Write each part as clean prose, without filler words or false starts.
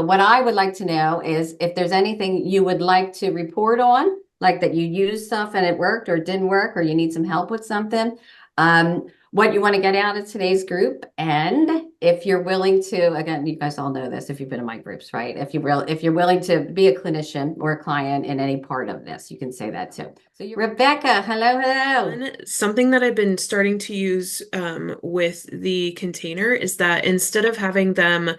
But what I would like to know is if there's anything you would like to report on, like that you used stuff and it worked or it didn't work, or you need some help with something. What you want to get out of today's group, and if you're willing to, again, you guys all know this if you've been in my groups, right? If you're willing to be a clinician or a client in any part of this, you can say that too. So Rebecca, hello, hello. Something that I've been starting to use with the container is that instead of having them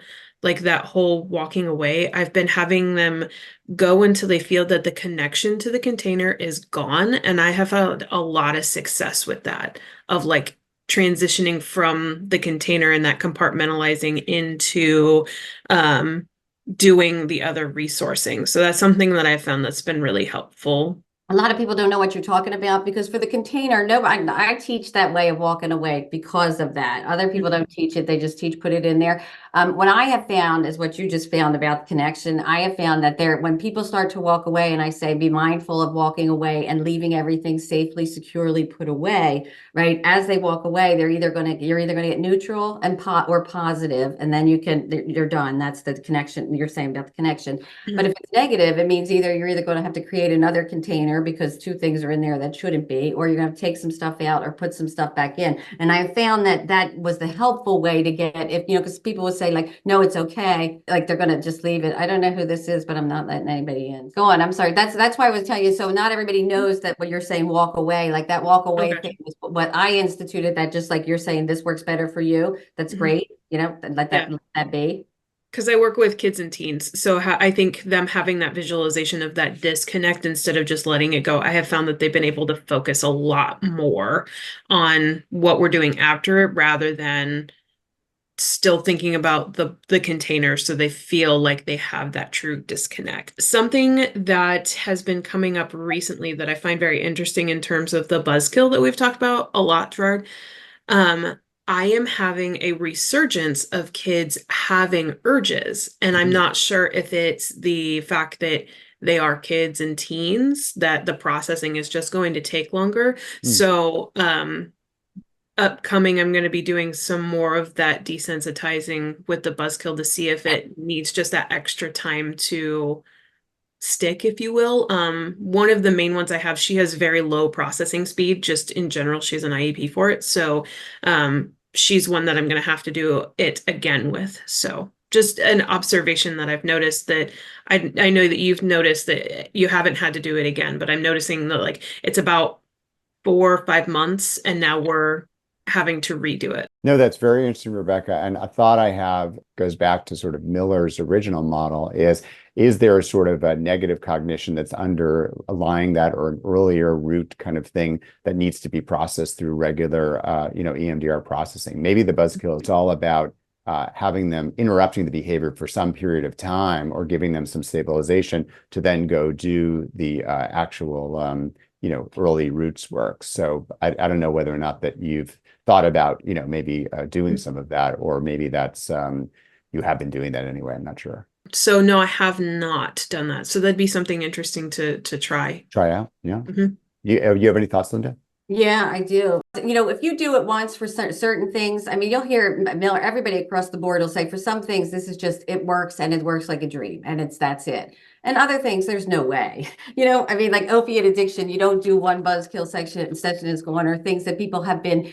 like that whole walking away, I've been having them go until they feel that the connection to the container is gone. And I have had a lot of success with that, of like transitioning from the container and that compartmentalizing into doing the other resourcing. So that's something that I found that's been really helpful. A lot of people don't know what you're talking about because for the container, no, I teach that way of walking away because of that. Other people don't teach it. They just teach, put it in there. What I have found is what you just found about the connection. I have found that when people start to walk away and I say, be mindful of walking away and leaving everything safely, securely put away, right? As they walk away, you're either going to get neutral and or positive, and then you're done. That's the connection you're saying about the connection. But Mhm. if it's negative, it means you're either going to have to create another container because two things are in there that shouldn't be, or you're going to take some stuff out or put some stuff back in. And I found that that was the helpful way to get, if because people would say like, no, it's okay, like they're going to just leave it. I don't know who this is, but I'm not letting anybody in. Go on. I'm sorry. That's why I was telling you. So not everybody knows that what you're saying, walk away, like that walk Oh, away gotcha. thing is what I instituted. That just like you're saying, this works better for you. That's Mhm. great. Let Yeah. that be. Because I work with kids and teens. So I think them having that visualization of that disconnect instead of just letting it go, I have found that they've been able to focus a lot more on what we're doing after it rather than still thinking about the container so they feel like they have that true disconnect. Something that has been coming up recently that I find very interesting in terms of the buzzkill that we've talked about a lot, Gerard. Um, I am having a resurgence of kids having urges, and I'm not sure if it's the fact that they are kids and teens that the processing is just going to take longer. Mm. So, upcoming, I'm going to be doing some more of that desensitizing with the buzzkill to see if it needs just that extra time to stick, if you will. One of the main ones I have, she has very low processing speed, just in general, she has an IEP for it. So she's one that I'm going to have to do it again with. So just an observation that I've noticed that I know that you've noticed that you haven't had to do it again, but I'm noticing that like it's about 4 or 5 months and now we're having to redo it. No, that's very interesting, Rebecca. And a thought I have goes back to sort of Miller's original model is there a sort of a negative cognition that's underlying that or an earlier root kind of thing that needs to be processed through regular, EMDR processing? Maybe the buzzkill, it's all about having them interrupting the behavior for some period of time or giving them some stabilization to then go do the actual, early roots work. So I don't know whether or not that you've thought about, maybe doing some of that, or maybe that's you have been doing that anyway. I'm not sure. So no, I have not done that. So that'd be something interesting to try. Try out. Yeah. Mhm. You have any thoughts, Linda? Yeah, I do. If you do it once for certain things, I mean, you'll hear Miller, everybody across the board will say for some things, this is just, it works and it works like a dream and that's it. And other things, there's no way. I mean, like opiate addiction, you don't do one buzzkill session is gone, or things that people have been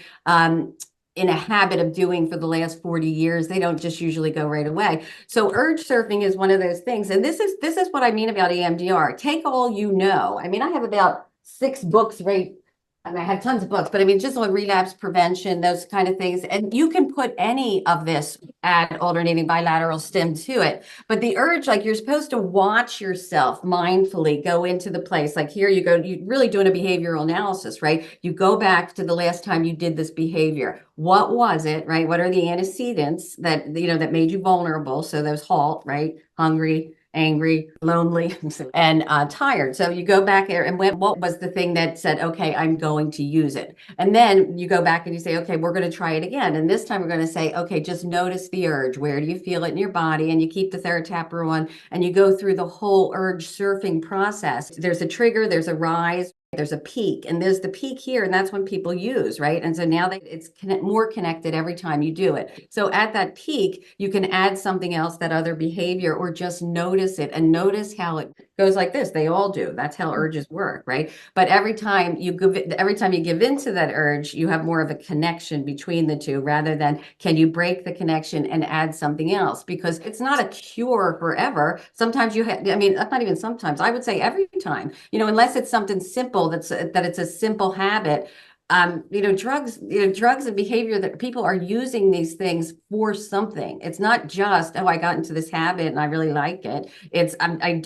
in a habit of doing for the last 40 years. They don't just usually go right away. So urge surfing is one of those things. And this is what I mean about EMDR. Take all you know. I mean, I have about 6 books right. I mean, I have tons of books, but I mean, just on relapse prevention, those kind of things. And you can put any of this, add alternating bilateral stim to it. But the urge, like you're supposed to watch yourself mindfully go into the place. Like here you go, you're really doing a behavioral analysis, right? You go back to the last time you did this behavior. What was it, right? What are the antecedents that, that made you vulnerable? So those halt, right? Hungry, angry, lonely, and tired. So you go back there and what was the thing that said, okay, I'm going to use it. And then you go back and you say, okay, we're going to try it again. And this time we're going to say, okay, just notice the urge. Where do you feel it in your body? And you keep the Theratapper on and you go through the whole urge surfing process. There's a trigger, there's a rise. There's a peak, and there's the peak here, and that's when people use, right? And so now it's more connected every time you do it. So at that peak, you can add something else, that other behavior, or just notice it and notice how it goes like this. They all do. That's how urges work, right? But every time you give into that urge, you have more of a connection between the two, rather than can you break the connection and add something else? Because it's not a cure forever. Sometimes you have, I mean, not even sometimes, I would say every time, unless it's something simple, that it's a simple habit. Drugs and behavior, that people are using these things for something. It's not just, oh, I got into this habit and I really like it. It's I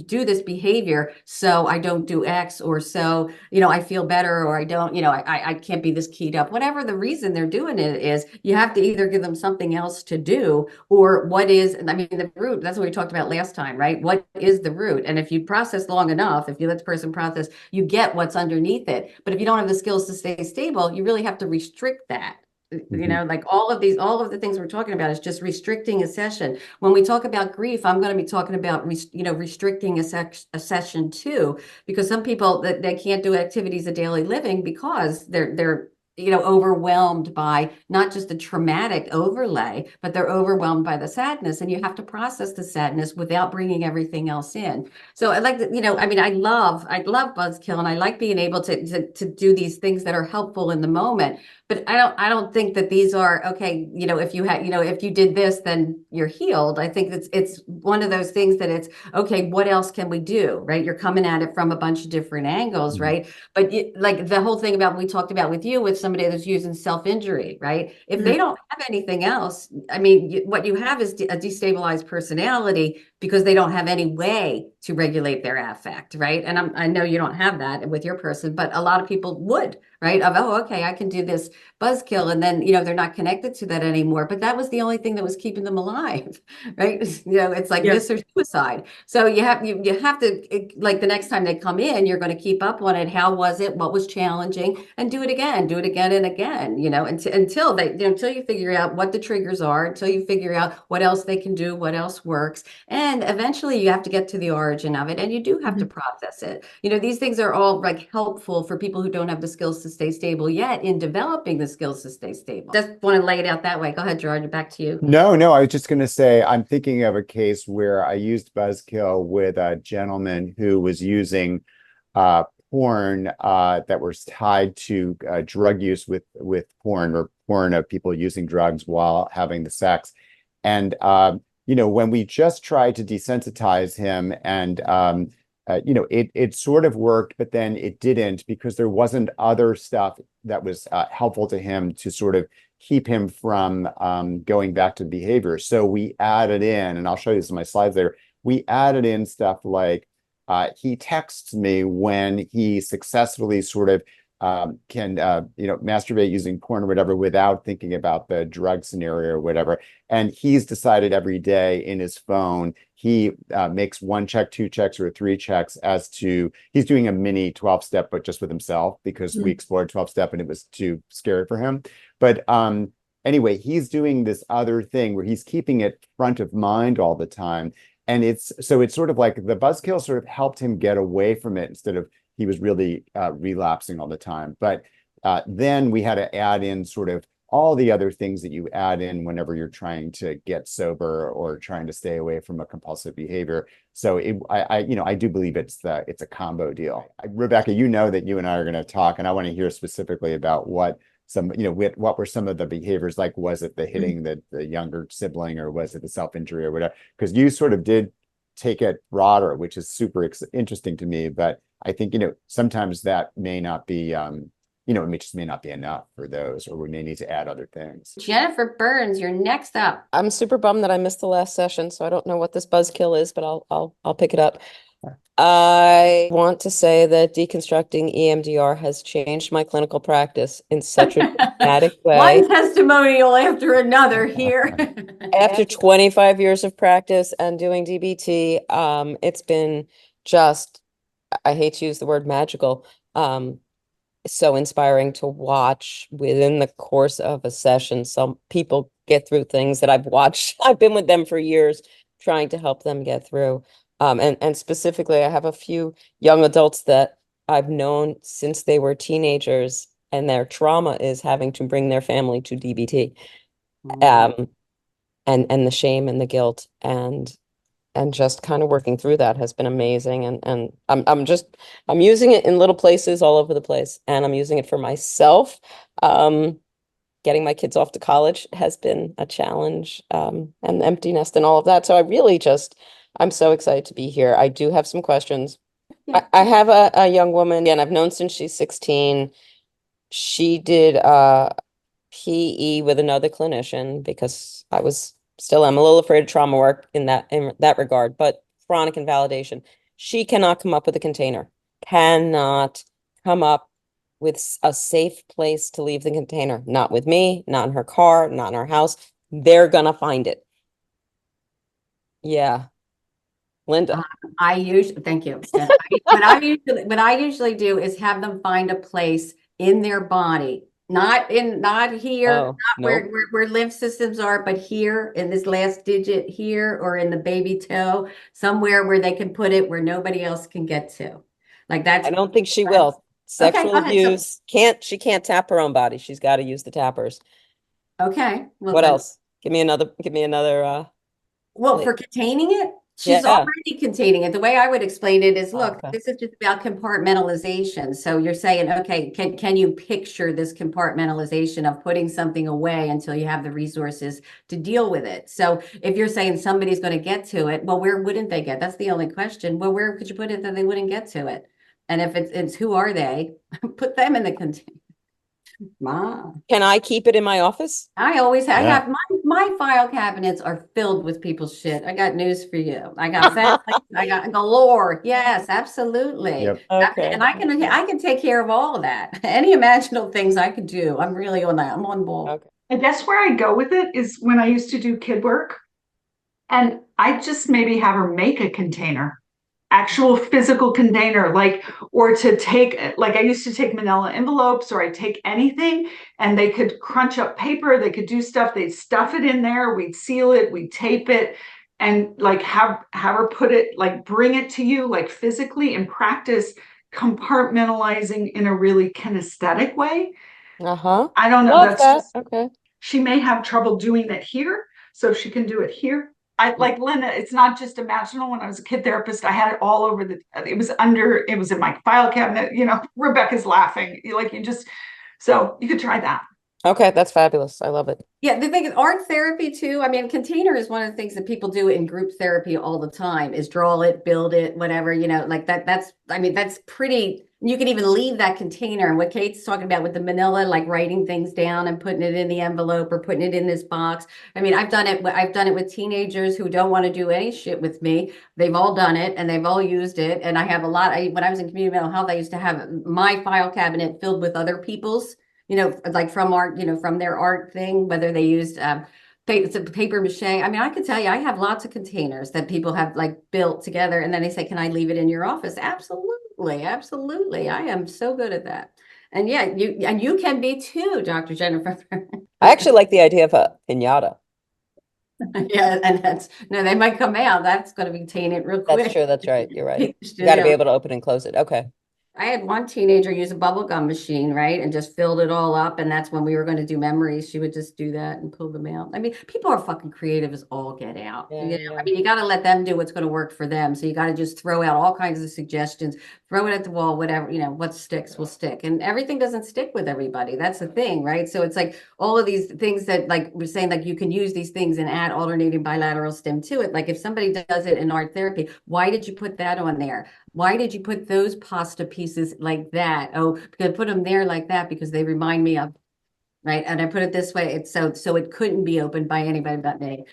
do this behavior so I don't do X, or so I feel better, or I don't, I can't be this keyed up. Whatever the reason they're doing it is, you have to either give them something else to do, or what is, I mean, the root. That's what we talked about last time, right? What is the root? And if you process long enough, if you let the person process, you get what's underneath it. But if you don't have the skills to stay stable, you really have to restrict that. Like all of the things we're talking about is just restricting a session. When we talk about grief, I'm going to be talking about restricting a session too, because some people, that they can't do activities of daily living because they're overwhelmed by not just the traumatic overlay, but they're overwhelmed by the sadness, and you have to process the sadness without bringing everything else in. So I like that, I mean, I love Buzzkill, and I like being able to do these things that are helpful in the moment. But I don't think that these are okay. If you had, if you did this, then you're healed. I think it's one of those things that it's okay. What else can we do? Right? You're coming at it from a bunch of different angles, right? But like the whole thing about we talked about with you, with somebody that's using self-injury, right? If they don't have anything else, I mean, what you have is a destabilized personality, because they don't have any way to regulate their affect, right? And I know you don't have that with your person, but a lot of people would, right? Of, oh, okay, I can do this Buzzkill, and then they're not connected to that anymore. But that was the only thing that was keeping them alive, right? It's like this or suicide. So you have to, like, the next time they come in, you're going to keep up on it. How was it? What was challenging? And do it again and again. Until you figure out what the triggers are, until you figure out what else they can do, what else works. And eventually you have to get to the origin of it, and you do have to process it. These things are all like helpful for people who don't have the skills to stay stable yet in developing the skills to stay stable. Just want to lay it out that way. Go ahead, Gerard, back to you. No, I was just going to say, I'm thinking of a case where I used Buzzkill with a gentleman who was using porn that was tied to drug use with porn, or porn of people using drugs while having the sex. And when we just tried to desensitize him, and it sort of worked, but then it didn't, because there wasn't other stuff that was helpful to him to sort of keep him from going back to behavior. So we added in, and I'll show you some of my slides later, we added in stuff like he texts me when he successfully sort of can masturbate using porn or whatever without thinking about the drug scenario or whatever. And he's decided every day in his phone, he makes 1 check, 2 checks, or 3 checks as to, he's doing a mini 12-step, but just with himself, because we explored 12-step and it was too scary for him. But anyway, he's doing this other thing where he's keeping it front of mind all the time. And it's sort of like the Buzzkill sort of helped him get away from it, instead of he was really relapsing all the time. But then we had to add in sort of all the other things that you add in whenever you're trying to get sober or trying to stay away from a compulsive behavior. So I do believe it's a combo deal. Rebecca, that you and I are going to talk, and I want to hear specifically about what what were some of the behaviors like. Was it the hitting the younger sibling, or was it the self-injury or whatever? Because you sort of did take it broader, which is super interesting to me. But I think, sometimes that may not be, it just may not be enough for those, or we may need to add other things. Jennifer Burns, you're next up. I'm super bummed that I missed the last session, so I don't know what this Buzzkill is, but I'll pick it up. I want to say that deconstructing EMDR has changed my clinical practice in such a dramatic way. One testimonial after another here. After 25 years of practice and doing DBT, it's been just, I hate to use the word magical, so inspiring to watch within the course of a session. Some people get through things that I've watched. I've been with them for years trying to help them get through. And specifically, I have a few young adults that I've known since they were teenagers, and their trauma is having to bring their family to DBT. Mm. And the shame and the guilt and just kind of working through that has been amazing. And I'm using it in little places all over the place, and I'm using it for myself. Getting my kids off to college has been a challenge, and empty nest and all of that. So I'm so excited to be here. I do have some questions. Yeah. I have a young woman, and I've known since she's 16. She did PE with another clinician because I'm a little afraid of trauma work in that regard, but chronic invalidation. She cannot come up with a container, cannot come up with a safe place to leave the container. Not with me, not in her car, not in her house. They're gonna find it. Yeah. Linda. I usually, thank you. And what I usually do is have them find a place in their body, not here, Oh, not nope. where lymph systems are, but here in this last digit here or in the baby toe, somewhere where they can put it where nobody else can get to. Like that's I don't think she will. okay. Sexual Go ahead. So, abuse. She can't tap her own body. She's got to use the tappers. okay. Well, What then, else? Give me another well, place. for containing it, she's Yeah. already containing it. The way I would explain it is, look, Okay. this is just about compartmentalization. So you're saying, okay, can you picture this compartmentalization of putting something away until you have the resources to deal with it? So if you're saying somebody's going to get to it, well, where wouldn't they get? That's the only question. Well, where could you put it that they wouldn't get to it? And if it's who are they? Put them in the container. Mom. Can I keep it in my office? I Yeah. have my file cabinets are filled with people's shit. I got news for you. I got family, I got galore. Yes, absolutely. Yep. Okay. And I can take care of all of that. Any imaginable things I could do. I'm really on that. I'm on board. Okay. I guess where I go with it is when I used to do kid work, and I just maybe have her make a container, actual physical container, or to take, like I used to take manila envelopes, or I take anything, and they could crunch up paper, they could do stuff, they'd stuff it in there, we'd seal it, we'd tape it, and like have her put it, like bring it to you, like physically, and practice compartmentalizing in a really kinesthetic way. Uh-huh. I don't know, Love that's that. just, Okay. she may have trouble doing it here, so if she can do it here. I like Linda, it's not just imaginal. When I was a kid therapist, I had it all over it was in my file cabinet, Rebecca's laughing. So you could try that. Okay, that's fabulous. I love it. Yeah, the thing is art therapy too. I mean, container is one of the things that people do in group therapy all the time is draw it, build it, whatever, like that's pretty, you can even leave that container. And what Kate's talking about with the manila, like writing things down and putting it in the envelope or putting it in this box. I mean, I've done it with teenagers who don't want to do any shit with me. They've all done it and they've all used it. And I have a lot, when I was in community mental health, I used to have my file cabinet filled with other people's, like from art, from their art thing, whether they used paper mache. I mean, I could tell you, I have lots of containers that people have like built together, and then they say, "Can I leave it in your office?" Absolutely, absolutely. I am so good at that. And yeah, you can be too, Dr. Jennifer. I actually like the idea of a piñata. Yeah, and no, they might come out. That's going to be tainted real quick. That's true. That's right. You're right. You You got to be able to open and close it. Okay. I had one teenager use a bubblegum machine, right? And just filled it all up. And that's when we were going to do memories. She would just do that and pull them out. I mean, people are fucking creative as all get out. Yeah, I mean, you got to let them do what's going to work for them. So you got to just throw out all kinds of suggestions, throw it at the wall, whatever, what sticks will stick. And everything doesn't stick with everybody. That's the thing, right? So it's like all of these things that like we're saying, like you can use these things and add alternating bilateral stem to it. Like if somebody does it in art therapy, why did you put that on there? Why did you put those pasta pieces like that? Oh, because I put them there like that because they remind me of, right? And I put it this way, it's so it couldn't be opened by anybody but me.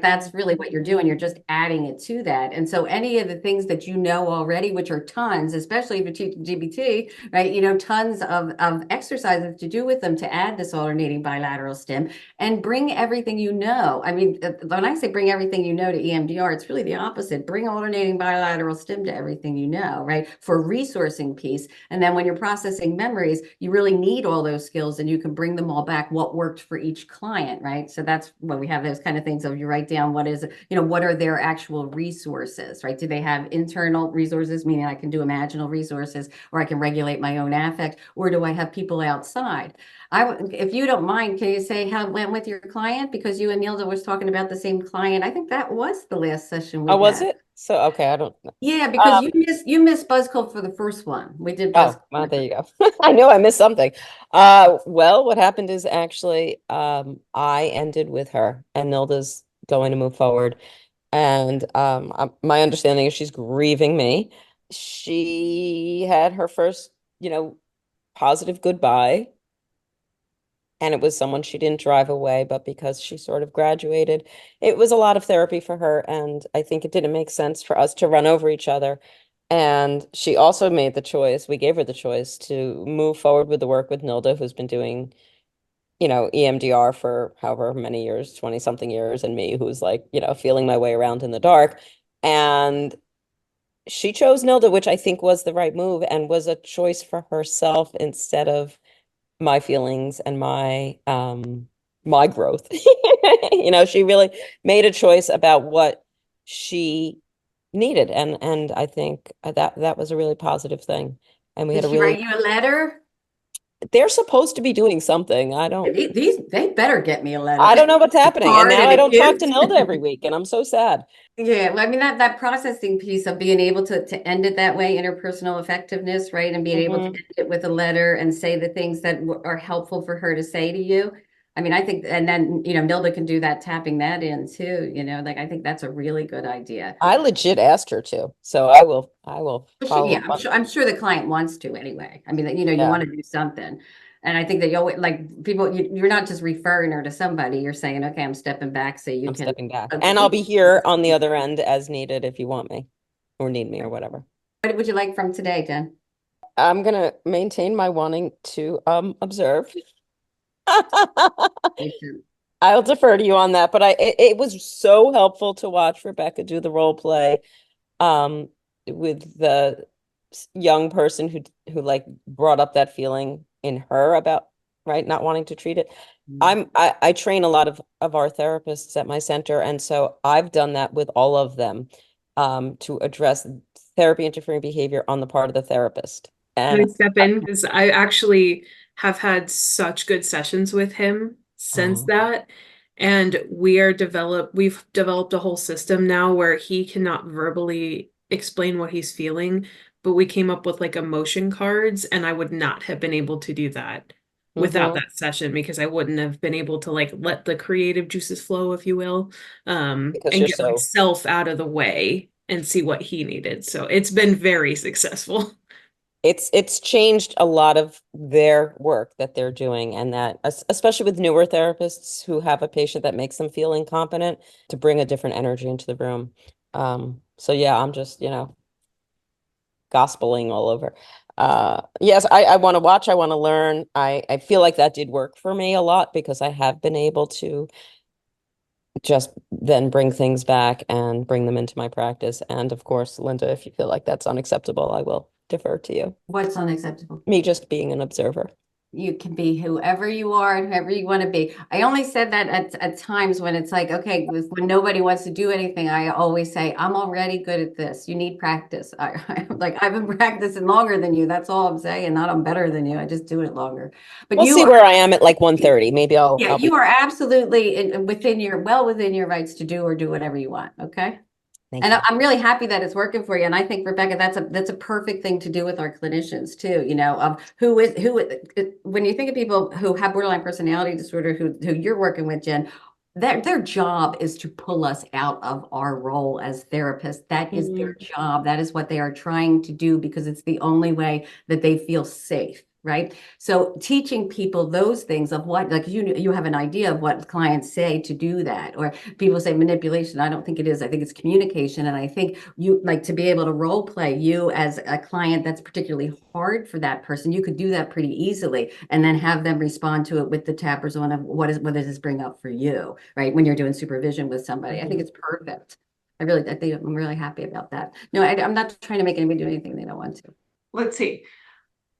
That's really what you're doing. You're just adding it to that. And so any of the things that you know already, which are tons, especially if you're teaching GBT, right? Tons of exercises to do with them to add this alternating bilateral stem and bring everything you know. I mean, when I say bring everything you know to EMDR, it's really the opposite. Bring alternating bilateral stem to everything you know, right? For resourcing piece. And then when you're processing memories, you really need all those skills and you can bring them all back, what worked for each client, right? So that's when we have those kind of things of you write down what is, what are their actual resources, right? Do they have internal resources, meaning I can do imaginal resources, or I can regulate my own affect, or do I have people outside? If you don't mind, can you say how it went with your client? Because you and Nilda was talking about the same client. I think that was the last session we Oh, was had. it? So, okay, I don't know. Yeah, because you missed Buzzcult for the first one. We did Oh, Buzzcult. well, there you go. I know I missed something. Well, what happened is actually, I ended with her and Nilda's going to move forward. And my understanding is she's grieving me. She had her first, positive goodbye. And it was someone she didn't drive away, but because she sort of graduated, it was a lot of therapy for her. And I think it didn't make sense for us to run over each other. And she also made the choice, we gave her the choice to move forward with the work with Nilda, who's been doing, EMDR for however many years, 20 something years, and me, who's like, feeling my way around in the dark. And she chose Nilda, which I think was the right move and was a choice for herself instead of my feelings and my growth. She really made a choice about what she needed, and I think that was a really positive thing. And we Did had a she write really you a letter? they're supposed to be doing something. They better get me a letter. I don't know what's A happening. And card now and I a don't talk to gift. Nilda every week, and I'm so sad. Yeah, well, I mean that processing piece of being able to end it that way, interpersonal effectiveness, right? And being able to Mhm. end it with a letter and say the things that are helpful for her to say to you. I mean, I think, and then, Nilda can do that, tapping that in too, like I think that's a really good idea. I legit asked her to, so I will follow Yeah, up on I'm sure the client wants to anyway. I mean, you yeah. want to do something. And I think that like people, you're not just referring her to somebody, you're saying, okay, I'm stepping back so you I'm can. stepping back. And I'll be here on the other end as needed if you want me or need me or whatever. What would you like from today, Jen? I'm gonna maintain my wanting to observe. I'll defer to you on that, but it was so helpful to watch Rebecca do the role play um with the young person who like brought up that feeling in her about right not wanting to treat it. I train a lot of our therapists at my center, and so I've done that with all of them to address therapy interfering behavior on the part of the therapist. Can I And step in? Because I actually have had such good sessions with him since oh, that. And we've developed a whole system now where he cannot verbally explain what he's feeling, but we came up with like emotion cards, and I would not have been able to do that without mhm, that session because I wouldn't have been able to like let the creative juices flow, if you will, because and you're get so myself out of the way and see what he needed. So it's been very successful. it's changed a lot of their work that they're doing, and that especially with newer therapists who have a patient that makes them feel incompetent, to bring a different energy into the room. So yeah, I'm just gospeling all over. Yes, I want to watch, I want to learn. I feel like that did work for me a lot because I have been able to just then bring things back and bring them into my practice. And of course, Linda, if you feel like that's unacceptable, I will defer to you. What's unacceptable? Me just being an observer. You can be whoever you are and whoever you want to be. I only said that at times when it's like, okay, when nobody wants to do anything, I always say, I'm already good at this. You need practice. I've been practicing longer than you. That's all I'm saying. Not I'm better than you. I just do it longer. But We'll you see are, where I am at like 1:30. Maybe yeah, I'll be. you are absolutely within your rights to do or do whatever you want. Okay. Thank And you. I'm really happy that it's working for you. And I think, Rebecca, that's a perfect thing to do with our clinicians too. When you think of people who have borderline personality disorder, who you're working with, Jen, their job is to pull us out of our role as therapists. That is their Mhm. job. That is what they are trying to do because it's the only way that they feel safe. Right. So teaching people those things of what, like you have an idea of what clients say to do that, or people say manipulation. I don't think it is. I think it's communication. And I think you like to be able to role play you as a client that's particularly hard for that person. You could do that pretty easily and then have them respond to it with the tappers on of what does this bring up for you, right? When you're doing supervision with somebody. I think it's perfect. I think I'm really happy about that. No, I'm not trying to make anybody do anything they don't want to. Let's see.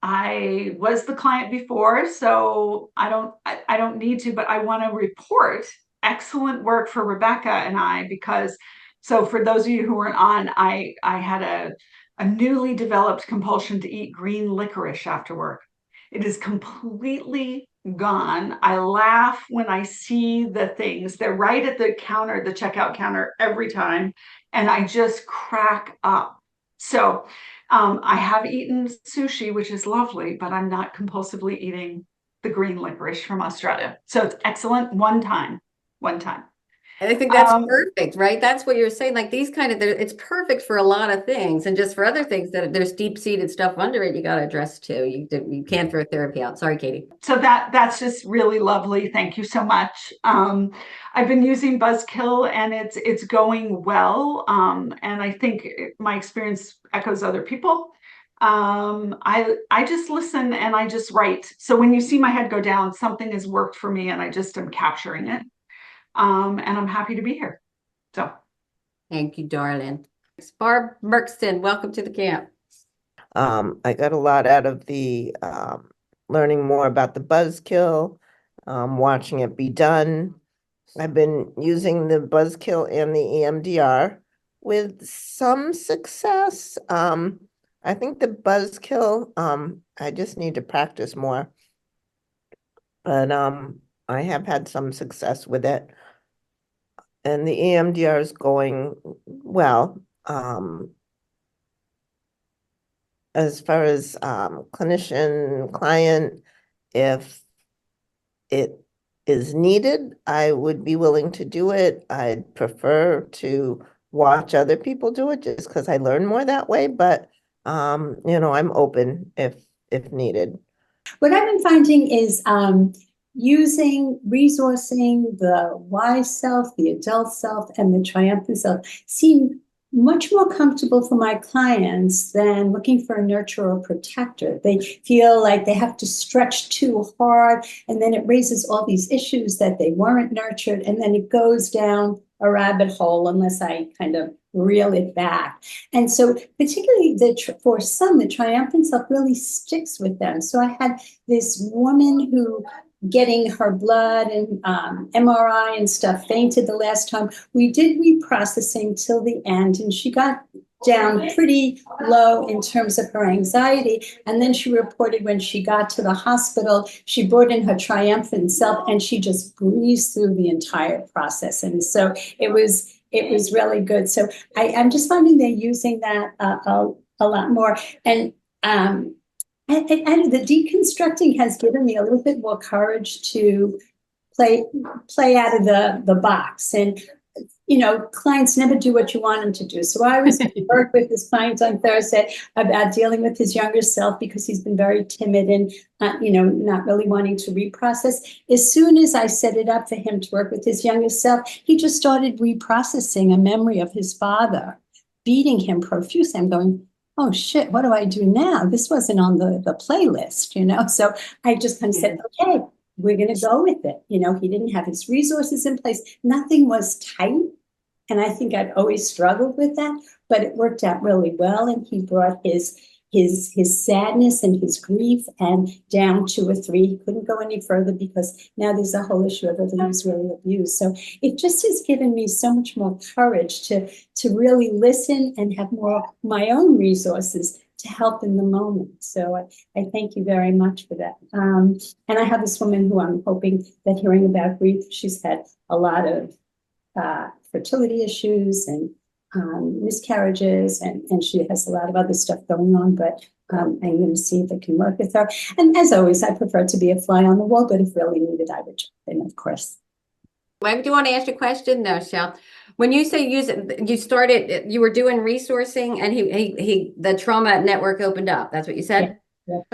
I was the client before, so I don't need to, but I want to report excellent work for Rebecca and I, because so for those of you who weren't on, I had a newly developed compulsion to eat green licorice after work. It is completely gone. I laugh when I see the things. They're right at the counter, the checkout counter every time, and I just crack up. So I have eaten sushi, which is lovely, but I'm not compulsively eating the green licorice from Australia. So it's excellent one time. And I think that's Um, perfect, right? That's what you're saying. Like these kind of, it's perfect for a lot of things, and just for other things that there's deep-seated stuff under it, you got to address too. You can't throw therapy out. Sorry, Katie. so that's just really lovely. Thank you so much. I've been using Buzzkill and it's going well. And I think my experience echoes other people. I just listen and I just write. So when you see my head go down, something has worked for me and I just am capturing it. And I'm happy to be here. So Thank you, darling. Barb Merkston, welcome to the camp. I got a lot out of the learning more about the buzzkill, watching it be done. I've been using the buzzkill and the EMDR with some success. I think the buzzkill, I just need to practice more. But I have had some success with it. And the EMDR is going well. As far as clinician, client, if it is needed, I would be willing to do it. I'd prefer to watch other people do it just because I learn more that way. But I'm open if needed. What I've been finding is using, resourcing the wise self, the adult self, and the triumphant self seem much more comfortable for my clients than looking for a nurturer or protector. They feel like they have to stretch too hard, and then it raises all these issues that they weren't nurtured, and then it goes down a rabbit hole unless I kind of reel it back. And so particularly for some, the triumphant self really sticks with them. So I had this woman who getting her blood and MRI and stuff fainted the last time. We did reprocessing till the end, and she got down pretty low in terms of her anxiety. And then she reported when she got to the hospital, she brought in her triumphant self and she just breezed through the entire process. And so it was really good. So I'm just finding they're using that a lot more. And the deconstructing has given me a little bit more courage to play out of the box. And clients never do what you want them to do. So I was work with this client on Thursday about dealing with his younger self because he's been very timid and not really wanting to reprocess. As soon as I set it up for him to work with his younger self, he just started reprocessing a memory of his father beating him profusely. I'm going, oh shit, what do I do now? This wasn't on the playlist, So I just kind of said, okay, we're going to go with it. He didn't have his resources in place. Nothing was tight. And I think I've always struggled with that, but it worked out really well. And he brought his sadness and his grief and down to a 3. He couldn't go any further because now there's a whole issue of whether he was really abused. So it just has given me so much more courage to really listen and have more my own resources to help in the moment. So I thank you very much for that. And I have this woman who I'm hoping that hearing about grief, she's had a lot of fertility issues and miscarriages, and she has a lot of other stuff going on, but I'm going to see if I can work with her. And as always, I prefer to be a fly on the wall, but if really needed, I would jump in, of course. Well, do you want to ask a question? No, Shel. When you say use it, you were doing resourcing and the trauma network opened up. That's what you said? Yeah.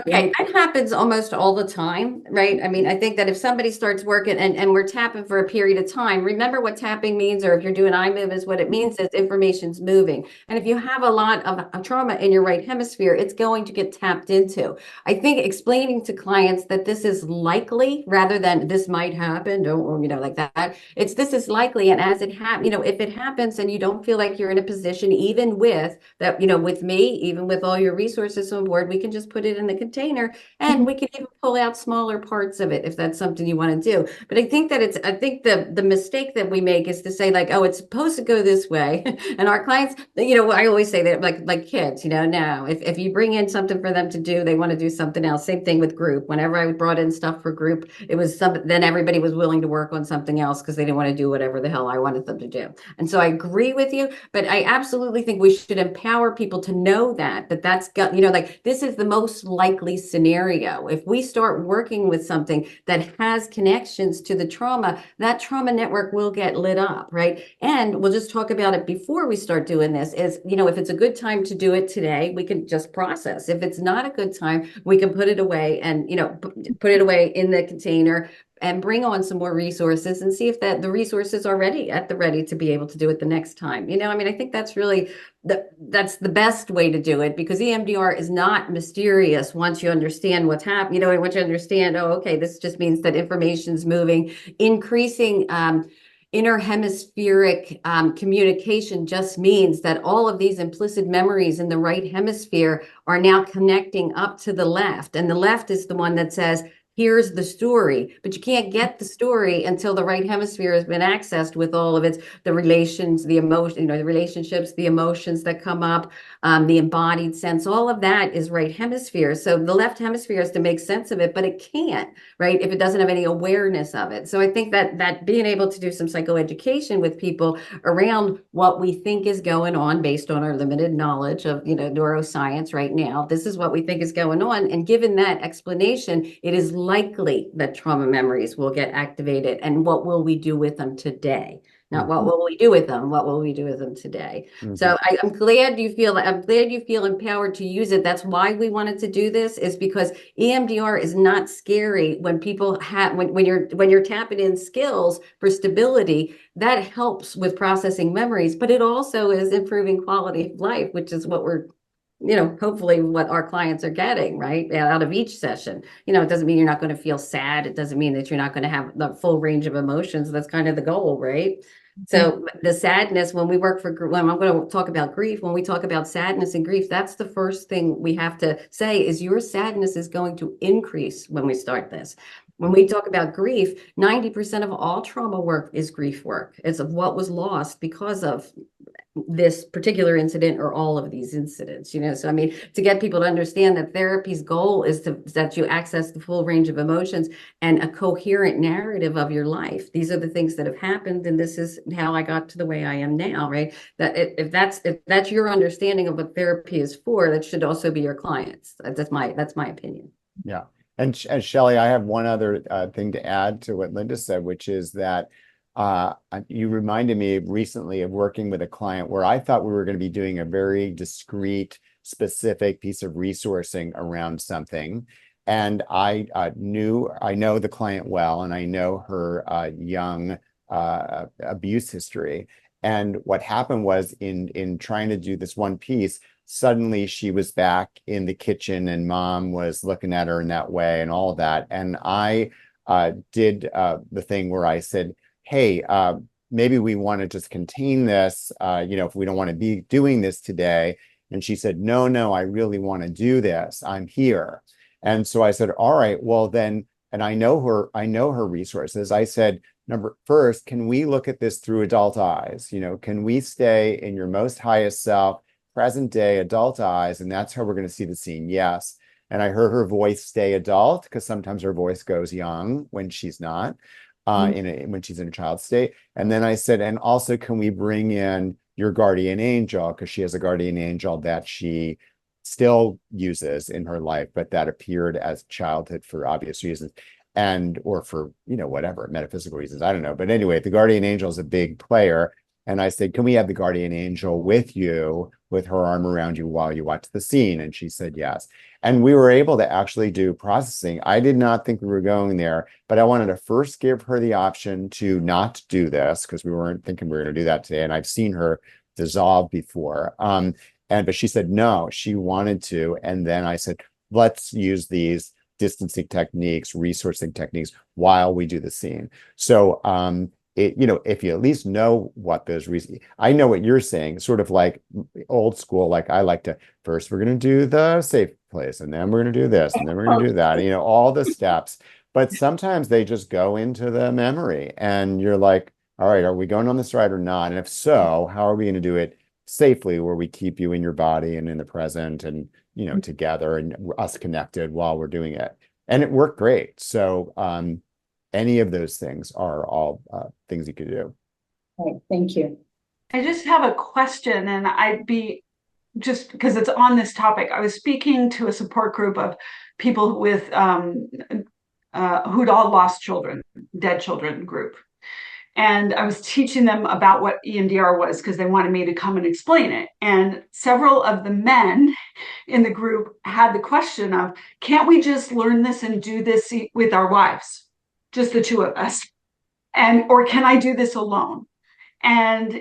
Okay, that happens almost all the time, right? I mean, I think that if somebody starts working and we're tapping for a period of time, remember what tapping means, or if you're doing eye movements, what it means is information's moving. And if you have a lot of trauma in your right hemisphere, it's going to get tapped into. I think explaining to clients that this is likely rather than this might happen, like that. This is likely. And as it happens, if it happens and you don't feel like you're in a position, even with that, with me, even with all your resources on board, we can just put it in in the container, and we can even pull out smaller parts of it if that's something you want to do. But I think that I think the mistake that we make is to say like, oh, it's supposed to go this way. And our clients, I always say that like kids, now if you bring in something for them to do, they want to do something else. Same thing with group. Whenever I brought in stuff for group, it was then everybody was willing to work on something else because they didn't want to do whatever the hell I wanted them to do. And so I agree with you, but I absolutely think we should empower people to know that's got, like this is the most likely scenario. If we start working with something that has connections to the trauma, that trauma network will get lit up, right? And we'll just talk about it before we start doing this is, if it's a good time to do it today, we can just process. If it's not a good time, we can put it away and, put it away in the container and bring on some more resources and see if the resources are ready to be able to do it the next time. I think that's really that's the best way to do it, because EMDR is not mysterious once you understand what's happening, once you understand, oh, okay, this just means that information's moving, increasing interhemispheric communication just means that all of these implicit memories in the right hemisphere are now connecting up to the left. And the left is the one that says, here's the story, but you can't get the story until the right hemisphere has been accessed with all of the relations, the emotion, the relationships, the emotions that come up, the embodied sense, all of that is right hemisphere. So the left hemisphere has to make sense of it, but it can't, right, if it doesn't have any awareness of it. So I think that being able to do some psychoeducation with people around what we think is going on based on our limited knowledge of, neuroscience right now, this is what we think is going on. And given that explanation, it is likely that trauma memories will get activated. And what will we do with them today? Not what will we do with them? What will we do with them today? So I'm glad you feel empowered to use it. That's why we wanted to do this, is because EMDR is not scary when people when you're tapping in skills for stability, that helps with processing memories, but it also is improving quality of life, which is what we're hopefully what our clients are getting, right, out of each session. It doesn't mean you're not going to feel sad. It doesn't mean that you're not going to have the full range of emotions. That's kind of the goal, right? So the sadness, when I'm going to talk about grief, when we talk about sadness and grief, that's the first thing we have to say is your sadness is going to increase when we start this. When we talk about grief, 90% of all trauma work is grief work. It's of what was lost because of this particular incident or all of these incidents, so to get people to understand that therapy's goal is that you access the full range of emotions and a coherent narrative of your life. These are the things that have happened, and this is how I got to the way I am now, right? That if that's your understanding of what therapy is for, that should also be your clients. That's my opinion. Yeah. And Shelley, I have one other thing to add to what Linda said, which is that you reminded me recently of working with a client where I thought we were going to be doing a very discrete, specific piece of resourcing around something. And I know the client well, and I know her young abuse history. And what happened was in trying to do this one piece, suddenly she was back in the kitchen and mom was looking at her in that way and all of that. And I did the thing where I said, hey, maybe we want to just contain this, if we don't want to be doing this today. And she said, no, I really want to do this. I'm here. And so I said, all right, well then, and I know her resources. I said, first, can we look at this through adult eyes? Can we stay in your most highest self, present day adult eyes? And that's how we're going to see the scene. Yes. And I heard her voice stay adult, because sometimes her voice goes young when she's not. When she's in a child state. And then I said, and also, can we bring in your guardian angel? Because she has a guardian angel that she still uses in her life, but that appeared as childhood for obvious reasons, or for, whatever, metaphysical reasons. I don't know. But anyway, the guardian angel is a big player. And I said, can we have the guardian angel with you, with her arm around you while you watch the scene? And she said yes. And we were able to actually do processing. I did not think we were going there, but I wanted to first give her the option to not do this, because we weren't thinking we were going to do that today. And I've seen her dissolve before. But she said no, she wanted to. And then I said, let's use these distancing techniques, resourcing techniques while we do the scene. So if you at least know what those reasons, I know what you're saying, sort of like old school, like I like to, first we're going to do the safe place, and then we're going to do this, and then we're going to do that, all the steps. But sometimes they just go into the memory, and you're like, all right, are we going on this ride or not? And if so, how are we going to do it safely, where we keep you in your body and in the present, and together, and us connected while we're doing it? And it worked great. So any of those things are all things you could do. Right, thank you. I just have a question, and just because it's on this topic, I was speaking to a support group of people with who'd all lost children, dead children group. And I was teaching them about what EMDR was because they wanted me to come and explain it. And several of the men in the group had the question of, can't we just learn this and do this with our wives? Just the two of us. Or can I do this alone? And,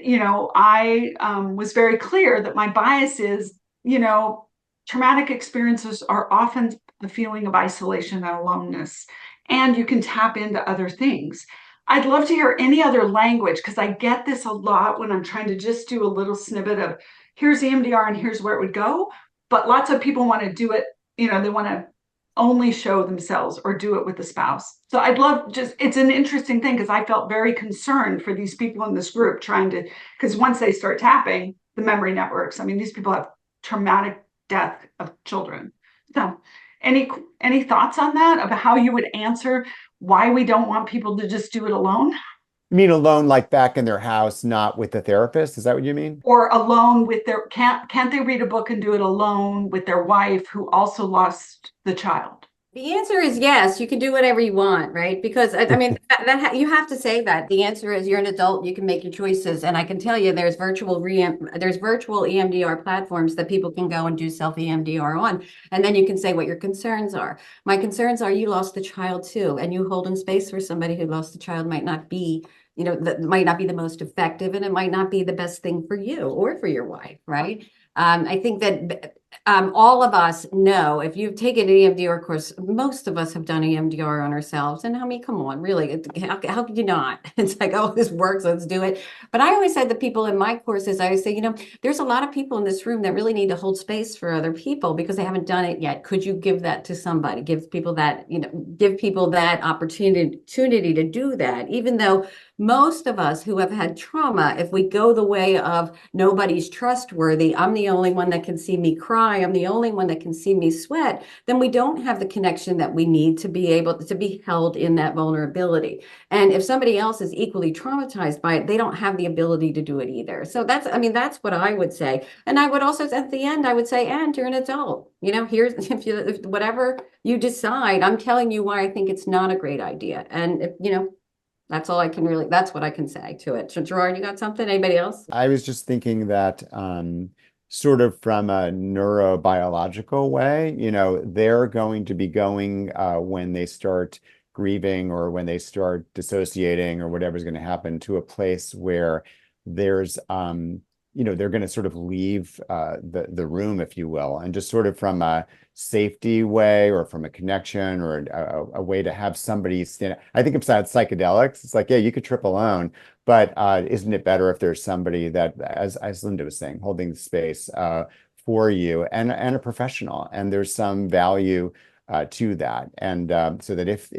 I was very clear that my bias is, traumatic experiences are often a feeling of isolation and aloneness, and you can tap into other things. I'd love to hear any other language, because I get this a lot when I'm trying to just do a little snippet of here's EMDR and here's where it would go. But lots of people want to do it, they want to only show themselves or do it with the spouse. So I'd love it's an interesting thing, because I felt very concerned for these people in this group because once they start tapping the memory networks, these people have traumatic death of children. So any thoughts on that, about how you would answer why we don't want people to just do it alone? You mean alone, like back in their house, not with the therapist? Is that what you mean? Or alone with can't they read a book and do it alone with their wife who also lost the child? The answer is yes, you can do whatever you want, right? Because you have to say that. The answer is you're an adult, you can make your choices. And I can tell you there's virtual EMDR platforms that people can go and do self EMDR on. And then you can say what your concerns are. My concerns are you lost the child too, and you holding space for somebody who lost the child might not be might not be the most effective, and it might not be the best thing for you or for your wife, right? I think that all of us know, if you've taken an EMDR course, most of us have done EMDR on ourselves. And come on, really, how could you not? It's like, oh, this works, let's do it. But I always said to people in my courses, I always say, there's a lot of people in this room that really need to hold space for other people because they haven't done it yet. Could you give that to somebody? Give people that opportunity to do that, even though most of us who have had trauma, if we go the way of nobody's trustworthy, I'm the only one that can see me cry, I'm the only one that can see me sweat, then we don't have the connection that we need to be able to be held in that vulnerability. And if somebody else is equally traumatized by it, they don't have the ability to do it either. So that's what I would say. And I would also, at the end, I would say, and you're an adult. Here's if whatever you decide, I'm telling you why I think it's not a great idea. And that's all that's what I can say to it. So Gerard, you got something? Anybody else? I was just thinking that sort of from a neurobiological way, they're going to be going when they start grieving or when they start dissociating or whatever's going to happen, to a place where there's they're going to sort of leave the room, if you will, and just sort of from a safety way or from a connection or a way to have somebody stand. I think besides psychedelics, it's like, yeah, you could trip alone, but isn't it better if there's somebody that, as Linda was saying, holding the space for you, and a professional, and there's some value to that, and so that if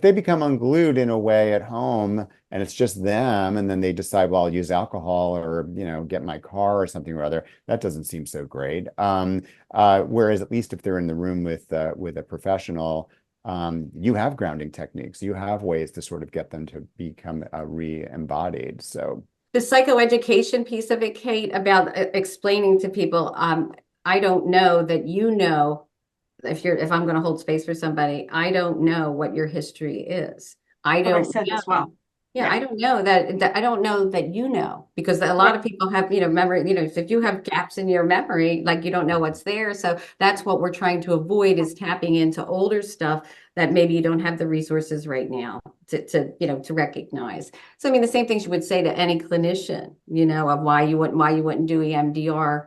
they become unglued in a way at home and it's just them, and then they decide, well, I'll use alcohol or, get my car or something or other, that doesn't seem so great. Whereas at least if they're in the room with a professional, you have grounding techniques, you have ways to sort of get them to become re-embodied. So the psychoeducation piece of it, Kate, about explaining to people, I don't know that if I'm going to hold space for somebody, I don't know what your history is. I said as well. Yeah, I don't know that. I don't know that because a lot of people have memory. If you have gaps in your memory, like you don't know what's there. So that's what we're trying to avoid, is tapping into older stuff that maybe you don't have the resources right now to recognize. So the same things you would say to any clinician, of why you wouldn't do EMDR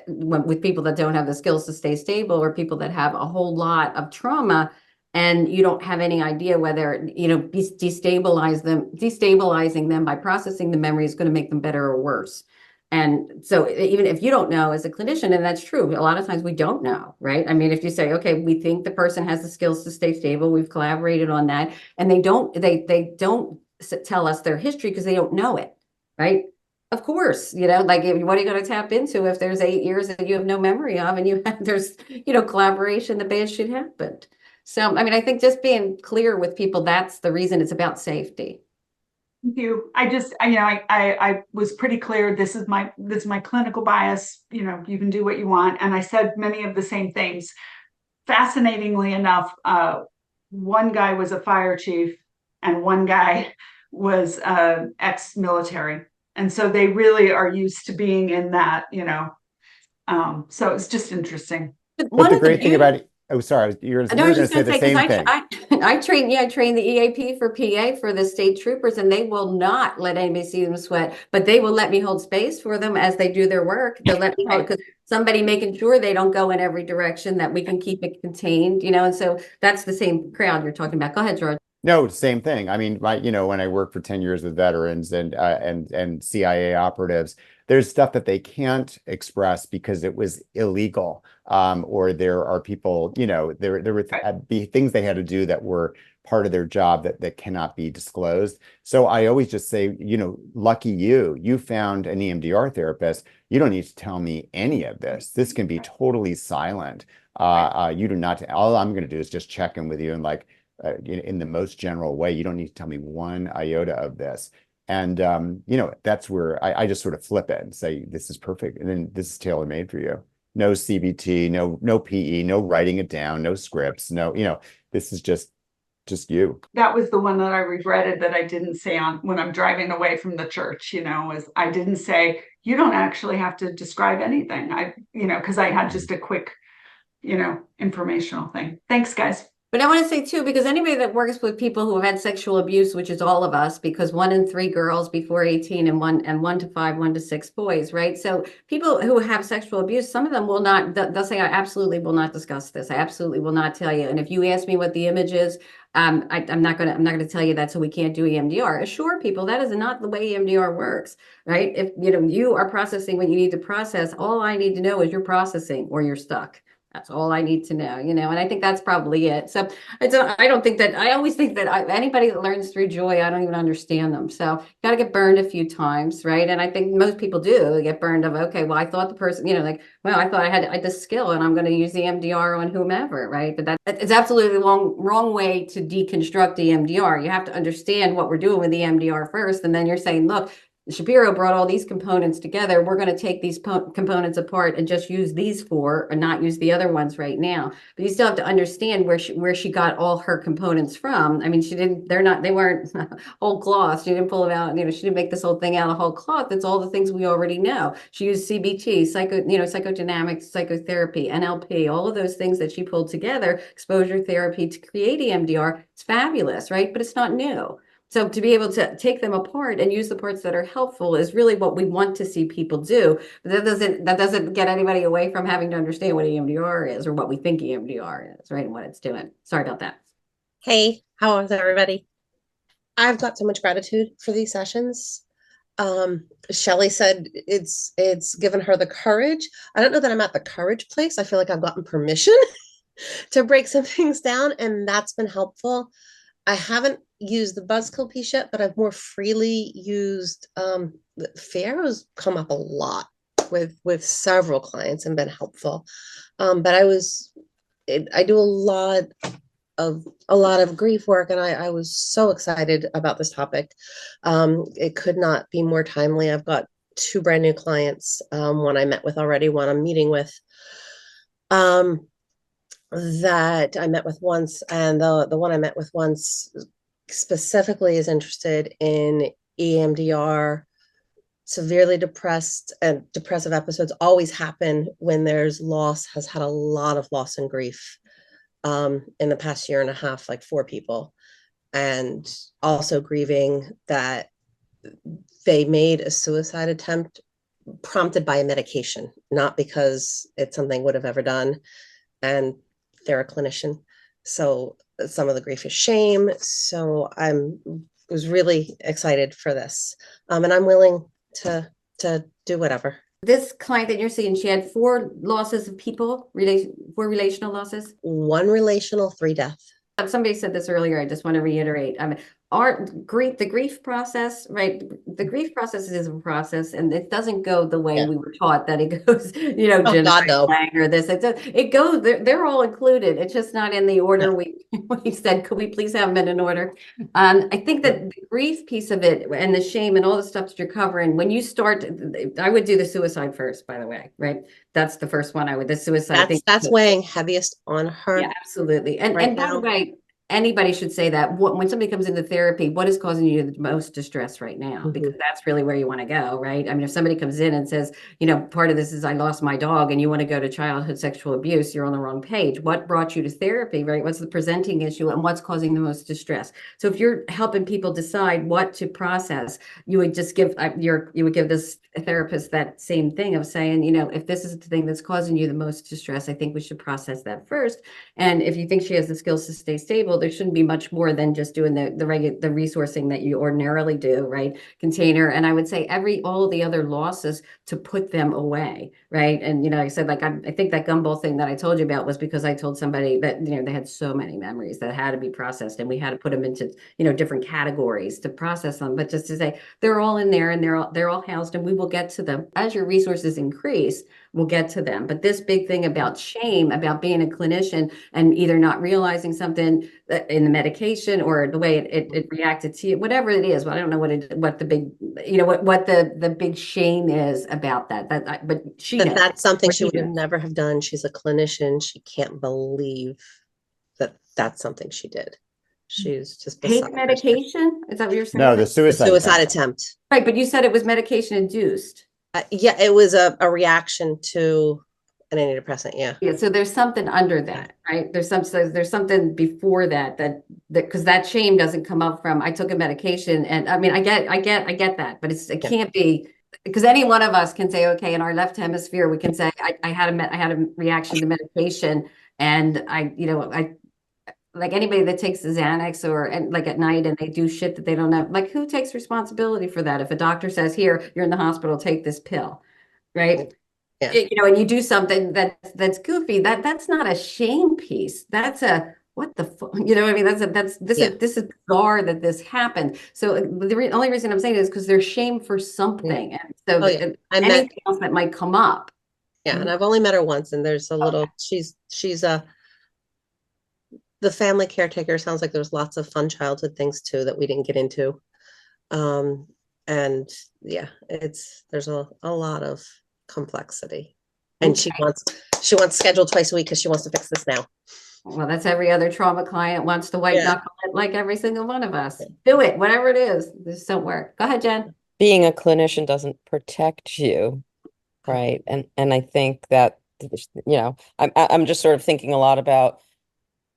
with people that don't have the skills to stay stable, or people that have a whole lot of trauma and you don't have any idea whether, destabilizing them by processing the memory is going to make them better or worse. And so even if you don't know as a clinician, and that's true, a lot of times we don't know, right? I mean, if you say, okay, we think the person has the skills to stay stable, we've collaborated on that, and they don't tell us their history because they don't know it, right? Of course, like what are you going to tap into if there's 8 years that you have no memory of, and there's collaboration, the bad shit happened. So, I mean, I think just being clear with people, that's the reason. It's about safety. Thank you. I was pretty clear. This is my clinical bias. You can do what you want. And I said many of the same things. Fascinatingly enough, one guy was a fire chief and one guy was ex-military. And so they really are used to being in that, so it's just interesting. But the great thing about it, oh, sorry, you were going to say the same thing. I train the EAP for PA for the state troopers, and they will not let anybody see them sweat, but they will let me hold space for them as they do their work. They'll let me hold, because somebody making sure they don't go in every direction, that we can keep it contained, and so that's the same crowd you're talking about. Go ahead, George. No, same thing. I mean, when I worked for 10 years with veterans and CIA operatives, there's stuff that they can't express because it was illegal. Or there are people, there would be things they had to do that were part of their job that cannot be disclosed. So I always just say, lucky you found an EMDR therapist. You don't need to tell me any of this. This can be totally silent. You do not, all I'm going to do is just check in with you and in the most general way. You don't need to tell me one iota of this. And, that's where I just sort of flip it and say, this is perfect. And then this is tailor-made for you. No CBT, no PE, no writing it down, no scripts, no, this is just you. That was the one that I regretted that I didn't say when I'm driving away from the church, is I didn't say, you don't actually have to describe anything. Because I had just a quick, informational thing. Thanks, guys. But I want to say too, because anybody that works with people who have had sexual abuse, which is all of us, because 1 in 3 girls before 18 and 1 to 5, 1 to 6 boys, right? So people who have sexual abuse, some of them will not, they'll say, I absolutely will not discuss this. I absolutely will not tell you. And if you ask me what the image is, I'm not gonna tell you that, so we can't do EMDR. Assure people that is not the way EMDR works, right? If you are processing what you need to process, all I need to know is you're processing or you're stuck. That's all I need to know, and I think that's probably it. So I always think that anybody that learns through joy, I don't even understand them. So got to get burned a few times, right? And I think most people do. They get burned of, okay, well, I thought the person, I thought I had this skill and I'm going to use the EMDR on whomever, right? But it's absolutely the wrong way to deconstruct the EMDR. You have to understand what we're doing with the EMDR first, and then you're saying, look, Shapiro brought all these components together. We're going to take these components apart and just use these 4 and not use the other ones right now. But you still have to understand where she got all her components from. I mean, they weren't whole cloth. She didn't pull it out. She didn't make this whole thing out of whole cloth. It's all the things we already know. She used CBT, psychodynamics, psychotherapy, NLP, all of those things that she pulled together, exposure therapy, to create EMDR. It's fabulous, right? But it's not new. So to be able to take them apart and use the parts that are helpful is really what we want to see people do. But that doesn't get anybody away from having to understand what EMDR is or what we think EMDR is, right? And what it's doing. Sorry about that. Hey, how is everybody? I've got so much gratitude for these sessions. Shelley said it's given her the courage. I don't know that I'm at the courage place. I feel like I've gotten permission to break some things down, and that's been helpful. I haven't used the buzzkill piece yet, but I've more freely used Pharaoh's come up a lot with several clients and been helpful. But I do a lot of grief work, and I was so excited about this topic. It could not be more timely. I've got 2 brand new clients, one I met with already, one I'm meeting with. That I met with once, and the one I met with once specifically is interested in EMDR. Severely depressed, and depressive episodes always happen when there's loss, has had a lot of loss and grief in the past year and a half, like 4 people, and also grieving that they made a suicide attempt prompted by a medication, not because it's something would have ever done. And they're a clinician. So some of the grief is shame. So was really excited for this. And I'm willing to do whatever. This client that you're seeing, she had 4 losses of people, 4 relational losses. 1 relational, 3 death. Somebody said this earlier, I just want to reiterate. The grief process, right? The grief process is a process, and it doesn't go the way we were taught that it goes, Oh, God, no. or this. It goes, they're all included. It's just not in the order we said, could we please have them in an order? I think that the grief piece of it and the shame and all the stuff that you're covering, when you start, I would do the suicide first, by the way, right? That's the first one the suicide. That's weighing heaviest on her. Yeah, absolutely. And right by the now. way, anybody should say that when somebody comes into therapy, what is causing you the most distress right now? Mhm. Because that's really where you want to go, right? I mean, if somebody comes in and says, part of this is I lost my dog, and you want to go to childhood sexual abuse, you're on the wrong page. What brought you to therapy, right? What's the presenting issue and what's causing the most distress? So if you're helping people decide what to process, you would just give you would give this therapist that same thing of saying, if this is the thing that's causing you the most distress, I think we should process that first. And if you think she has the skills to stay stable, there shouldn't be much more than just doing the resourcing that you ordinarily do, right? Container. And I would say all the other losses to put them away, right? And, I said, like, I think that gumball thing that I told you about was because I told somebody that, they had so many memories that had to be processed, and we had to put them into, different categories to process them. But just to say, they're all in there, and they're all housed, and we will get to them. As your resources increase, we'll get to them. But this big thing about shame, about being a clinician and either not realizing something in the medication or the way it reacted to you, whatever it is. Well, I don't know what the big, what the big shame is about that. But she knows. That's something she would never have done. She's a clinician. She can't believe that that's something she did. She's just take medication. Is that what you're saying? No, the suicide attempt. Right, but you said it was medication induced. Yeah, it was a reaction to an antidepressant. Yeah. So there's something under that, right? There's something before that because that shame doesn't come up from I took a medication, and I mean I get that, but it can't be, because any one of us can say, okay, in our left hemisphere we can say I had a reaction to medication, and I like anybody that takes the Xanax and like at night and they do shit that they don't know, like who takes responsibility for that? If a doctor says, here, you're in the hospital, take this pill, right? Yeah. And you do something that's goofy, that's not a shame piece. That's a what the fuck, you know what I mean? This is bizarre that this happened. So the only reason I'm saying it is because there's shame for something, and so anything else that might come up. Yeah, and I've only met her once, and there's a little. She's the family caretaker. Sounds like there's lots of fun childhood things too that we didn't get into, and yeah, there's a lot of complexity, and she wants scheduled twice a week because she wants to fix this now. Well, that's every other trauma client wants to white knuckle it, like every single one of us. Do it, whatever it is. This don't work. Go ahead, Jen. Being a clinician doesn't protect you, right? And I think that I'm just sort of thinking a lot about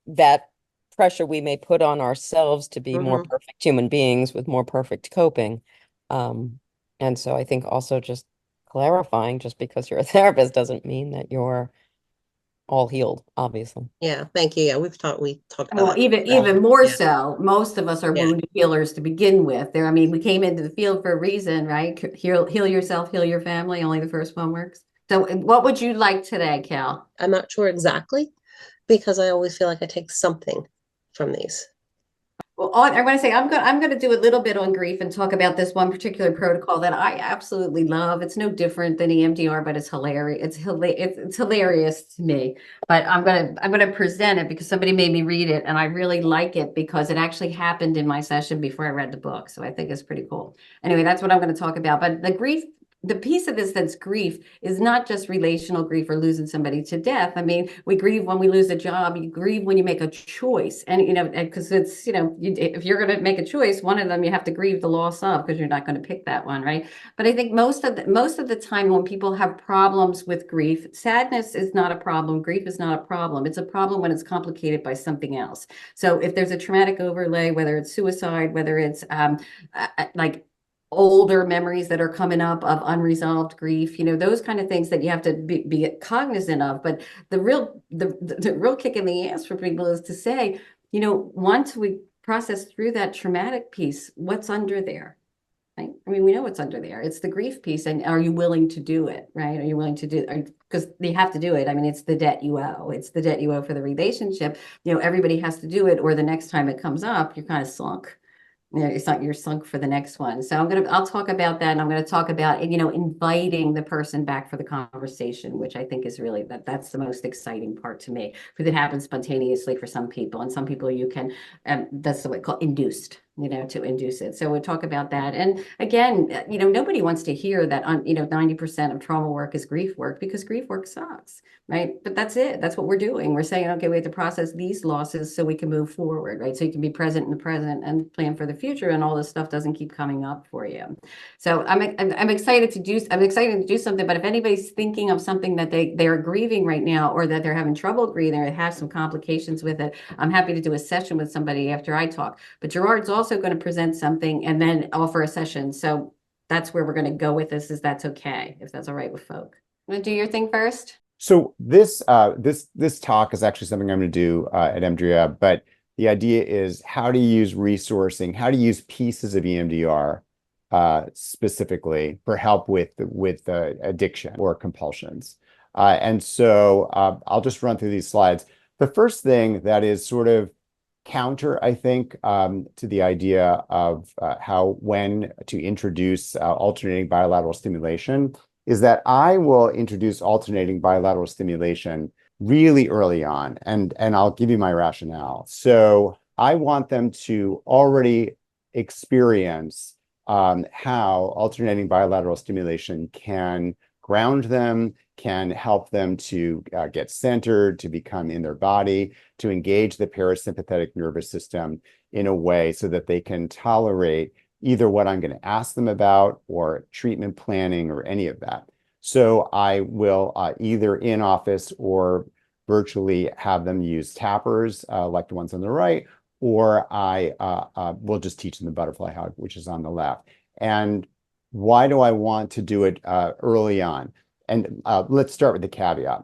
that pressure we may put on ourselves to be more perfect human beings with more perfect coping. And so I think also just clarifying, just because you're a therapist doesn't mean that you're all healed, obviously. Yeah, thank you. Yeah, we talked about well, even more so. Most of us are wounded healers to begin with. I mean, we came into the field for a reason, right? Heal yourself, heal your family. Only the first one works. So what would you like today, Cal? I'm not sure exactly, because I always feel like I take something from these. Well, I want to say I'm going to do a little bit on grief and talk about this one particular protocol that I absolutely love. It's no different than emdr, but it's hilarious. It's hilarious to me. But I'm going to present it because somebody made me read it, and I really like it because it actually happened in my session before I read the book. So I think it's pretty cool. Anyway, that's what I'm going to talk about. But the piece of this that's grief is not just relational grief or losing somebody to death. I mean, we grieve when we lose a job. You grieve when you make a choice. And, because it's, if you're going to make a choice, one of them you have to grieve the loss of, because you're not going to pick that one, right? But I think most of the time when people have problems with grief, sadness is not a problem. Grief is not a problem. It's a problem when it's complicated by something else. So if there's a traumatic overlay, whether it's suicide, whether it's like older memories that are coming up of unresolved grief, those kind of things that you have to be cognizant of. But the real kick in the ass for people is to say, once we process through that traumatic piece, what's under there? Right? I mean, we know what's under there. It's the grief piece. And are you willing to do it? Right? Are you willing to do it? Because you have to do it. I mean, it's the debt you owe. It's the debt you owe for the relationship. Everybody has to do it, or the next time it comes up, you're kind of sunk. It's not, you're sunk for the next one. So I'll talk about that. And I'm going to talk about, inviting the person back for the conversation, which I think is really, that's the most exciting part to me, because it happens spontaneously for some people, and some people you can, that's the way it's called, induced, to induce it. So we'll talk about that. And again, nobody wants to hear that 90% of trauma work is grief work, because grief work sucks, right? But that's it. That's what we're doing. We're saying, okay, we have to process these losses so we can move forward, right? So you can be present in the present and plan for the future, and all this stuff doesn't keep coming up for you. So I'm excited to do something. But if anybody's thinking of something that they're grieving right now, or that they're having trouble grieving, or have some complications with it, I'm happy to do a session with somebody after I talk. But Gerard's also going to present something and then offer a session. So that's where we're going to go with this, if that's okay, if that's all right with folk. Want to do your thing first? So this talk is actually something I'm going to do at emdr, but the idea is how to use resourcing, how to use pieces of emdr specifically for help with addiction or compulsions. And so I'll just run through these slides. The first thing that is sort of counter, I think, to the idea of when to introduce alternating bilateral stimulation is that I will introduce alternating bilateral stimulation really early on, and I'll give you my rationale. So I want them to already experience how alternating bilateral stimulation can ground them, can help them to get centered, to become in their body, to engage the parasympathetic nervous system in a way so that they can tolerate either what I'm going to ask them about, or treatment planning, or any of that. So I will either in office or virtually have them use tappers like the ones on the right, or I will just teach them the butterfly hug, which is on the left. And why do I want to do it early on? And let's start with the caveat.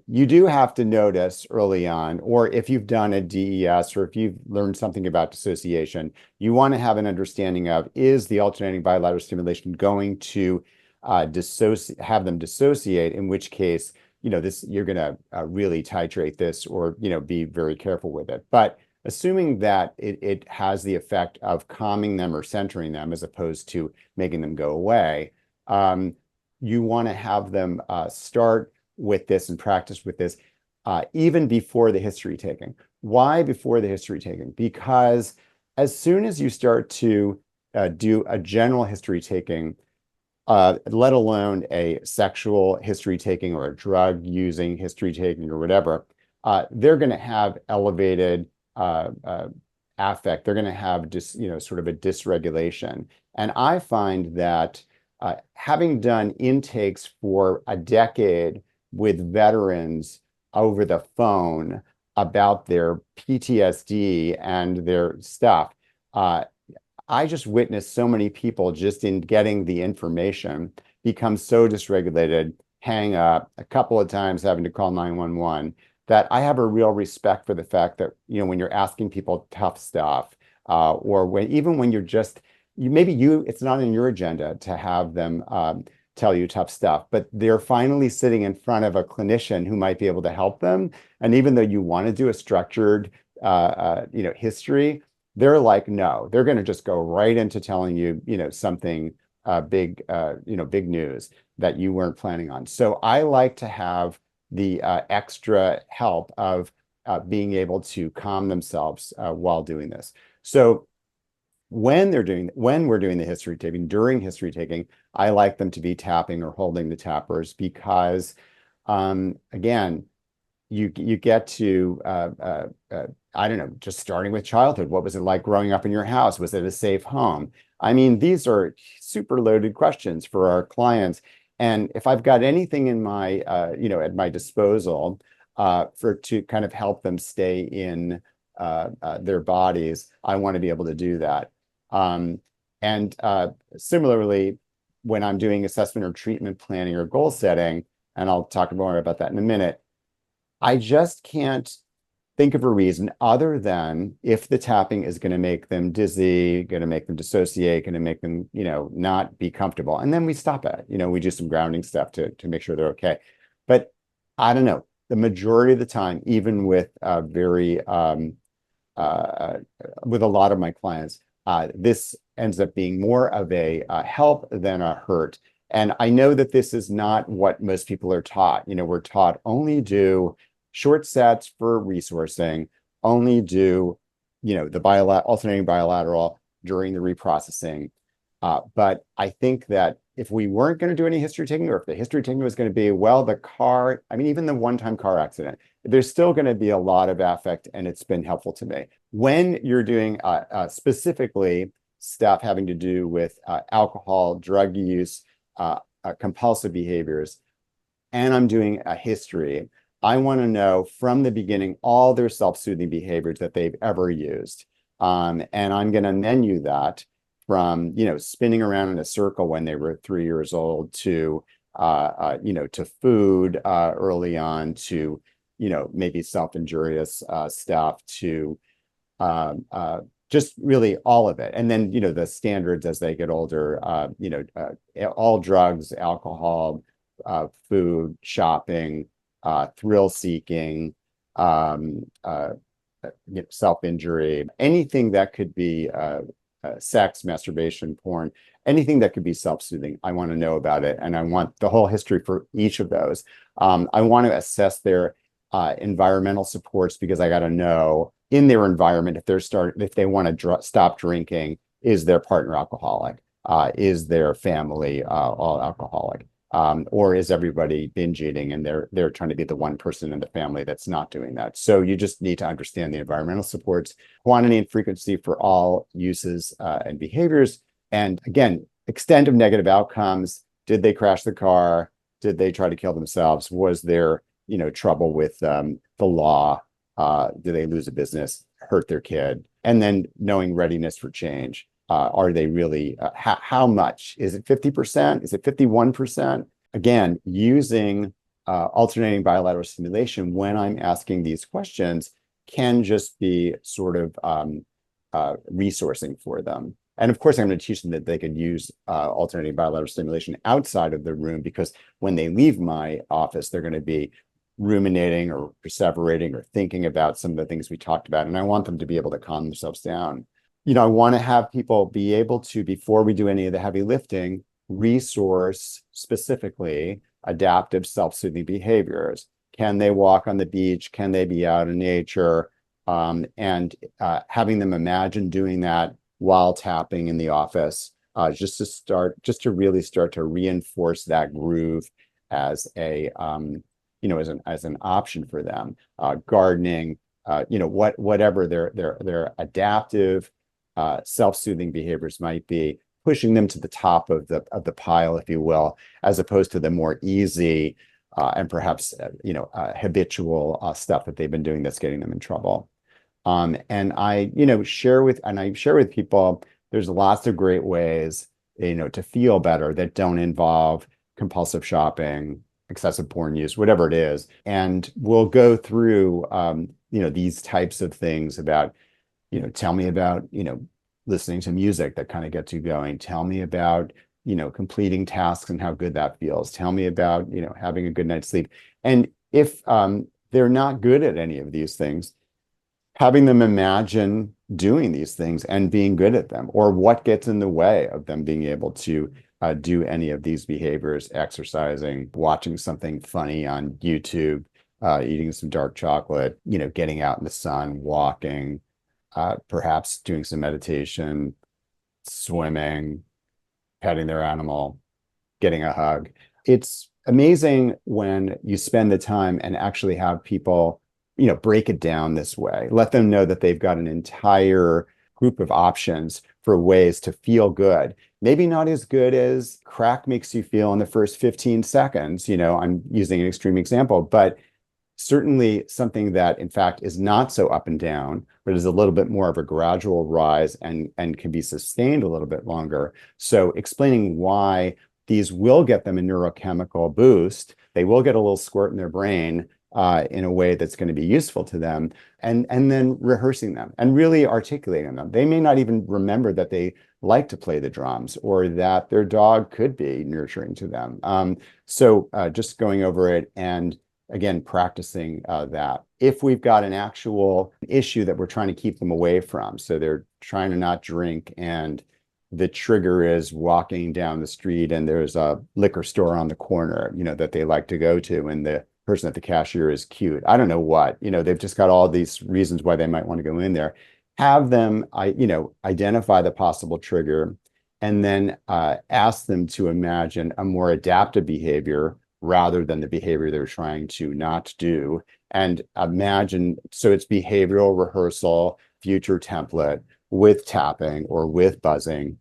You do have to notice early on, or if you've done a DES, or if you've learned something about dissociation, you want to have an understanding of, is the alternating bilateral stimulation going to have them dissociate, in which case, you're going to really titrate this, or, be very careful with it. But assuming that it has the effect of calming them or centering them, as opposed to making them go away, you want to have them start with this and practice with this even before the history taking. Why before the history taking? Because as soon as you start to do a general history taking, let alone a sexual history taking or a drug using history taking or whatever, they're going to have elevated affect. They're going to have sort of a dysregulation. And I find that having done intakes for a decade with veterans over the phone about their PTSD and their stuff, I just witnessed so many people, just in getting the information, become so dysregulated, hang up, a couple of times having to call 911, that I have a real respect for the fact that, when you're asking people tough stuff, or even when you're just, it's not in your agenda to have them tell you tough stuff, but they're finally sitting in front of a clinician who might be able to help them. And even though you want to do a structured, history, they're like, no, they're going to just go right into telling you, something big, big news that you weren't planning on. So I like to have the extra help of being able to calm themselves while doing this. So when we're doing the history taking, during history taking, I like them to be tapping or holding the tappers, because again, you get to I don't know, just starting with childhood. What was it like growing up in your house? Was it a safe home? I mean, these are super loaded questions for our clients. And if I've got anything in my, at my disposal to kind of help them stay in their bodies, I want to be able to do that. And similarly, when I'm doing assessment or treatment planning or goal setting, and I'll talk more about that in a minute, I just can't think of a reason other than if the tapping is going to make them dizzy, going to make them dissociate, going to make them, not be comfortable. And then we stop it. We do some grounding stuff to make sure they're okay. But I don't know, the majority of the time, even with with a lot of my clients, this ends up being more of a help than a hurt. And I know that this is not what most people are taught. We're taught only do short sets for resourcing, only do, the alternating bilateral during the reprocessing. But I think that if we weren't going to do any history taking, or if the history taking was going to be, well, even the one-time car accident, there's still going to be a lot of affect, and it's been helpful to me. When you're doing specifically stuff having to do with alcohol, drug use, compulsive behaviors, and I'm doing a history, I want to know from the beginning all their self-soothing behaviors that they've ever used. And I'm going to menu that from, spinning around in a circle when they were 3 years old to, to food early on, to, maybe self-injurious stuff, to just really all of it. And then, the standards as they get older, all drugs, alcohol, food, shopping, thrill seeking, self-injury, anything that could be sex, masturbation, porn, anything that could be self-soothing. I want to know about it. And I want the whole history for each of those. I want to assess their environmental supports, because I got to know in their environment, if they want to stop drinking, is their partner alcoholic? Is their family all alcoholic? Or is everybody binge eating and they're trying to be the one person in the family that's not doing that? So you just need to understand the environmental supports, quantity and frequency for all uses and behaviors. And again, extent of negative outcomes. Did they crash the car? Did they try to kill themselves? Was there, trouble with the law? Did they lose a business, hurt their kid? And then knowing readiness for change. Are they really, how much? Is it 50%? Is it 51%? Again, using alternating bilateral stimulation when I'm asking these questions can just be sort of resourcing for them. And of course, I'm going to teach them that they could use alternating bilateral stimulation outside of the room, because when they leave my office, they're going to be ruminating or perseverating or thinking about some of the things we talked about. And I want them to be able to calm themselves down. I want to have people be able to, before we do any of the heavy lifting, resource specifically adaptive self-soothing behaviors. Can they walk on the beach? Can they be out in nature? And having them imagine doing that while tapping in the office, just to really start to reinforce that groove as a, as an option for them. Gardening, whatever their adaptive self-soothing behaviors might be, pushing them to the top of the pile, if you will, as opposed to the more easy and perhaps habitual stuff that they've been doing that's getting them in trouble. And I share with people, there's lots of great ways to feel better that don't involve compulsive shopping, excessive porn use, whatever it is. And we'll go through these types of things about, tell me about listening to music that kind of gets you going. Tell me about completing tasks and how good that feels. Tell me about having a good night's sleep. And if they're not good at any of these things, having them imagine doing these things and being good at them, or what gets in the way of them being able to do any of these behaviors: exercising, watching something funny on YouTube, eating some dark chocolate, getting out in the sun, walking, perhaps doing some meditation, swimming, petting their animal, getting a hug. It's amazing when you spend the time and actually have people, break it down this way. Let them know that they've got an entire group of options for ways to feel good. Maybe not as good as crack makes you feel in the first 15 seconds. I'm using an extreme example, but certainly something that, in fact, is not so up and down, but is a little bit more of a gradual rise and can be sustained a little bit longer. So explaining why these will get them a neurochemical boost, they will get a little squirt in their brain, in a way that's going to be useful to them, and then rehearsing them and really articulating them. They may not even remember that they like to play the drums or that their dog could be nurturing to them. So just going over it and again, practicing that. If we've got an actual issue that we're trying to keep them away from, so they're trying to not drink and the trigger is walking down the street and there's a liquor store on the corner, that they like to go to, and the person at the cashier is cute. I don't know what, they've just got all these reasons why they might want to go in there. Have them, identify the possible trigger and then ask them to imagine a more adaptive behavior rather than the behavior they're trying to not do. And imagine, so it's behavioral rehearsal, future template with tapping or with buzzing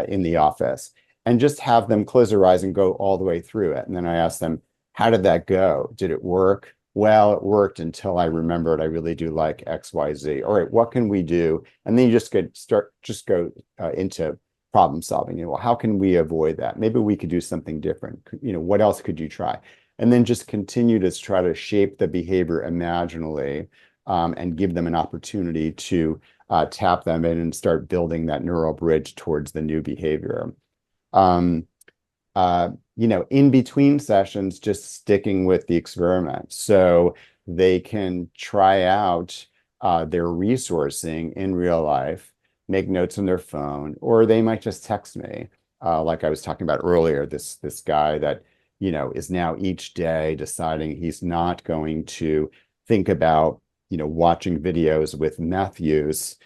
in the office. And just have them close their eyes and go all the way through it. And then I ask them, how did that go? Did it work? Well, it worked until I remembered I really do like X, Y, Z. All right, what can we do? And then you just go into problem solving. Well, how can we avoid that? Maybe we could do something different. What else could you try? And then just continue to try to shape the behavior imaginally, and give them an opportunity to tap them in and start building that neural bridge towards the new behavior. In between sessions, just sticking with the experiment. So they can try out their resourcing in real life, make notes on their phone, or they might just text me. Like I was talking about earlier, this guy that, is now each day deciding he's not going to think about, watching videos with meth use,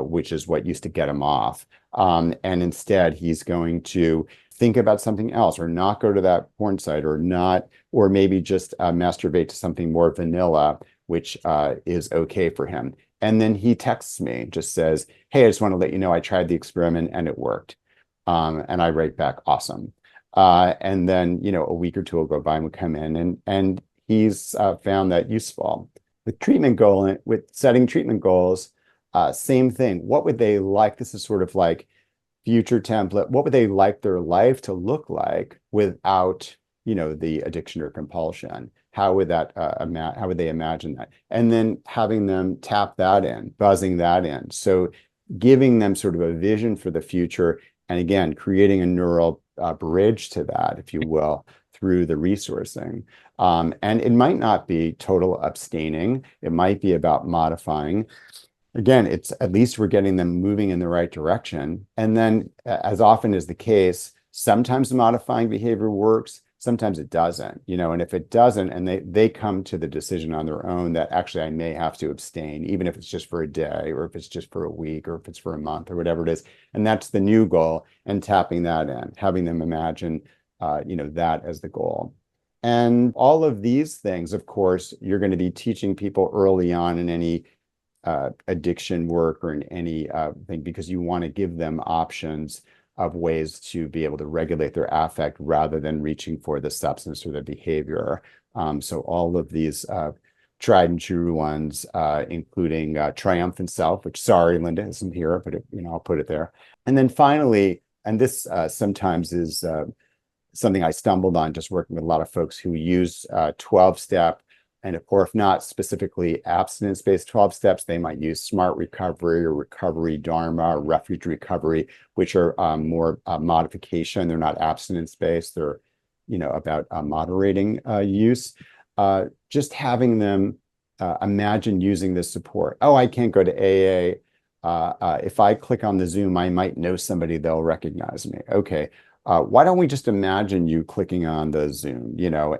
which is what used to get him off. And instead he's going to think about something else, or not go to that porn site, or maybe just masturbate to something more vanilla, which is okay for him. And then he texts me, just says, hey, I just want to let you know I tried the experiment and it worked. And I write back, awesome. And then, a week or two will go by and we come in and he's found that useful. With setting treatment goals, same thing. What would they like? This is sort of like future template. What would they like their life to look like without, the addiction or compulsion? How would they imagine that? And then having them tap that in, buzzing that in. So giving them sort of a vision for the future, and again, creating a neural bridge to that, if you will, through the resourcing. And it might not be total abstaining. It might be about modifying. Again, it's at least we're getting them moving in the right direction. And then, as often is the case, sometimes the modifying behavior works, sometimes it doesn't, and if it doesn't, and they come to the decision on their own that actually I may have to abstain, even if it's just for a day, or if it's just for a week, or if it's for a month, or whatever it is. And that's the new goal, and tapping that in, having them imagine, that as the goal. And all of these things, of course, you're going to be teaching people early on in any addiction work or in any thing, because you want to give them options of ways to be able to regulate their affect rather than reaching for the substance or the behavior. So all of these tried and true ones, including triumphant self, which, sorry, Linda isn't here, but I'll put it there. And then finally, and this sometimes is something I stumbled on just working with a lot of folks who use 12-step, or if not specifically abstinence-based 12 steps, they might use smart recovery or recovery dharma or refuge recovery, which are more modification. They're not abstinence-based. They're, about moderating use. Just having them imagine using this support. Oh, I can't go to AA. If I click on the Zoom, I might know somebody, they'll recognize me. Okay. Why don't we just imagine you clicking on the Zoom,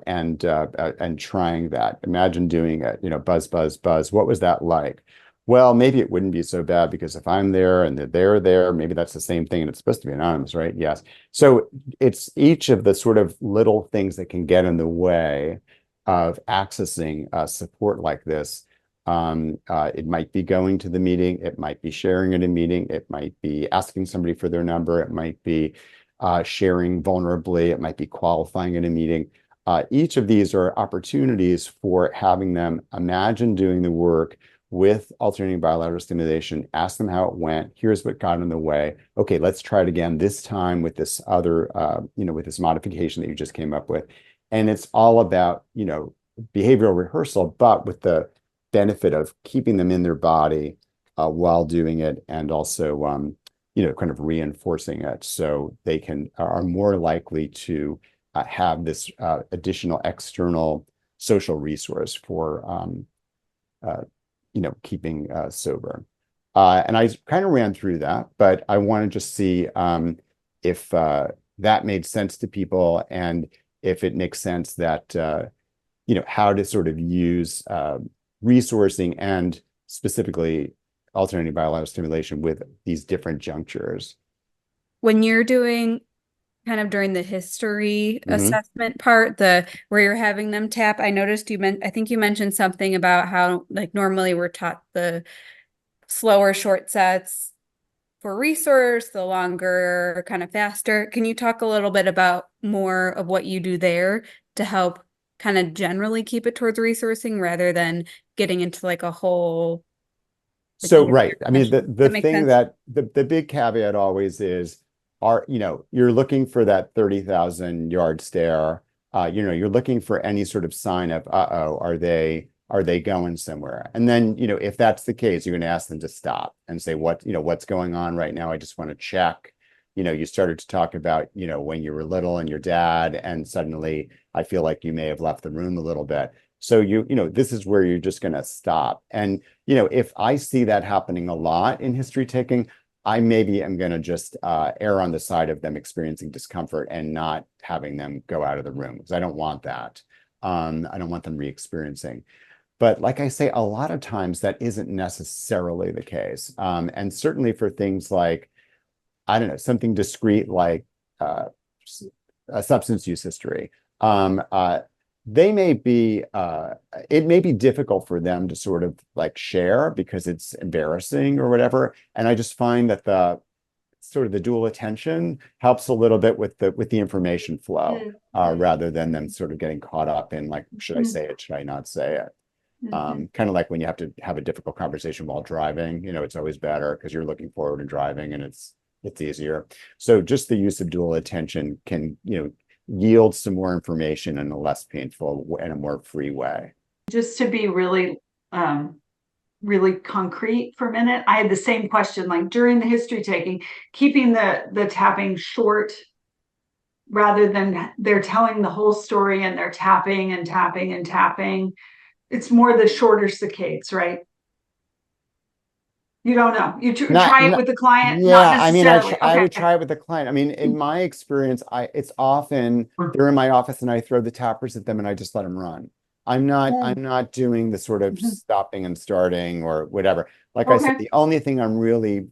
and trying that? Imagine doing it, buzz, buzz, buzz. What was that like? Well, maybe it wouldn't be so bad, because if I'm there and they're there, maybe that's the same thing, and it's supposed to be anonymous, right? Yes. So it's each of the sort of little things that can get in the way of accessing support like this. It might be going to the meeting. It might be sharing at a meeting. It might be asking somebody for their number. It might be sharing vulnerably. It might be qualifying in a meeting. Each of these are opportunities for having them imagine doing the work with alternating bilateral stimulation, ask them how it went. Here's what got in the way. Okay, let's try it again, this time with this other, with this modification that you just came up with. And it's all about, behavioral rehearsal, but with the benefit of keeping them in their body while doing it, and also kind of reinforcing it, so they are more likely to have this additional external social resource for keeping sober. And I kind of ran through that, but I want to just see if that made sense to people, and if it makes sense that how to sort of use resourcing and specifically alternating biological stimulation with these different junctures. When you're doing kind of during the history Mhm. assessment part, where you're having them tap, I noticed I think you mentioned something about how like normally we're taught the slower short sets for resource, the longer kind of faster. Can you talk a little bit about more of what you do there to help kind of generally keep it towards resourcing rather than getting into like a whole So, right. I mean, the That makes thing sense. that the big caveat always is, you're looking for that 30,000 yard stare. You're looking for any sort of sign of, uh-oh, are they going somewhere? And then, if that's the case, you're going to ask them to stop and say, what's going on right now? I just want to check. You started to talk about, when you were little and your dad, and suddenly I feel like you may have left the room a little bit. So this is where you're just going to stop. And, if I see that happening a lot in history taking, I maybe am going to just err on the side of them experiencing discomfort and not having them go out of the room, because I don't want that. I don't want them re-experiencing. But like I say, a lot of times that isn't necessarily the case. And certainly for things like, I don't know, something discrete like a substance use history. They may be, it may be difficult for them to sort of like share because it's embarrassing or whatever. And I just find that the dual attention helps a little bit with the information flow, rather than them sort of getting caught up in like, should I say it? Should I not say it? Kind of like when you have to have a difficult conversation while driving, it's always better because you're looking forward and driving, and it's easier. So just the use of dual attention can, yield some more information in a less painful and a more free way. Just to be really, really concrete for a minute, I had the same question, like during the history taking, keeping the tapping short rather than they're telling the whole story and they're tapping and tapping and tapping. It's more the shorter saccades, right? You don't know. You try it with the client, not Yeah, I mean, necessarily. I Okay. would try it with the client. I mean, in my experience, it's often they're in my office and I throw the tappers at them and I just let them run. I'm not doing the sort of stopping and starting or whatever. Like I said, Okay. the only thing I'm really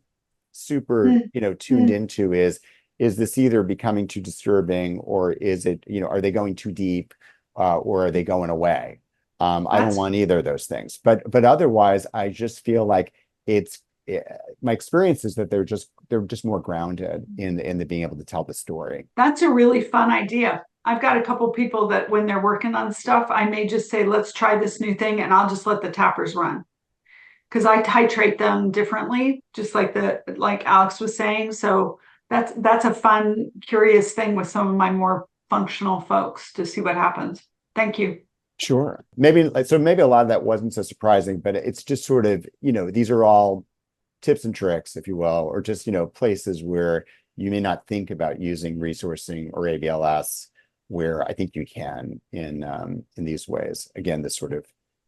super, tuned into is this either becoming too disturbing, or is it, are they going too deep, or are they going away? I don't That's- want either of those things. But otherwise, I just feel like my experience is that they're just more grounded in the being able to tell the story. That's a really fun idea. I've got a couple people that when they're working on stuff, I may just say, let's try this new thing, and I'll just let the tappers run. Because I titrate them differently, just like Alex was saying. So that's a fun, curious thing with some of my more functional folks to see what happens. Thank you. Sure. Maybe a lot of that wasn't so surprising, but it's just sort of, these are all tips and tricks, if you will, or just, places where you may not think about using resourcing or ABLS, where I think you can in these ways. Again, this sort of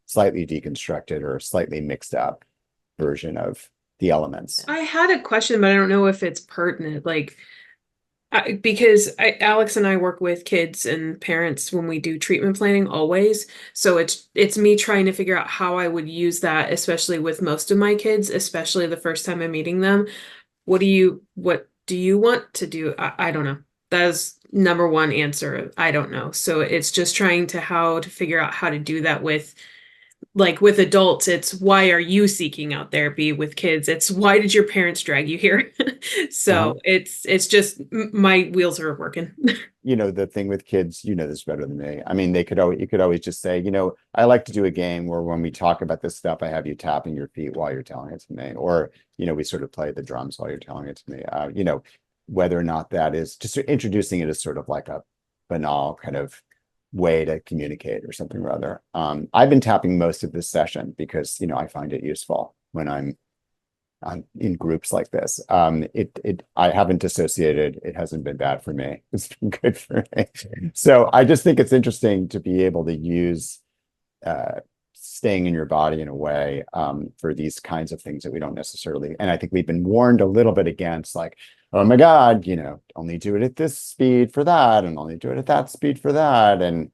slightly deconstructed or slightly mixed up version of the elements. I had a question, but I don't know if it's pertinent. Because Alex and I work with kids and parents when we do treatment planning always. So it's me trying to figure out how I would use that, especially with most of my kids, especially the first time I'm meeting them. What do you want to do? I don't know. That's number one answer. I don't know. So it's just trying to figure out how to do that with adults. It's why are you seeking out therapy? With kids, it's why did your parents drag you here? So it's just my wheels are working. The thing with kids, this better than me. I mean, you could always just say, I like to do a game where when we talk about this stuff, I have you tapping your feet while you're telling it to me, or we sort of play the drums while you're telling it to me. Whether or not that is just introducing it as sort of like a banal kind of way to communicate or something or other. I've been tapping most of this session because, I find it useful when I'm in groups like this. I haven't dissociated. It hasn't been bad for me. It's been good for me. So I just think it's interesting to be able to use staying in your body in a way for these kinds of things that we don't necessarily. And I think we've been warned a little bit against, like, oh my God, only do it at this speed for that, and only do it at that speed for that, and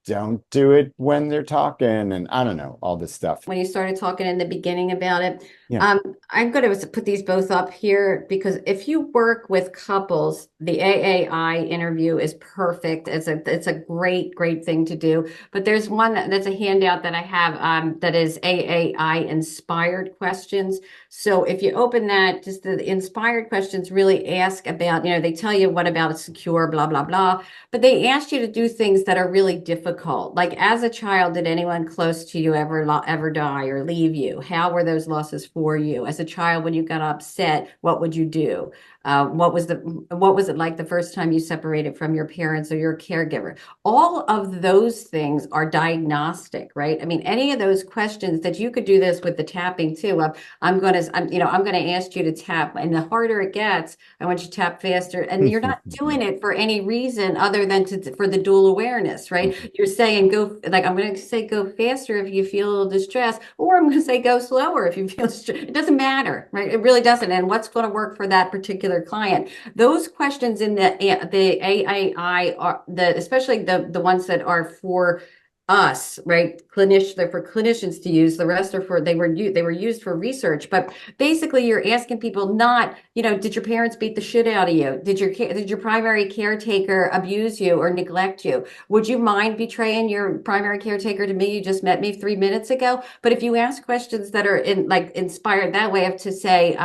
don't do it when they're talking, and I don't know, all this stuff. When you started talking in the beginning about it, Yeah. I'm going to put these both up here because if you work with couples, the AAI interview is perfect. It's a great thing to do. But there's one that's a handout that I have that is AAI inspired questions. So if you open that, just the inspired questions really ask about, they tell you what about a secure, blah, blah, blah. But they ask you to do things that are really difficult. Like, as a child, did anyone close to you ever die or leave you? How were those losses for you? As a child, when you got upset, what would you do? What was it like the first time you separated from your parents or your caregiver? All of those things are diagnostic, right? I mean, any of those questions that you could do this with the tapping too. I'm going to ask you to tap, and the harder it gets, I want you to tap faster. And you're not doing it for any reason other than for the dual awareness, right? You're saying I'm going to say go faster if you feel a little distressed, or I'm going to say go slower if you feel distressed. It doesn't matter, right? It really doesn't. And what's going to work for that particular client? Those questions in the AAI are especially the ones that are for us, right? They're for clinicians to use. The rest are they were used for research. But basically, you're asking people not, did your parents beat the shit out of you? Did your primary caretaker abuse you or neglect you? Would you mind betraying your primary caretaker to me? You just met me 3 minutes ago. But if you ask questions that are inspired that way, to say,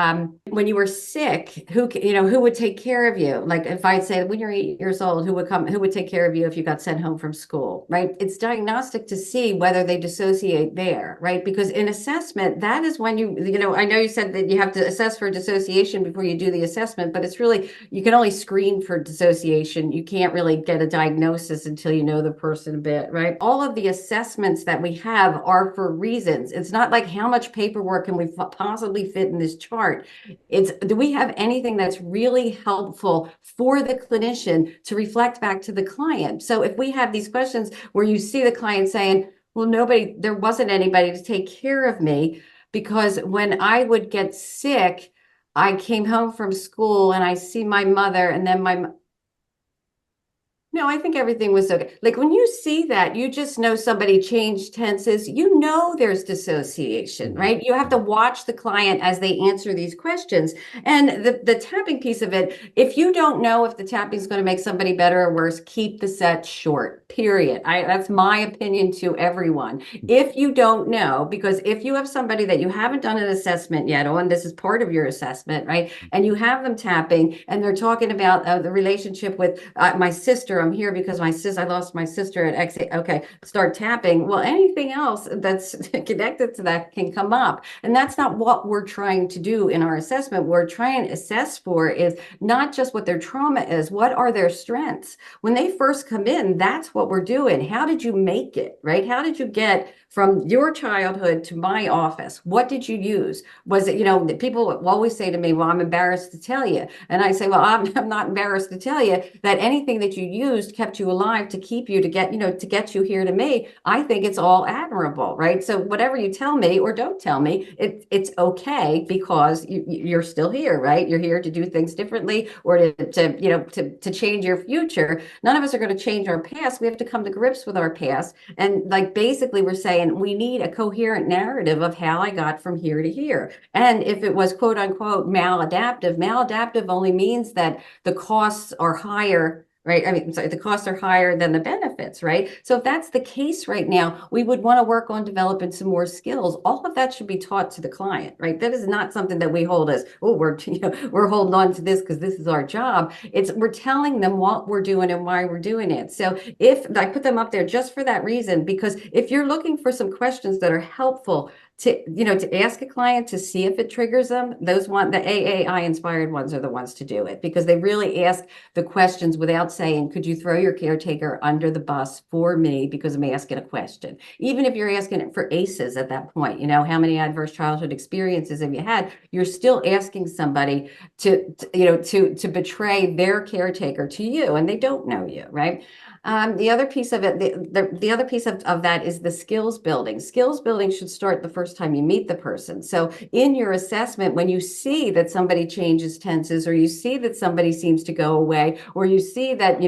when you were sick, who would take care of you? Like, if I'd say, when you're 8 years old, who would take care of you if you got sent home from school, right? It's diagnostic to see whether they dissociate there, right? Because in assessment, that is when I know you said that you have to assess for dissociation before you do the assessment, but it's really, you can only screen for dissociation. You can't really get a diagnosis until you know the person a bit, right? All of the assessments that we have are for reasons. It's not like, how much paperwork can we possibly fit in this chart? It's, do we have anything that's really helpful for the clinician to reflect back to the client? So if we have these questions where you see the client saying, well, there wasn't anybody to take care of me, because when I would get sick, I came home from school and I see my mother, and then no, I think everything was okay. Like, when you see that, you just know somebody changed tenses. There's dissociation, right? You have to watch the client as they answer these questions. And the tapping piece of it, if you don't know if the tapping is going to make somebody better or worse, keep the set short, period. That's my opinion to everyone. If you don't know, because if you have somebody that you haven't done an assessment yet, and this is part of your assessment, right? And you have them tapping and they're talking about the relationship with my sister. I'm here because I lost my sister at X. Okay, start tapping. Well, anything else that's connected to that can come up. And that's not what we're trying to do in our assessment. What we're trying to assess for is not just what their trauma is, what are their strengths? When they first come in, that's what we're doing. How did you make it, right? How did you get from your childhood to my office? What did you use? Was it, people will always say to me, well, I'm embarrassed to tell you. And I say, well, I'm not embarrassed to tell you that anything that you used kept you alive to keep you, to get you here to me. I think it's all admirable, right? So whatever you tell me or don't tell me, it's okay, because you're still here, right? You're here to do things differently, or to change your future. None of us are going to change our past. We have to come to grips with our past. And basically we're saying we need a coherent narrative of how I got from here to here. And if it was quote unquote maladaptive only means that the costs are higher, right? I mean, sorry, the costs are higher than the benefits, right? So if that's the case right now, we would want to work on developing some more skills. All of that should be taught to the client, right? That is not something that we hold as, oh, we're holding on to this because this is our job. We're telling them what we're doing and why we're doing it. So if I put them up there just for that reason, because if you're looking for some questions that are helpful, to ask a client to see if it triggers them, the AAI inspired ones are the ones to do it, because they really ask the questions without saying, could you throw your caretaker under the bus for me because I'm asking a question? Even if you're asking it for ACEs at that point, how many adverse childhood experiences have you had? You're still asking somebody to betray their caretaker to you, and they don't know you, right? The other piece of it, the other piece of that is the skills building. Skills building should start the first time you meet the person. So in your assessment, when you see that somebody changes tenses, or you see that somebody seems to go away, or you see that,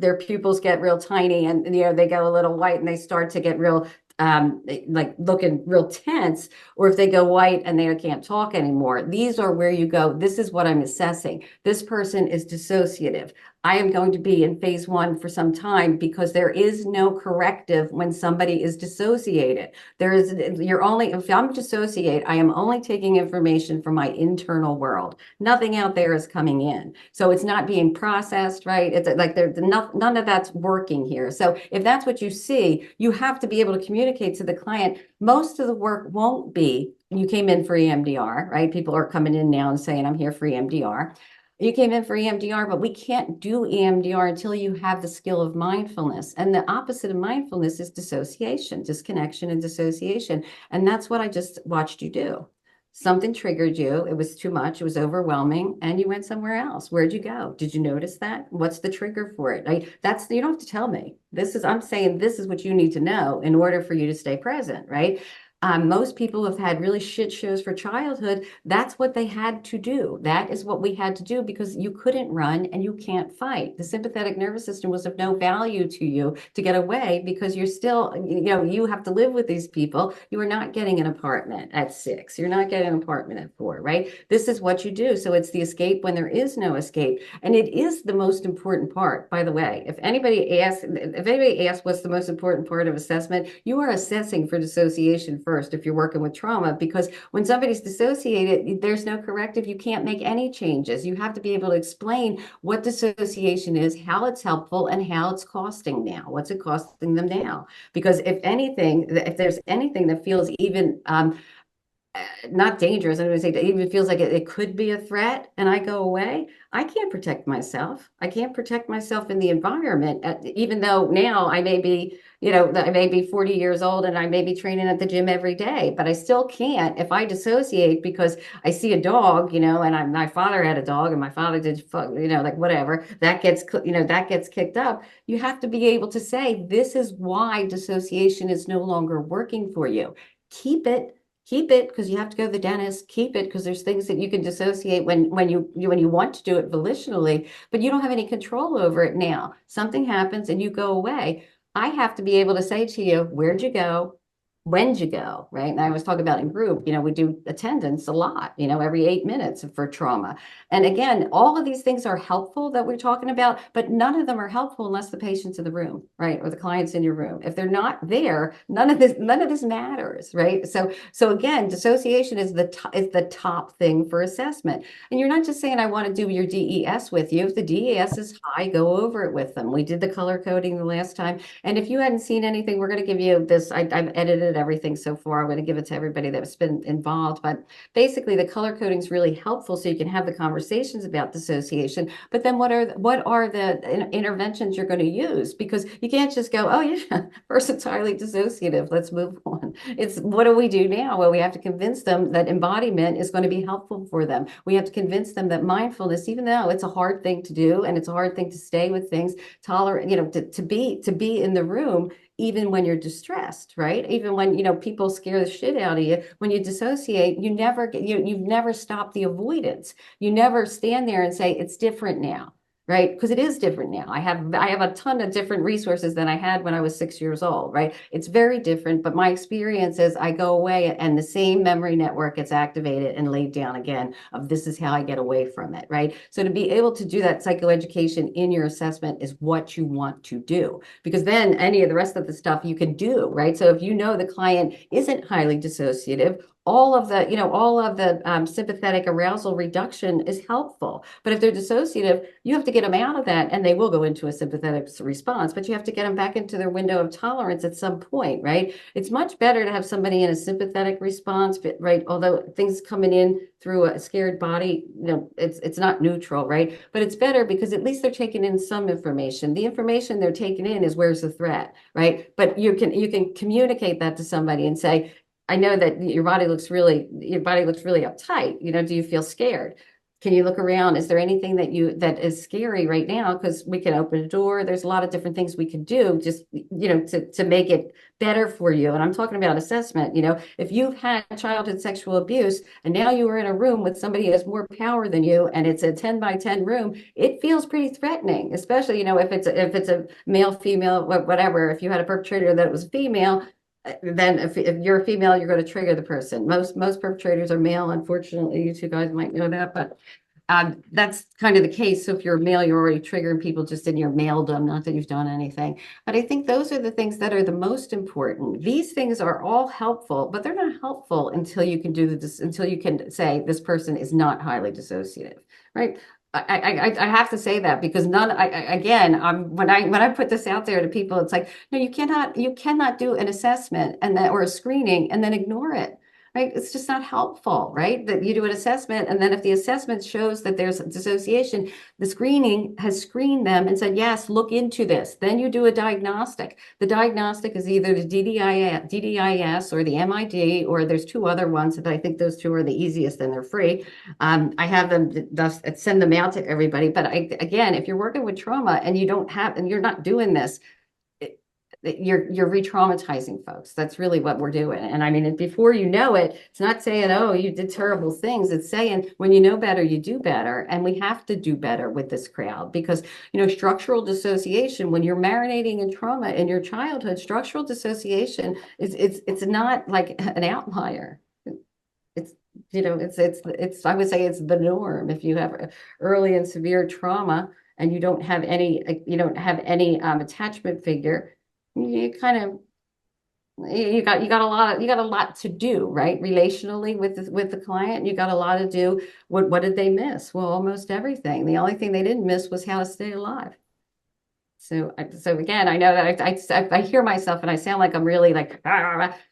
their pupils get real tiny and, they go a little white and they start to get real like looking real tense, or if they go white and they can't talk anymore. These are where you go, this is what I'm assessing. This person is dissociative. I am going to be in phase 1 for some time, because there is no corrective when somebody is dissociated. If I'm dissociate, I am only taking information from my internal world. Nothing out there is coming in. So it's not being processed, right? It's like none of that's working here. So if that's what you see, you have to be able to communicate to the client. Most of the work won't be, you came in for EMDR, right? People are coming in now and saying, I'm here for EMDR. You came in for EMDR, but we can't do EMDR until you have the skill of mindfulness. And the opposite of mindfulness is dissociation, disconnection and dissociation. And that's what I just watched you do. Something triggered you. It was too much. It was overwhelming. And you went somewhere else. Where'd you go? Did you notice that? What's the trigger for it? You don't have to tell me. I'm saying this is what you need to know in order for you to stay present, right? Most people have had really shit shows for childhood. That's what they had to do. That is what we had to do, because you couldn't run and you can't fight. The sympathetic nervous system was of no value to you to get away, because you're still, you have to live with these people. You are not getting an apartment at 6. You're not getting an apartment at 4, right? This is what you do. So it's the escape when there is no escape. And it is the most important part, by the way. If anybody asks what's the most important part of assessment, you are assessing for dissociation first if you're working with trauma, because when somebody's dissociated, there's no corrective. You can't make any changes. You have to be able to explain what dissociation is, how it's helpful, and how it's costing now. What's it costing them now? Because if there's anything that feels even not dangerous, I'm going to say, it even feels like it could be a threat, and I go away, I can't protect myself. I can't protect myself in the environment, even though now I may be, I may be 40 years old and I may be training at the gym every day, but I still can't, if I dissociate because I see a dog, and my father had a dog and my father did, like whatever, that gets kicked up. You have to be able to say, this is why dissociation is no longer working for you. Keep it because you have to go to the dentist. Keep it because there's things that you can dissociate when you want to do it volitionally, but you don't have any control over it now. Something happens and you go away. I have to be able to say to you, where'd you go? When'd you go, right? And I was talking about in group, we do attendance a lot, every 8 minutes for trauma. And again, all of these things are helpful that we're talking about, but none of them are helpful unless the patient's in the room, right? Or the client's in your room. If they're not there, none of this matters, right? So again, dissociation is the top thing for assessment. And you're not just saying, I want to do your DES with you. If the DES is high, go over it with them. We did the color coding the last time. And if you hadn't seen anything, we're going to give you this. I've edited everything so far. I'm going to give it to everybody that's been involved. But basically, the color coding is really helpful so you can have the conversations about dissociation. But then what are the interventions you're going to use? Because you can't just go, oh yeah, person's highly dissociative, let's move on. It's what do we do now? Well, we have to convince them that embodiment is going to be helpful for them. We have to convince them that mindfulness, even though it's a hard thing to do and it's a hard thing to stay with things, tolerate, to be in the room, even when you're distressed, right? Even when, people scare the shit out of you, when you dissociate, you've never stopped the avoidance. You never stand there and say, it's different now, right? Because it is different now. I have a ton of different resources than I had when I was 6 years old, right? It's very different, but my experience is I go away and the same memory network gets activated and laid down again of this is how I get away from it, right? So to be able to do that psychoeducation in your assessment is what you want to do, because then any of the rest of the stuff you can do, right? So if the client isn't highly dissociative, all of the, all of the sympathetic arousal reduction is helpful. But if they're dissociative, you have to get them out of that, and they will go into a sympathetic response, but you have to get them back into their window of tolerance at some point, right? It's much better to have somebody in a sympathetic response, right? Although things coming in through a scared body, it's not neutral, right? But it's better because at least they're taking in some information. The information they're taking in is, where's the threat, right? But you can communicate that to somebody and say, I know that your body looks really uptight. Do you feel scared? Can you look around? Is there anything that is scary right now? Because we can open a door. There's a lot of different things we can do just, to make it better for you. And I'm talking about assessment. If you've had childhood sexual abuse and now you are in a room with somebody who has more power than you, and it's a 10 by 10 room, it feels pretty threatening, especially, if it's a male, female, whatever. If you had a perpetrator that was female, then if you're a female, you're going to trigger the person. Most perpetrators are male. Unfortunately, you two guys might know that, but that's kind of the case. So if you're a male, you're already triggering people just in your maledom, not that you've done anything. But I think those are the things that are the most important. These things are all helpful, but they're not helpful until you can until you can say this person is not highly dissociative, right? I have to say that because when I put this out there to people, it's like, no, you cannot do an assessment or a screening and then ignore it. Right? It's just not helpful, right? That you do an assessment, and then if the assessment shows that there's dissociation, the screening has screened them and said, yes, look into this. Then you do a diagnostic. The diagnostic is either the DDIS or the MID, or there's two other ones, but I think those two are the easiest and they're free. I have them send them out to everybody. But again, if you're working with trauma and you're not doing this, you're re-traumatizing folks. That's really what we're doing. And I mean, before you know it, it's not saying, oh, you did terrible things. It's saying when you know better, you do better. And we have to do better with this crowd because, structural dissociation, when you're marinating in trauma in your childhood, structural dissociation it's not like an outlier. It's I would say it's the norm. If you have early and severe trauma and you don't have any attachment figure, you got a lot to do, right? Relationally with the client, you got a lot to do. What did they miss? Well, almost everything. The only thing they didn't miss was how to stay alive. So again, I know that I hear myself and I sound like I'm really like,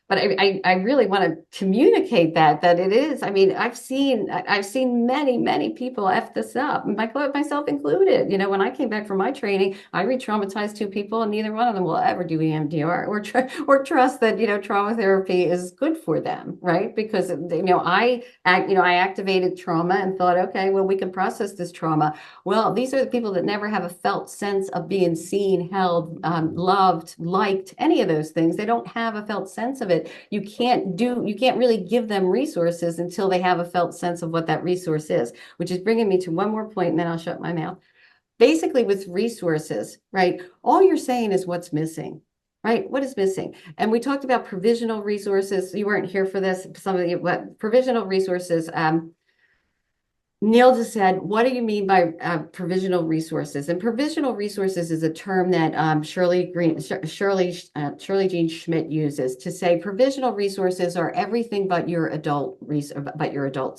but I really want to communicate that it is. I mean, I've seen many people F this up, myself included. When I came back from my training, I re-traumatized two people, and neither one of them will ever do emdr or trust that trauma therapy is good for them, right? Because I activated trauma and thought, okay, well, we can process this trauma. Well, these are the people that never have a felt sense of being seen, held, loved, liked, any of those things. They don't have a felt sense of it. You can't really give them resources until they have a felt sense of what that resource is, which is bringing me to one more point, and then I'll shut my mouth. Basically, with resources, right? All you're saying is what's missing. Right? What is missing? And we talked about provisional resources. You weren't here for this. Some of you, but provisional resources. Neil just said, what do you mean by provisional resources? And provisional resources is a term that Shirley Jean Schmidt uses to say provisional resources are everything but your adult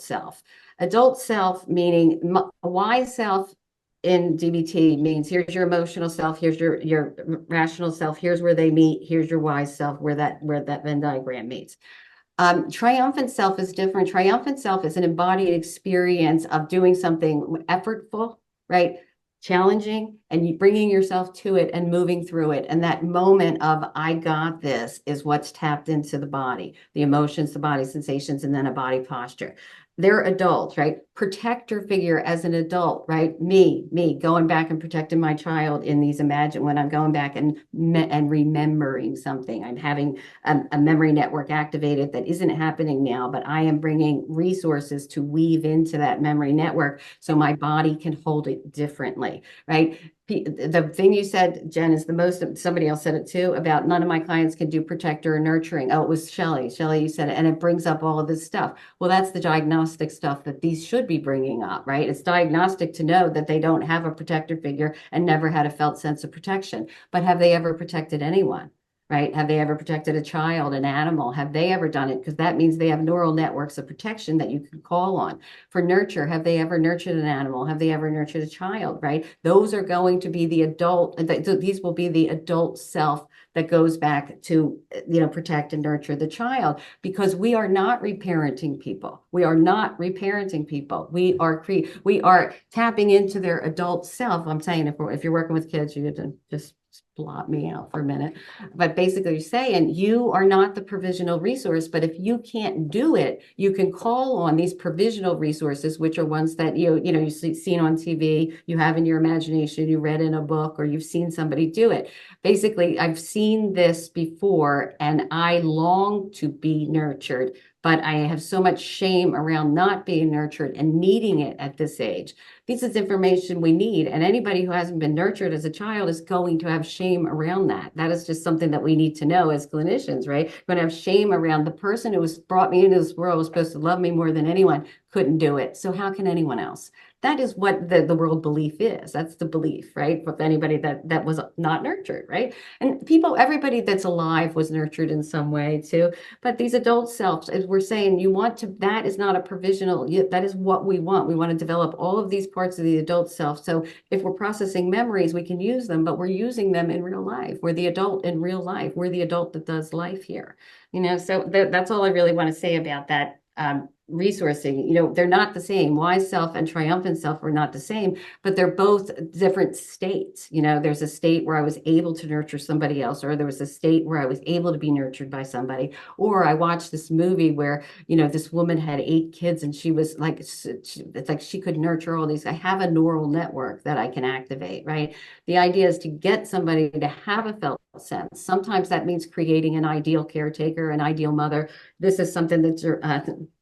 self. Adult self meaning wise self in DBT means here's your emotional self, here's your rational self, here's where they meet, here's your wise self, where that Venn diagram meets. Triumphant self is different. Triumphant self is an embodied experience of doing something effortful, right? Challenging, and you bringing yourself to it and moving through it. And that moment of I got this is what's tapped into the body, the emotions, the body sensations, and then a body posture. They're adults, right? Protector figure as an adult, right? Me going back and protecting my child in these when I'm going back and remembering something. I'm having a memory network activated that isn't happening now, but I am bringing resources to weave into that memory network so my body can hold it differently, right? The thing you said, Jen, is the most, somebody else said it too, about none of my clients can do protector or nurturing. Oh, it was Shelley, you said it, and it brings up all of this stuff. Well, that's the diagnostic stuff that these should be bringing up, right? It's diagnostic to know that they don't have a protector figure and never had a felt sense of protection. But have they ever protected anyone? right? Have they ever protected a child, an animal? Have they ever done it? Because that means they have neural networks of protection that you can call on. For nurture, have they ever nurtured an animal? Have they ever nurtured a child, right? Those are going to be the adult, these will be the adult self that goes back to, protect and nurture the child, because we are not reparenting people. We are not reparenting people. We are tapping into their adult self. I'm saying if you're working with kids, you have to just blot me out for a minute. But basically you're saying you are not the provisional resource, but if you can't do it, you can call on these provisional resources, which are ones that you've seen on TV, you have in your imagination, you read in a book, or you've seen somebody do it. Basically, I've seen this before and I long to be nurtured, but I have so much shame around not being nurtured and needing it at this age. This is information we need. And anybody who hasn't been nurtured as a child is going to have shame around that. That is just something that we need to know as clinicians, right? We're going to have shame around the person who was brought me into this world, was supposed to love me more than anyone, couldn't do it. So how can anyone else? That is what the world belief is. That's the belief, right? For anybody that was not nurtured, right? And everybody that's alive was nurtured in some way too. But these adult selves, as we're saying, that is not a provisional, that is what we want. We want to develop all of these parts of the adult self. So if we're processing memories, we can use them, but we're using them in real life. We're the adult in real life. We're the adult that does life here. So that's all I really want to say about that. Resourcing, they're not the same. Wise self and triumphant self are not the same, but they're both different states. There's a state where I was able to nurture somebody else, or there was a state where I was able to be nurtured by somebody. Or I watched this movie where, this woman had 8 kids and she was like, it's like she could nurture all these. I have a neural network that I can activate, right? The idea is to get somebody to have a felt sense. Sometimes that means creating an ideal caretaker, an ideal mother. This is something that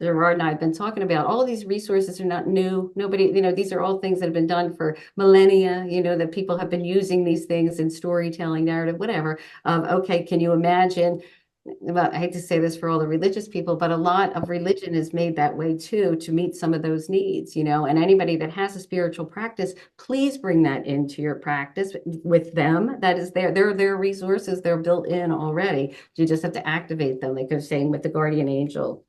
Gerard and I have been talking about. All of these resources are not new. Nobody, these are all things that have been done for millennia, that people have been using these things in storytelling, narrative, whatever. Okay, can you imagine? Well, I hate to say this for all the religious people, but a lot of religion is made that way too, to meet some of those needs, and anybody that has a spiritual practice, please bring that into your practice with them. That is their resources, they're built in already. You just have to activate them, like they're saying with the guardian angel,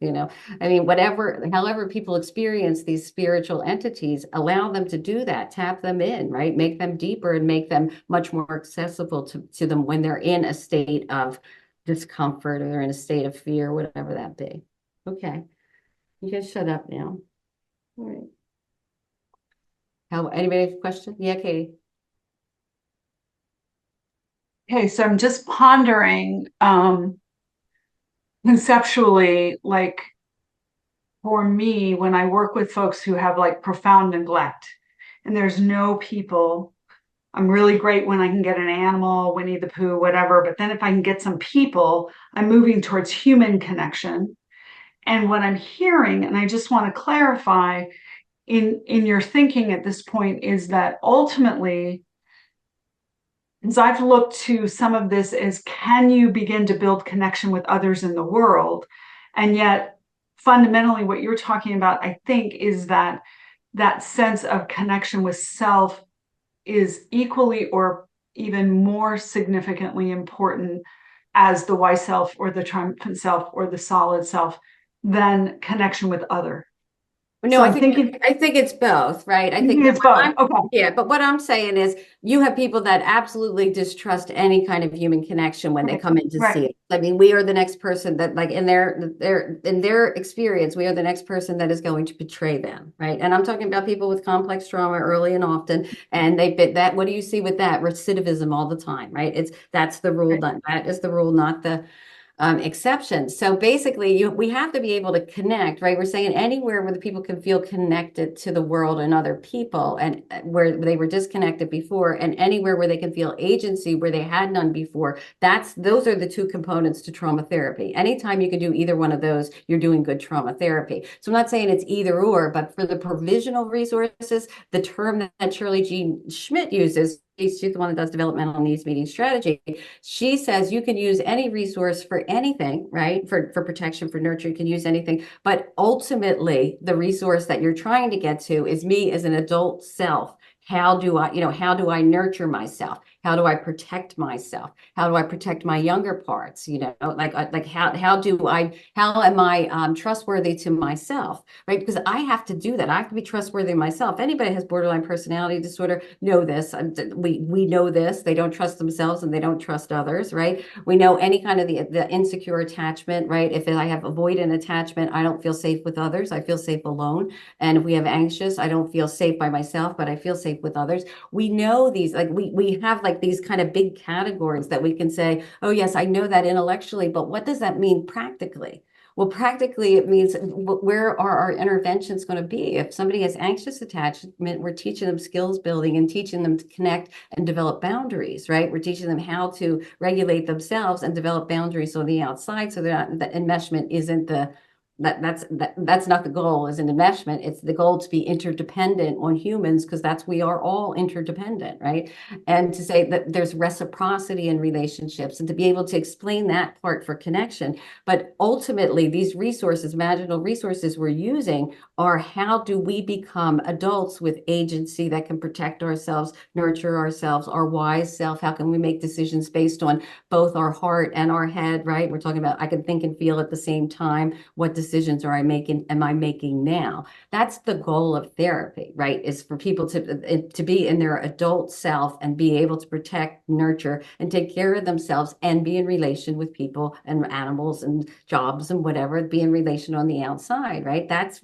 however people experience these spiritual entities, allow them to do that, tap them in, right? Make them deeper and make them much more accessible to them when they're in a state of discomfort or they're in a state of fear, whatever that be. Okay. You guys shut up now. All right. Anybody have a question? Yeah, Katie. Okay, so I'm just pondering conceptually, like for me, when I work with folks who have like profound neglect and there's no people, I'm really great when I can get an animal, Winnie the Pooh, whatever. But then if I can get some people, I'm moving towards human connection. And what I'm hearing, and I just want to clarify in your thinking at this point, is that ultimately, as I've looked to some of this as, can you begin to build connection with others in the world? And yet fundamentally what you're talking about, I think, is that sense of connection with self is equally or even more significantly important as the wise self or the triumphant self or the solid self than connection with other. No, So I think it's both, right? I think it's both. Okay. Yeah, but what I'm saying is you have people that absolutely distrust any kind of human connection when they come in to see it. I mean, we are the next person that, like, in their experience, we are the next person that is going to betray them, right? And I'm talking about people with complex trauma early and often, and they've been that. What do you see with that? Recidivism all the time, right? That's the rule. That is the rule, not the exceptions. So basically, we have to be able to connect, right? We're saying anywhere where the people can feel connected to the world and other people, and where they were disconnected before, and anywhere where they can feel agency where they had none before. Those are the 2 components to trauma therapy. Anytime you can do either one of those, you're doing good trauma therapy. So I'm not saying it's either or, but for the provisional resources, the term that Shirley Jean Schmidt uses, she's the one that does developmental needs meeting strategy. She says you can use any resource for anything, right? For protection, for nurture, you can use anything. But ultimately, the resource that you're trying to get to is me as an adult self. How do I nurture myself? How do I protect myself? How do I protect my younger parts? You know, like how am I trustworthy to myself, right? Because I have to do that. I have to be trustworthy myself. Anybody has borderline personality disorder know this. We know this. They don't trust themselves and they don't trust others, right? We know any kind of the insecure attachment, right? If I have avoidant attachment, I don't feel safe with others. I feel safe alone. And if we have anxious, I don't feel safe by myself, but I feel safe with others. We know these, like we have like these kind of big categories that we can say, oh yes, I know that intellectually, but what does that mean practically? Well, practically, it means where are our interventions going to be? If somebody has anxious attachment, we're teaching them skills building and teaching them to connect and develop boundaries, right? We're teaching them how to regulate themselves and develop boundaries on the outside so that the enmeshment isn't that's not the goal as an enmeshment. It's the goal to be interdependent on humans because we are all interdependent, right? And to say that there's reciprocity in relationships and to be able to explain that part for connection. But ultimately, these resources, marginal resources we're using are how do we become adults with agency that can protect ourselves, nurture ourselves, our wise self? How can we make decisions based on both our heart and our head, right? We're talking about I can think and feel at the same time. What decisions am I making now? That's the goal of therapy, right? Is for people to be in their adult self and be able to protect, nurture, and take care of themselves and be in relation with people and animals and jobs and whatever, be in relation on the outside, right? That's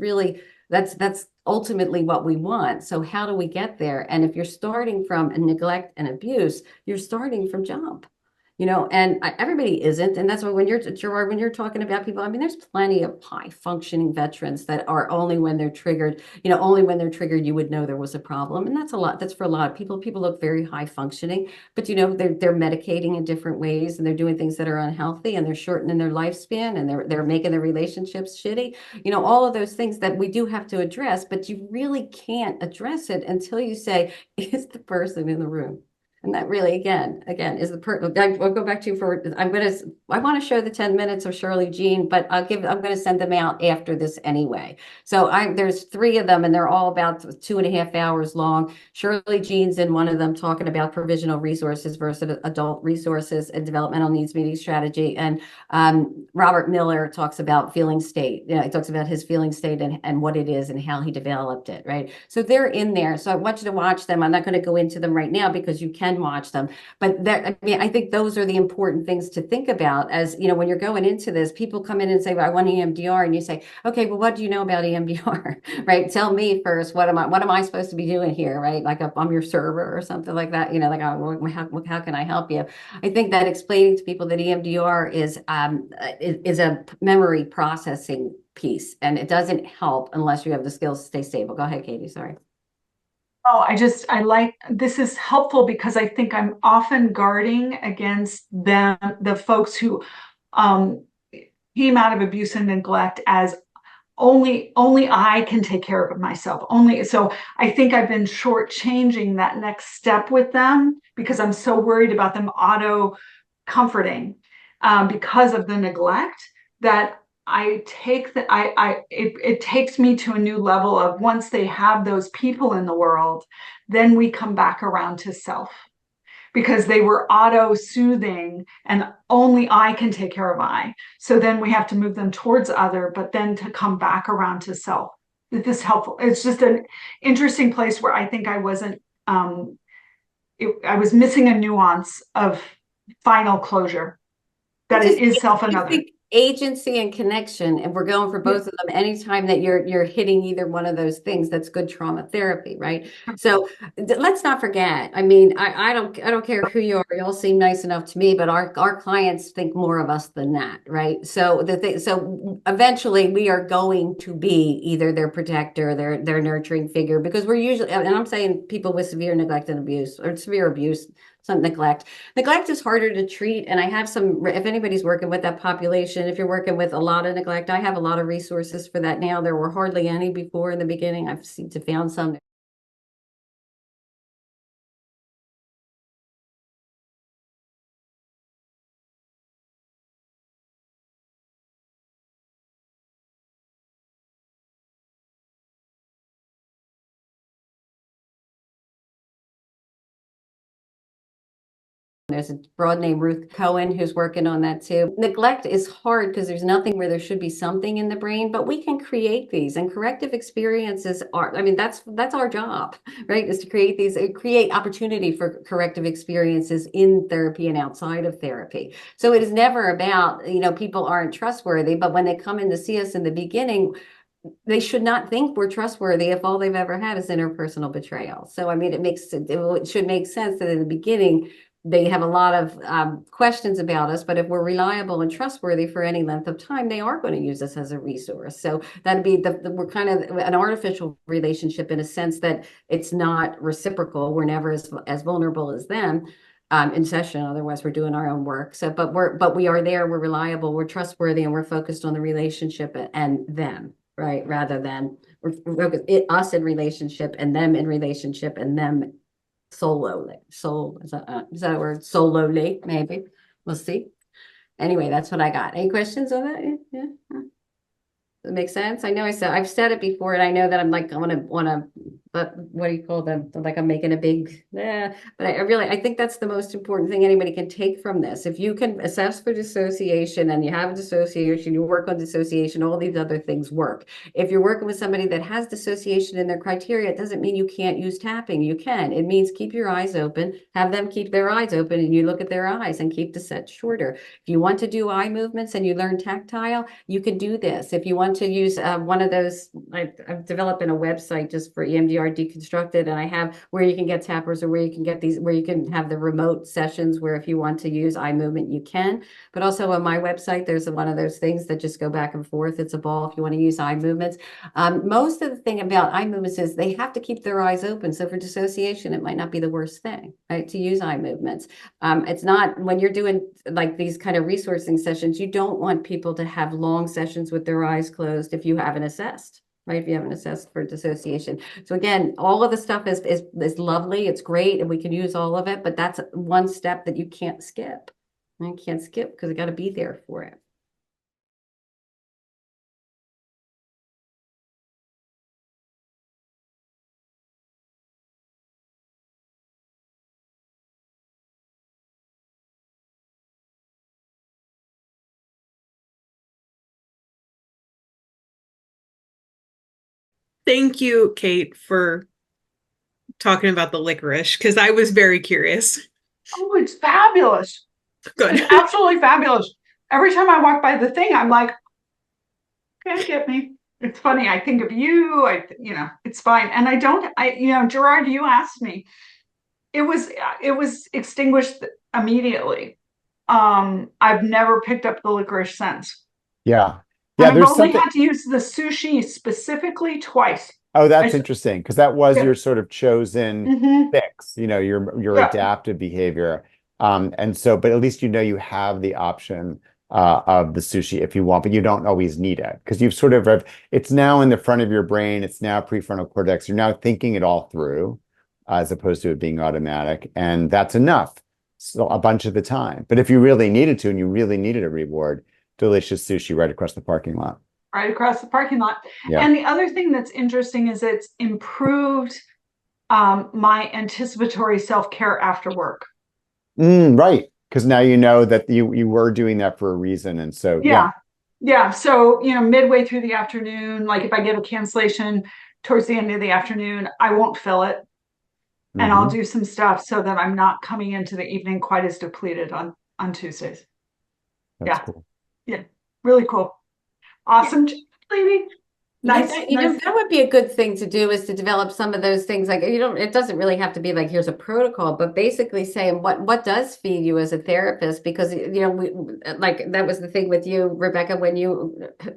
ultimately what we want. So how do we get there? And if you're starting from a neglect and abuse, you're starting from jump. You know, and everybody isn't. And that's why when you're talking about people, I mean, there's plenty of high functioning veterans that are only when they're triggered, only when they're triggered, you would know there was a problem. And that's a lot. That's for a lot of people. People look very high functioning, but they're medicating in different ways and they're doing things that are unhealthy and they're shortening their lifespan and they're making their relationships shitty. All of those things that we do have to address, but you really can't address it until you say, is the person in the room? And that really, again, is I'll go back to you I want to show the 10 minutes of Shirley Jean, but I'm going to send them out after this anyway. So there's 3 of them and they're all about 2.5 hours long. Shirley Jean's in one of them talking about provisional resources versus adult resources and developmental needs meeting strategy. And Robert Miller talks about feeling state. He talks about his feeling state and what it is and how he developed it, right? So they're in there. So I want you to watch them. I'm not going to go into them right now because you can watch them. But I think those are the important things to think about as, when you're going into this, people come in and say, well, I want EMDR. And you say, okay, well, what do you know about EMDR? Right? Tell me first, what am I supposed to be doing here? Right? Like if I'm your server or something like that, how can I help you? I think that explaining to people that EMDR is a memory processing piece and it doesn't help unless you have the skills to stay stable. Go ahead, Katie. Sorry. Oh, I like this is helpful because I think I'm often guarding against the folks who came out of abuse and neglect as only I can take care of myself. So I think I've been shortchanging that next step with them because I'm so worried about them auto comforting because of the neglect that it takes me to a new level of once they have those people in the world, then we come back around to self because they were auto soothing and only I can take care of I. So then we have to move them towards other, but then to come back around to self. Is this helpful? It's just an interesting place where I think I wasn't, I was missing a nuance of final closure. That it is self and other. Agency and connection, and we're going for both of them. Anytime that you're hitting either one of those things, that's good trauma therapy, right? So let's not forget. I mean, I don't care who you are. You all seem nice enough to me, but our clients think more of us than that, right? So so eventually we are going to be either their protector, their nurturing figure, because we're usually, and I'm saying people with severe neglect and abuse or severe abuse. Some neglect. Neglect is harder to treat. And I have if anybody's working with that population, if you're working with a lot of neglect, I have a lot of resources for that now. There were hardly any before in the beginning. I've found some. There's a broad named Ruth Cohen who's working on that too. Neglect is hard because there's nothing where there should be something in the brain, but we can create these, and corrective experiences are, I mean, that's our job, right? Is to create these, create opportunity for corrective experiences in therapy and outside of therapy. So it is never about, people aren't trustworthy, but when they come in to see us in the beginning, they should not think we're trustworthy if all they've ever had is interpersonal betrayal. So, I mean, it should make sense that in the beginning, they have a lot of questions about us, but if we're reliable and trustworthy for any length of time, they are going to use us as a resource. So that'd be we're kind of an artificial relationship in a sense that it's not reciprocal. We're never as vulnerable as them in session. Otherwise, we're doing our own work. So, but we are there. We're reliable. We're trustworthy, and we're focused on the relationship and them, right? Rather than us in relationship and them in relationship and them solely. Is that a word? Solely, maybe. We'll see. Anyway, that's what I got. Any questions on that? Yeah. Does it make sense? I know I've said it before, and I know that I'm like, I want to, but what do you call them? Like I'm making a big, but I think that's the most important thing anybody can take from this. If you can assess for dissociation and you have a dissociation, you work on dissociation, all these other things work. If you're working with somebody that has dissociation in their criteria, it doesn't mean you can't use tapping. You can. It means keep your eyes open, have them keep their eyes open, and you look at their eyes and keep the set shorter. If you want to do eye movements and you learn tactile, you can do this. If you want to use one of those, I've developed a website just for EMDR deconstructed, and I have where you can get tappers or where you can get these, where you can have the remote sessions where if you want to use eye movement, you can. But also on my website, there's one of those things that just go back and forth. It's a ball if you want to use eye movements. Most of the thing about eye movements is they have to keep their eyes open. So for dissociation, it might not be the worst thing, right, to use eye movements. It's not, when you're doing like these kind of resourcing sessions, you don't want people to have long sessions with their eyes closed if you haven't assessed, right? If you haven't assessed for dissociation. So again, all of the stuff is lovely. It's great. And we can use all of it, but that's one step that you can't skip. You can't skip because you got to be there for it. Thank you, Kate, for talking about the licorice, because I was very curious. Oh, it's fabulous. Good. It's absolutely fabulous. Every time I walk by the thing, I'm like, can't get me. It's funny. I think of you. It's fine. And Gerard, you asked me. It was extinguished immediately. I've never picked up the licorice since. Yeah. Yeah, There's I've only something. had to use the sushi specifically twice. Oh, that's interesting because that was Yeah. your sort of chosen fix, your Yeah. adaptive behavior. And so, but at least you have the option of the sushi if you want, but you don't always need it because you've sort of, it's now in the front of your brain. It's now prefrontal cortex. You're now thinking it all through as opposed to it being automatic. And that's enough so a bunch of the time. But if you really needed to and you really needed a reward, delicious sushi right across the parking lot. Right across the parking lot. Yeah. And the other thing that's interesting is it's improved my anticipatory self-care after work. Right. Because now you know that you were doing that for a reason. And so, yeah. So, midway through the afternoon, like if I get a cancellation towards the end of the afternoon, I won't fill it. And I'll do some stuff so that I'm not coming into the evening quite as depleted on Tuesdays. That's cool. Yeah. Really cool. Awesome, lady. Nice. That would be a good thing to do, is to develop some of those things. Like, it doesn't really have to be like, here's a protocol, but basically saying what does feed you as a therapist, because, like that was the thing with you, Rebecca, when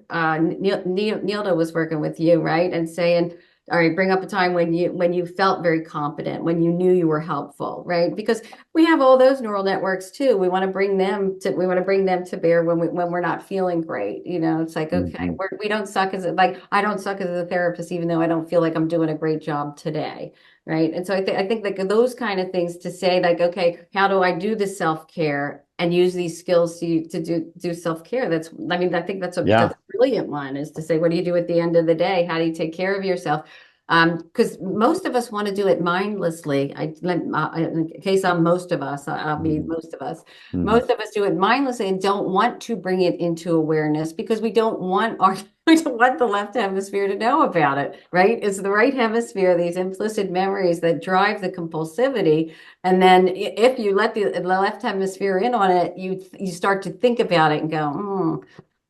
Nilda was working with you, right? And saying, all right, bring up a time when you felt very competent, when you knew you were helpful, right? Because we have all those neural networks too. We want to bring them to bear when we're not feeling great. It's like, okay, we don't suck I don't suck as a therapist, even though I don't feel like I'm doing a great job today, right? And so I think like those kind of things to say, like, okay, how do I do the self-care and use these skills to do self-care? I think that's a brilliant one, is to say, what do you do at the end of the day? How do you take care of yourself? Because most of us want to do it mindlessly. In case I'm most of us, I'll be most of us. Most of us do it mindlessly and don't want to bring it into awareness because we don't want we don't want the left hemisphere to know about it, right? It's the right hemisphere, these implicit memories that drive the compulsivity. And then if you let the left hemisphere in on it, you start to think about it and go,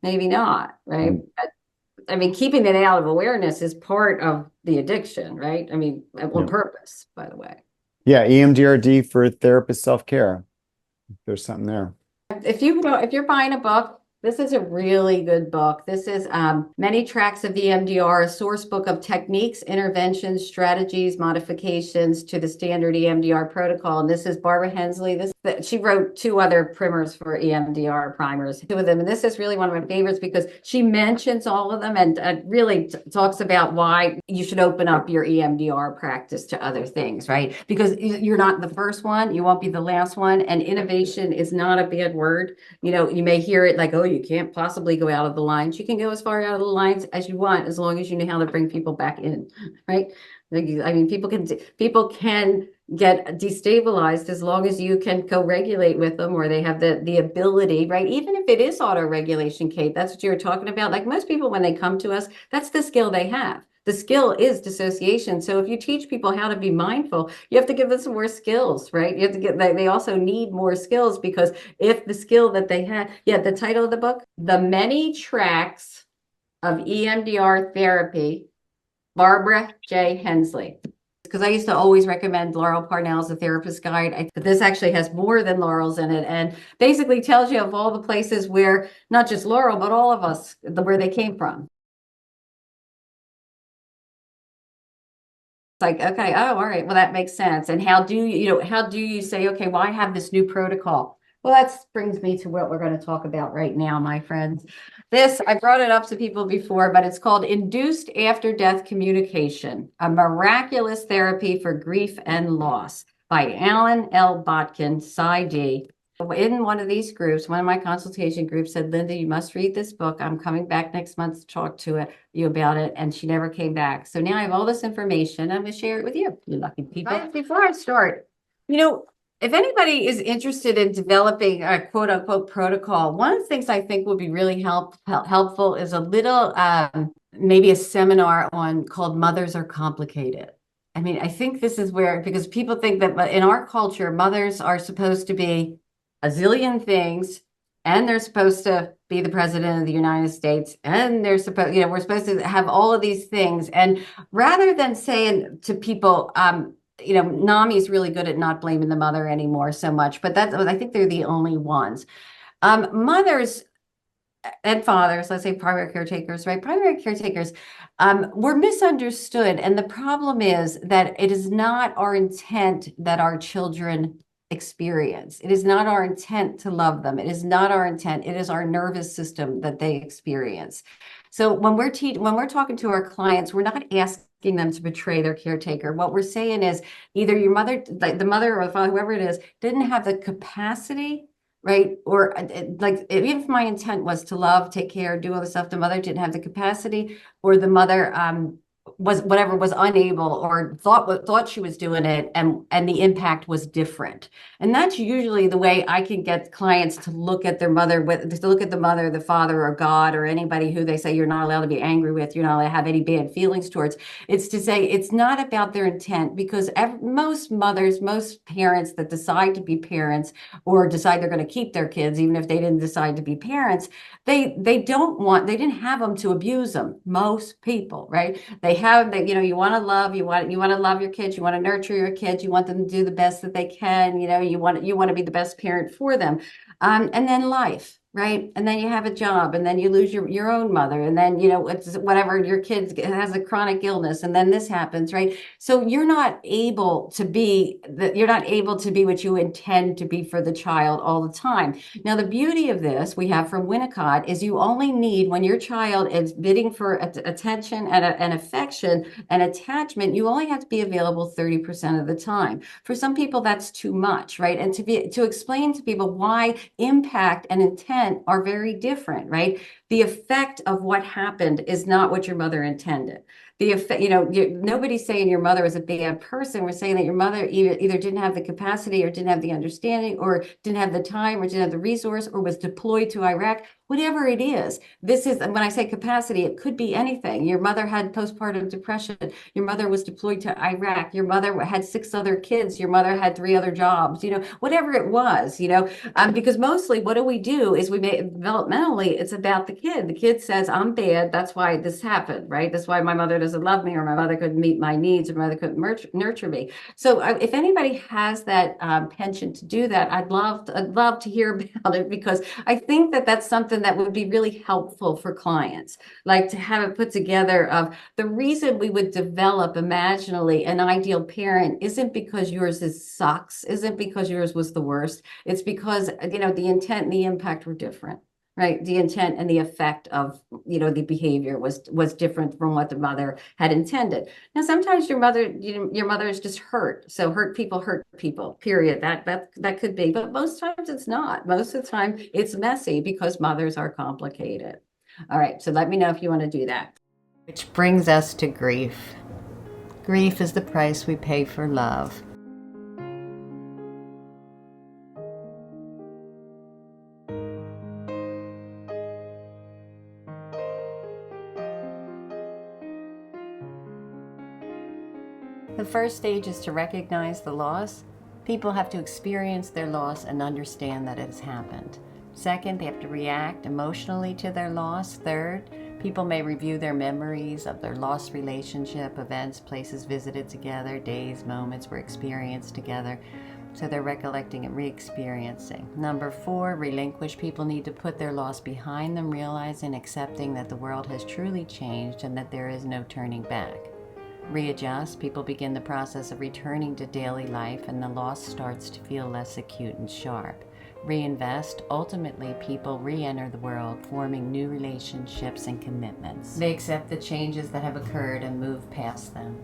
maybe not, right? I mean, keeping it out of awareness is part of the addiction, right? I mean, on purpose, by the way. Yeah, EMDRD for therapist self-care. There's something there. If you're buying a book, this is a really good book. This is Many Tracks of EMDR, a source book of techniques, interventions, strategies, modifications to the standard EMDR protocol. And this is Barbara Hensley. She wrote 2 other primers for EMDR primers, 2 of them. And this is really one of my favorites because she mentions all of them and really talks about why you should open up your EMDR practice to other things, right? Because you're not the first one, you won't be the last one. And innovation is not a bad word. You know, you may hear it like, oh, you can't possibly go out of the lines. You can go as far out of the lines as you want, as long as you know how to bring people back in, right? I mean, people can get destabilized as long as you can co-regulate with them, or they have the ability, right? Even if it is auto-regulation, Kate, that's what you were talking about. Like most people, when they come to us, that's the skill they have. The skill is dissociation. So if you teach people how to be mindful, you have to give them some more skills, right? You have to they also need more skills, because if the skill that they had, the title of the book, The Many Tracks of EMDR Therapy, Barbara J. Hensley. Because I used to always recommend Laurel Parnell's The Therapist Guide. But this actually has more than Laurel's in it, and basically tells you of all the places where, not just Laurel, but all of us, where they came from. It's like, okay, oh, all right, well, that makes sense. And how do you say, okay, well, I have this new protocol? Well, that brings me to what we're going to talk about right now, my friends. I brought it up to people before, but it's called Induced After-Death Communication, a Miraculous Therapy for Grief and Loss by Alan L. Botkin, PsyD. In one of these groups, one of my consultation groups said, Linda, you must read this book. I'm coming back next month to talk to you about it. And she never came back. So now I have all this information. I'm going to share it with you, you lucky people. Right, before I start, if anybody is interested in developing a quote unquote protocol, one of the things I think would be really helpful is a little, maybe a seminar called Mothers Are Complicated. I mean, I think this is where, because people think that in our culture, mothers are supposed to be a zillion things, and they're supposed to be the president of the United States, and we're supposed to have all of these things. And rather than saying to people, NAMI is really good at not blaming the mother anymore so much, but I think they're the only ones. Mothers and fathers, let's say primary caretakers, right? Primary caretakers were misunderstood. And the problem is that it is not our intent that our children experience. It is not our intent to love them. It is not our intent. It is our nervous system that they experience. So when we're talking to our clients, we're not asking them to betray their caretaker. What we're saying is either your mother, like the mother or the father, whoever it is, didn't have the capacity, right? Or like, even if my intent was to love, take care, do all the stuff, the mother didn't have the capacity, or the mother was unable, or thought she was doing it, and the impact was different. And that's usually the way I can get clients to look at their mother, to look at the mother, the father, or God, or anybody who they say you're not allowed to be angry with, you're not allowed to have any bad feelings towards. It's to say it's not about their intent, because most mothers, most parents that decide to be parents, or decide they're going to keep their kids, even if they didn't decide to be parents, they didn't have them to abuse them. Most people, right? You want to love, you want to love your kids, you want to nurture your kids, you want them to do the best that they can, you want to be the best parent for them. And then life, right? And then you have a job, and then you lose your own mother, and then, it's whatever, your kid has a chronic illness, and then this happens, right? So you're not able to be what you intend to be for the child all the time. Now, the beauty of this we have from Winnicott is you only need, when your child is bidding for attention and affection and attachment, you only have to be available 30% of the time. For some people, that's too much, right? And to explain to people why impact and intent are very different, right? The effect of what happened is not what your mother intended. the effect, nobody's saying your mother was a bad person. We're saying that your mother either didn't have the capacity or didn't have the understanding or didn't have the time or didn't have the resource or was deployed to Iraq. Whatever it is, this is, when I say capacity, it could be anything. Your mother had postpartum depression. Your mother was deployed to Iraq. Your mother had 6 other kids. Your mother had 3 other jobs, whatever it was, because mostly what do we do is we make developmentally, it's about the kid. The kid says, I'm bad. That's why this happened, right? That's why my mother doesn't love me, or my mother couldn't meet my needs, or my mother couldn't nurture me. So if anybody has that penchant to do that, I'd love to hear about it, because I think that that's something that would be really helpful for clients, like to have it put together of the reason we would develop imaginally an ideal parent isn't because yours sucks, isn't because yours was the worst. It's because, the intent and the impact were different, right? The intent and the effect of, the behavior was different from what the mother had intended. Now, sometimes your mother is just hurt. So hurt people, period. That could be, but most times it's not. Most of the time it's messy because mothers are complicated. All right, so let me know if you want to do that. Which brings us to grief. Grief is the price we pay for love. The first stage is to recognize the loss. People have to experience their loss and understand that it has happened. Second, they have to react emotionally to their loss. Third, people may review their memories of their lost relationship, events, places visited together, days, moments were experienced together. So they're recollecting and re-experiencing. Number 4, relinquish. People need to put their loss behind them, realizing, accepting that the world has truly changed and that there is no turning back. Readjust. People begin the process of returning to daily life, and the loss starts to feel less acute and sharp. Reinvest. Ultimately, people re-enter the world, forming new relationships and commitments. They accept the changes that have occurred and move past them.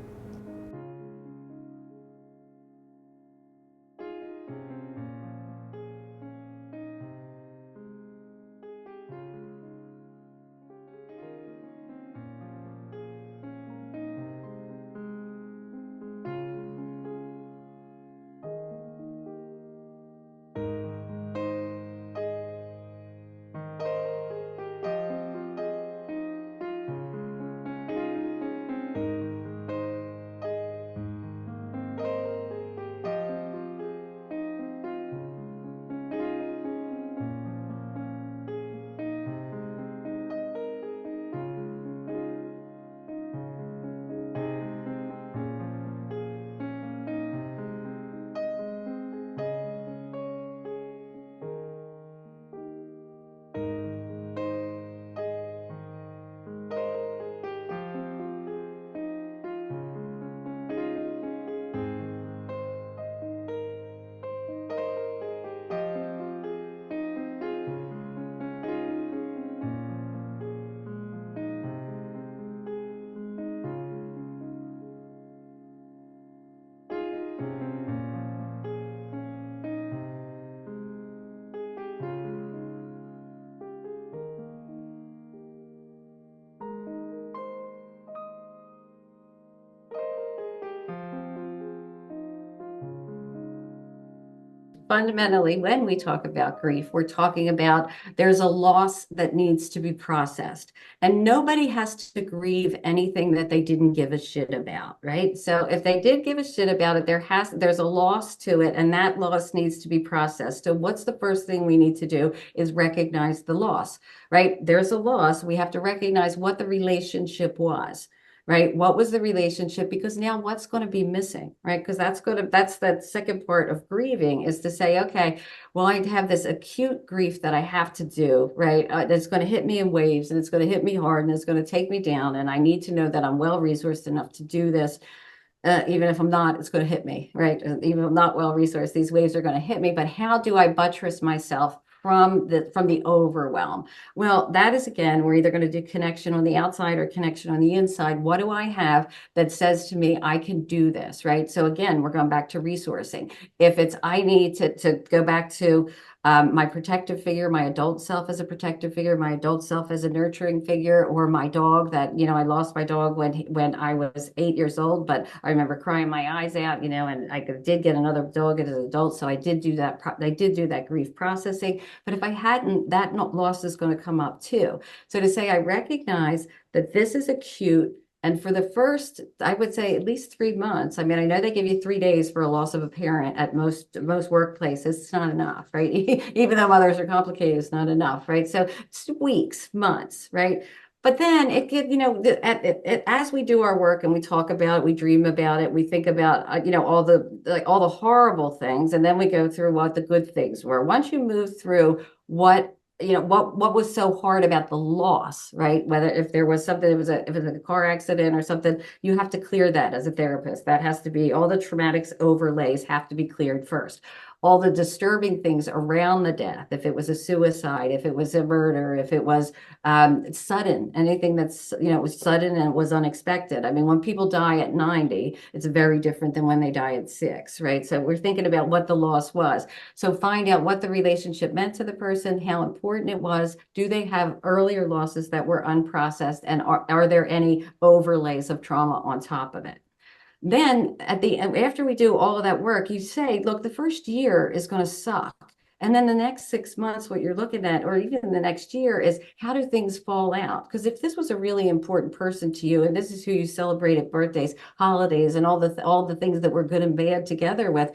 Fundamentally, when we talk about grief, we're talking about there's a loss that needs to be processed, and nobody has to grieve anything that they didn't give a shit about, right? So if they did give a shit about it, there's a loss to it, and that loss needs to be processed. So what's the first thing we need to do is recognize the loss, right? There's a loss. We have to recognize what the relationship was. Right? What was the relationship? Because now what's going to be missing, right? Because that's that second part of grieving, is to say, okay, well, I have this acute grief that I have to do, right? That's going to hit me in waves, and it's going to hit me hard, and it's going to take me down. And I need to know that I'm well-resourced enough to do this. Even if I'm not, it's going to hit me, right? Even if I'm not well-resourced, these waves are going to hit me. But how do I buttress myself from the overwhelm? Well, that is, again, we're either going to do connection on the outside or connection on the inside. What do I have that says to me, I can do this, right? So again, we're going back to resourcing. If it's, I need to go back to my protective figure, my adult self as a protective figure, my adult self as a nurturing figure, or my dog that, I lost my dog when I was 8 years old, but I remember crying my eyes out, and I did get another dog as an adult. So I did do that. I did do that grief processing. But if I hadn't, that loss is going to come up too. So to say I recognize that this is acute. And for the first, I would say at least 3 months. I mean, I know they give you 3 days for a loss of a parent at most workplaces. It's not enough, right? Even though mothers are complicated, it's not enough, right? So it's weeks, months, right? But then it get, as we do our work and we talk about it, we dream about it, we think about, all the horrible things, and then we go through what the good things were. Once you move through what was so hard about the loss, right? Whether if there was something, if it was a car accident or something, you have to clear that as a therapist. That has to be, all the traumatics overlays have to be cleared first. All the disturbing things around the death, if it was a suicide, if it was a murder, if it was sudden, anything that's, it was sudden and it was unexpected. I mean, when people die at 90, it's very different than when they die at 6, right? So we're thinking about what the loss was. So find out what the relationship meant to the person, how important it was. Do they have earlier losses that were unprocessed? And are there any overlays of trauma on top of it? Then after we do all of that work, you say, look, the first year is going to suck. And then the next 6 months, what you're looking at, or even the next year, is how do things fall out? Because if this was a really important person to you, and this is who you celebrated birthdays, holidays, and all the things that were good and bad together with,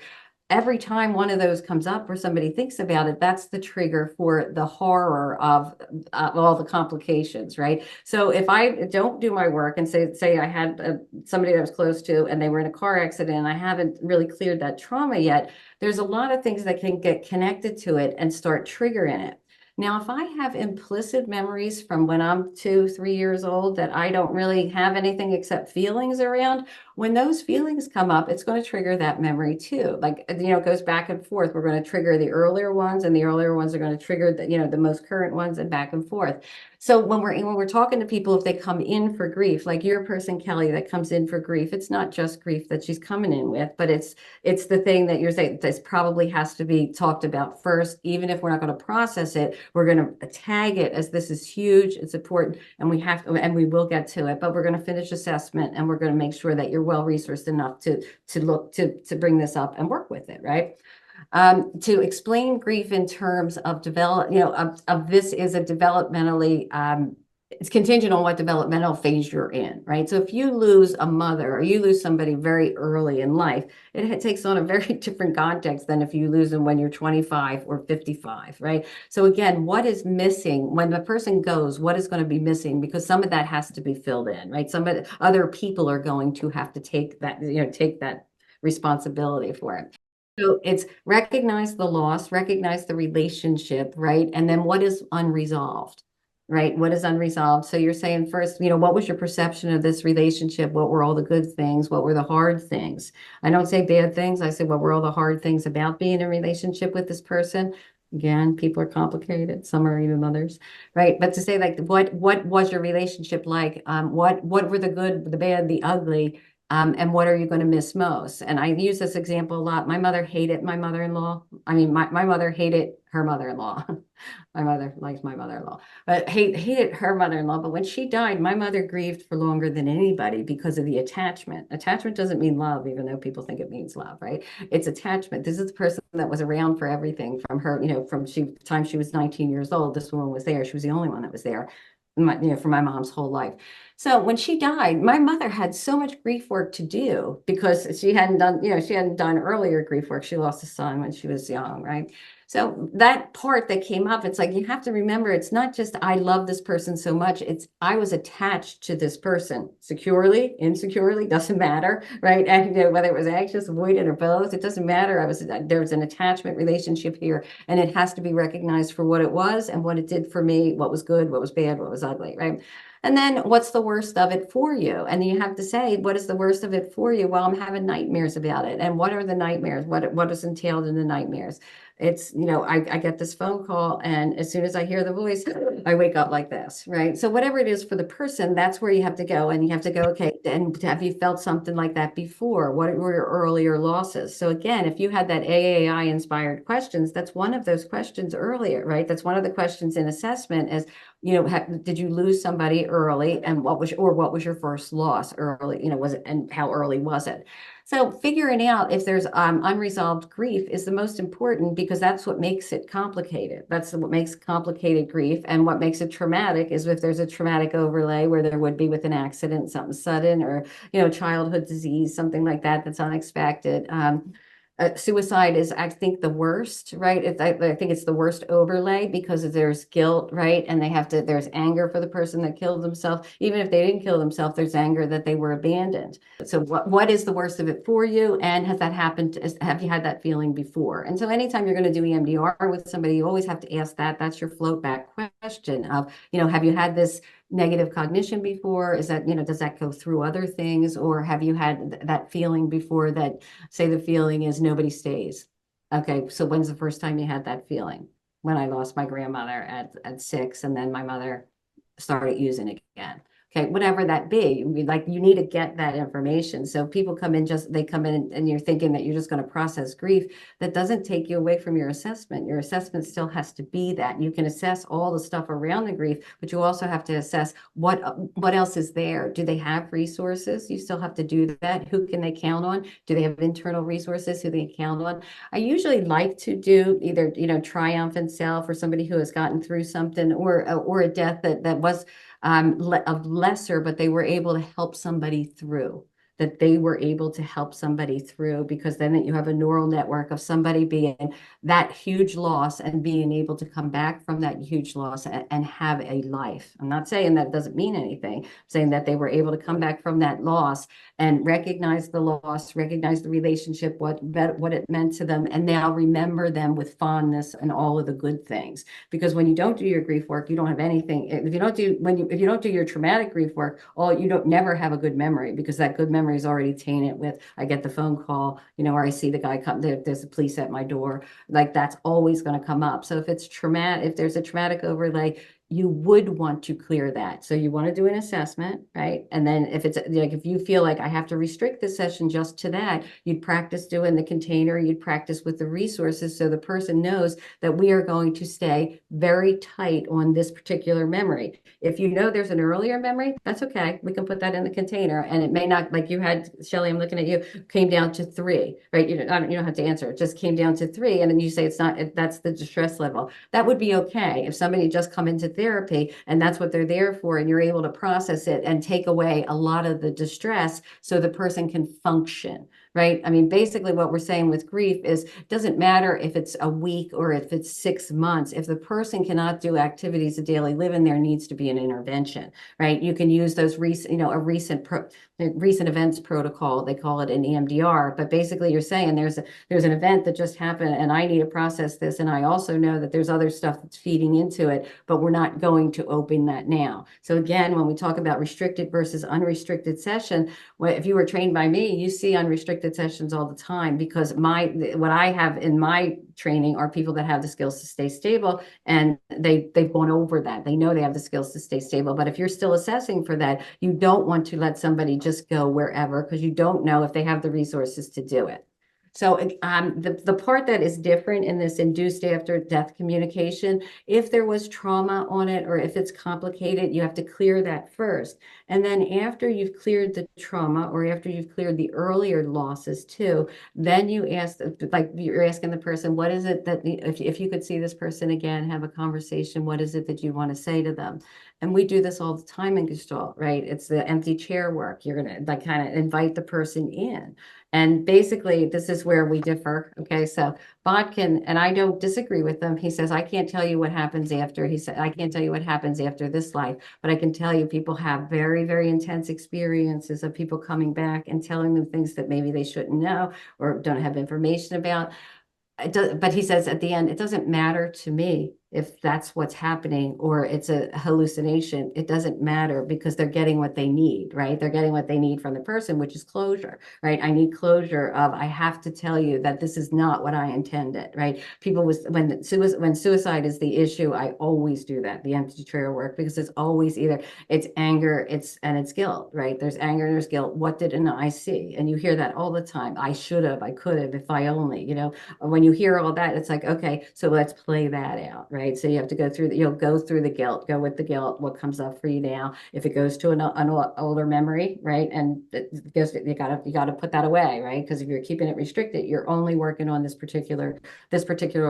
every time one of those comes up or somebody thinks about it, that's the trigger for the horror of all the complications, right? So if I don't do my work and say I had somebody that I was close to and they were in a car accident and I haven't really cleared that trauma yet, there's a lot of things that can get connected to it and start triggering it. Now, if I have implicit memories from when I'm 2, 3 years old that I don't really have anything except feelings around, when those feelings come up, it's going to trigger that memory too. Like, it goes back and forth. We're going to trigger the earlier ones, and the earlier ones are going to trigger the most current ones, and back and forth. So when we're talking to people, if they come in for grief, like your person, Kelly, that comes in for grief, it's not just grief that she's coming in with, but it's the thing that you're saying this probably has to be talked about first. Even if we're not going to process it, we're going to tag it as this is huge, it's important, and we will get to it. But we're going to finish assessment, and we're going to make sure that you're well resourced enough to bring this up and work with it, right? To explain grief in terms of this is a developmentally, it's contingent on what developmental phase you're in, right? So if you lose a mother or you lose somebody very early in life, it takes on a very different context than if you lose them when you're 25 or 55, right? So again, what is missing when the person goes? What is going to be missing? Because some of that has to be filled in, right? Other people are going to have to take that responsibility for it. So it's recognize the loss, recognize the relationship, right? And then what is unresolved, right? What is unresolved? So you're saying first, what was your perception of this relationship? What were all the good things? What were the hard things? I don't say bad things. I say, what were all the hard things about being in a relationship with this person? Again, people are complicated. Some are even mothers, right? But to say like, what was your relationship like? What were the good, the bad, the ugly? And what are you going to miss most? And I use this example a lot. My mother hated my mother-in-law. I mean, my mother hated her mother-in-law. My mother likes my mother-in-law, but hated her mother-in-law. But when she died, my mother grieved for longer than anybody because of the attachment. Attachment doesn't mean love, even though people think it means love, right? It's attachment. This is the person that was around for everything from her, from the time she was 19 years old. This woman was there. She was the only one that was there, for my mom's whole life. So when she died, my mother had so much grief work to do because she hadn't done earlier grief work. She lost a son when she was young, right? So that part that came up, it's like, you have to remember, it's not just, I love this person so much. It's, I was attached to this person securely, insecurely, doesn't matter, right? And whether it was anxious, avoidant, or both, it doesn't matter. There was an attachment relationship here, and it has to be recognized for what it was and what it did for me, what was good, what was bad, what was ugly, right? And then what's the worst of it for you? And you have to say, what is the worst of it for you? Well, I'm having nightmares about it. And what are the nightmares? What is entailed in the nightmares? It's, I get this phone call, and as soon as I hear the voice, I wake up like this, right? So whatever it is for the person, that's where you have to go, and you have to go, okay, and have you felt something like that before? What were your earlier losses? So again, if you had that AAI inspired questions, that's one of those questions earlier, right? That's one of the questions in assessment is, did you lose somebody early, and what was your first loss early? Was it, and how early was it? So figuring out if there's unresolved grief is the most important, because that's what makes it complicated. That's what makes complicated grief. And what makes it traumatic is if there's a traumatic overlay where there would be with an accident, something sudden, or, childhood disease, something like that, that's unexpected. Suicide is, I think, the worst, right? I think it's the worst overlay, because there's guilt, right? And there's anger for the person that killed themselves. Even if they didn't kill themselves, there's anger that they were abandoned. So what is the worst of it for you? And has that happened? Have you had that feeling before? And so anytime you're going to do EMDR with somebody, you always have to ask that. That's your float back question of, have you had this negative cognition before? Is that, does that go through other things? Or have you had that feeling before that, say the feeling is nobody stays? Okay, so when's the first time you had that feeling? When I lost my grandmother at 6, and then my mother started using again. Okay, whatever that be, you need to get that information. So people come in, they come in and you're thinking that you're just going to process grief. That doesn't take you away from your assessment. Your assessment still has to be that. You can assess all the stuff around the grief, but you also have to assess what else is there. Do they have resources? You still have to do that. Who can they count on? Do they have internal resources who they count on? I usually like to do either, triumphant self, or somebody who has gotten through something, or a death that was of lesser, but they were able to help somebody through. Because then you have a neural network of somebody being that huge loss and being able to come back from that huge loss and have a life. I'm not saying that doesn't mean anything. I'm saying that they were able to come back from that loss and recognize the loss, recognize the relationship, what it meant to them, and now remember them with fondness and all of the good things. Because when you don't do your grief work, you don't have anything. If you don't do your traumatic grief work, you don't never have a good memory, because that good memory is already tainted with, I get the phone call, or I see the guy come, there's the police at my door. Like, that's always going to come up. So if it's traumatic, if there's a traumatic overlay, you would want to clear that. So you want to do an assessment, right? And then if it's like, if you feel like I have to restrict this session just to that, you'd practice doing the container, you'd practice with the resources, so the person knows that we are going to stay very tight on this particular memory. If you know there's an earlier memory, that's okay. We can put that in the container, and it may not, like you had, Shelley, I'm looking at you, came down to 3, right? You don't have to answer. It just came down to 3. And then you say it's not, that's the distress level. That would be okay. If somebody just come into therapy and that's what they're there for, and you're able to process it and take away a lot of the distress so the person can function, right? I mean, basically what we're saying with grief is, it doesn't matter if it's a week or if it's 6 months. If the person cannot do activities of daily living, there needs to be an intervention, right? You can use those recent, a recent events protocol. They call it an EMDR, but basically you're saying there's an event that just happened and I need to process this. And I also know that there's other stuff that's feeding into it, but we're not going to open that now. So again, when we talk about restricted versus unrestricted session, if you were trained by me, you see unrestricted sessions all the time, because what I have in my training are people that have the skills to stay stable, and they've gone over that. They know they have the skills to stay stable. But if you're still assessing for that, you don't want to let somebody just go wherever, because you don't know if they have the resources to do it. So the part that is different in this induced after death communication, if there was trauma on it or if it's complicated, you have to clear that first. And then after you've cleared the trauma, or after you've cleared the earlier losses too, then you ask, like you're asking the person, what is it that, if you could see this person again, have a conversation, what is it that you want to say to them? And we do this all the time in Gestalt, right? It's the empty chair work. You're going to like kind of invite the person in. And basically, this is where we differ. Okay, so Botkin, and I don't disagree with him. He says, I can't tell you what happens after. He said, I can't tell you what happens after this life, but I can tell you people have very, very intense experiences of people coming back and telling them things that maybe they shouldn't know or don't have information about. But he says at the end, it doesn't matter to me if that's what's happening or it's a hallucination. It doesn't matter because they're getting what they need, right? They're getting what they need from the person, which is closure, right? I need closure of, I have to tell you that this is not what I intended, right? People when suicide is the issue, I always do that, the empty trail work, because it's always either it's anger, it's guilt, right? There's anger and there's guilt. What didn't I see? And you hear that all the time. I should have, I could have, if I only, when you hear all that, it's like, okay, so let's play that out, right? So you have to go through you'll go through the guilt, go with the guilt, what comes up for you now. If it goes to an older memory, right? And it goes, you gotta put that away, right? Because if you're keeping it restricted, you're only working on this particular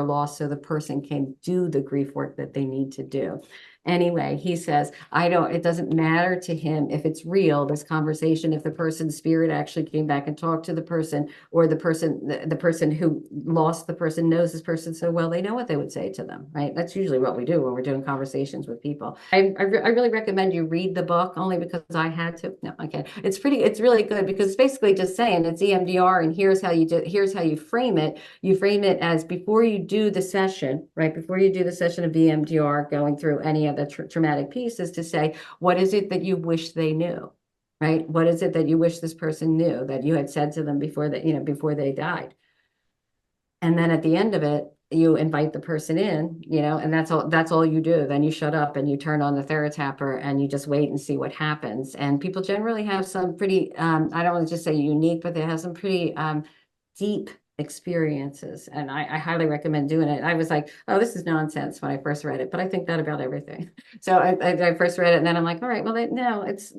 loss so the person can do the grief work that they need to do. Anyway, he says, it doesn't matter to him if it's real, this conversation, if the person's spirit actually came back and talked to the person, or the person who lost the person knows this person so well, they know what they would say to them, right? That's usually what we do when we're doing conversations with people. I really recommend you read the book, only because I had to. No, okay. It's really good, because it's basically just saying it's EMDR, and here's how you frame it. You frame it as before you do the session, right? Before you do the session of EMDR, going through any of the traumatic pieces, to say, what is it that you wish they knew, right? What is it that you wish this person knew that you had said to them before they died? And then at the end of it, you invite the person in, and that's all you do. Then you shut up and you turn on the TheraTapper and you just wait and see what happens. And people generally have some pretty, I don't want to just say unique, but they have some pretty deep experiences. And I highly recommend doing it. I was like, oh, this is nonsense when I first read it, but I think that about everything. So I first read it, and then I'm like, all right, well, no, it's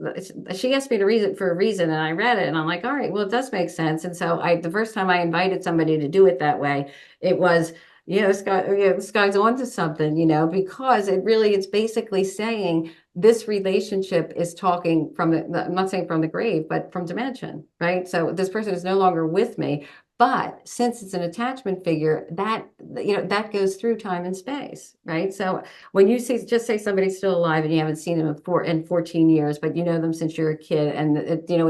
she asked me to read it for a reason, and I read it, and I'm like, all right, well, it does make sense. And so the first time I invited somebody to do it that way, it was, this guy's onto something, because it's basically saying this relationship is talking from I'm not saying from the grave, but from dimension, right? So this person is no longer with me. But since it's an attachment figure, that goes through time and space, right? So when you just say somebody's still alive and you haven't seen them in 14 years, but you know them since you're a kid, and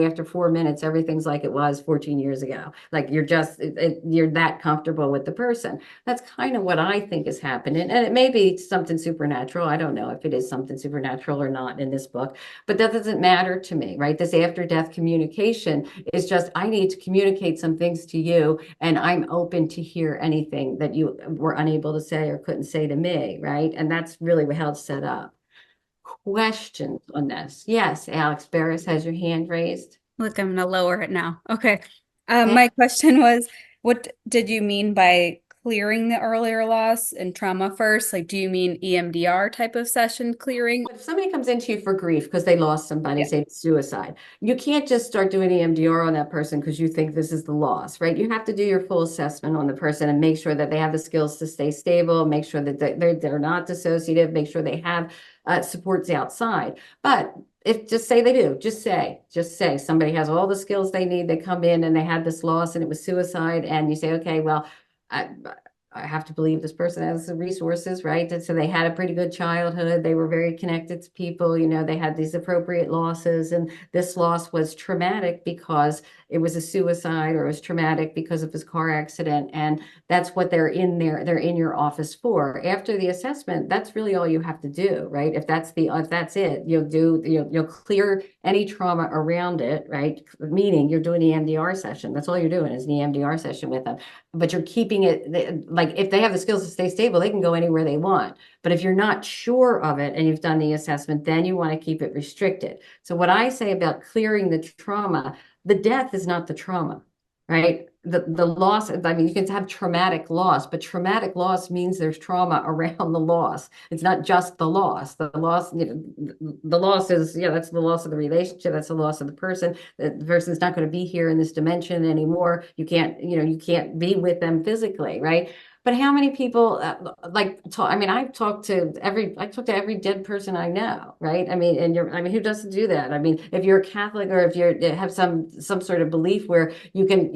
after 4 minutes, everything's like it was 14 years ago. Like you're that comfortable with the person. That's kind of what I think is happening. And it may be something supernatural. I don't know if it is something supernatural or not in this book, but that doesn't matter to me, right? This after death communication is just, I need to communicate some things to you, and I'm open to hear anything that you were unable to say or couldn't say to me, right? And that's really how it's set up. Questions on this? Yes, Alex Barris has your hand raised. Look, I'm gonna lower it now. Okay. My question was, what did you mean by clearing the earlier loss and trauma first? Like, do you mean EMDR type of session clearing? If somebody comes into you for grief because they lost somebody, say suicide, you can't just start doing EMDR on that person because you think this is the loss, right? You have to do your full assessment on the person and make sure that they have the skills to stay stable, make sure that they're not dissociative, make sure they have supports outside. But if just say they do, just say somebody has all the skills they need, they come in and they had this loss and it was suicide, and you say, okay, well, I have to believe this person has the resources, right? And so they had a pretty good childhood. They were very connected to people, they had these appropriate losses. And this loss was traumatic because it was a suicide, or it was traumatic because of his car accident. And that's what they're in there. They're in your office for. After the assessment, that's really all you have to do, right? If that's it, you'll clear any trauma around it, right? Meaning you're doing the EMDR session. That's all you're doing is an EMDR session with them. But you're keeping it, like if they have the skills to stay stable, they can go anywhere they want. But if you're not sure of it and you've done the assessment, then you want to keep it restricted. So what I say about clearing the trauma, the death is not the trauma, right? The loss, I mean, you can have traumatic loss, but traumatic loss means there's trauma around the loss. It's not just the loss. The loss, the loss is, that's the loss of the relationship. That's the loss of the person. The person's not going to be here in this dimension anymore. You can't be with them physically, right? But how many people I talk to every dead person I know, right? I mean, who doesn't do that? I mean, if you're a Catholic, or if you have some sort of belief where you can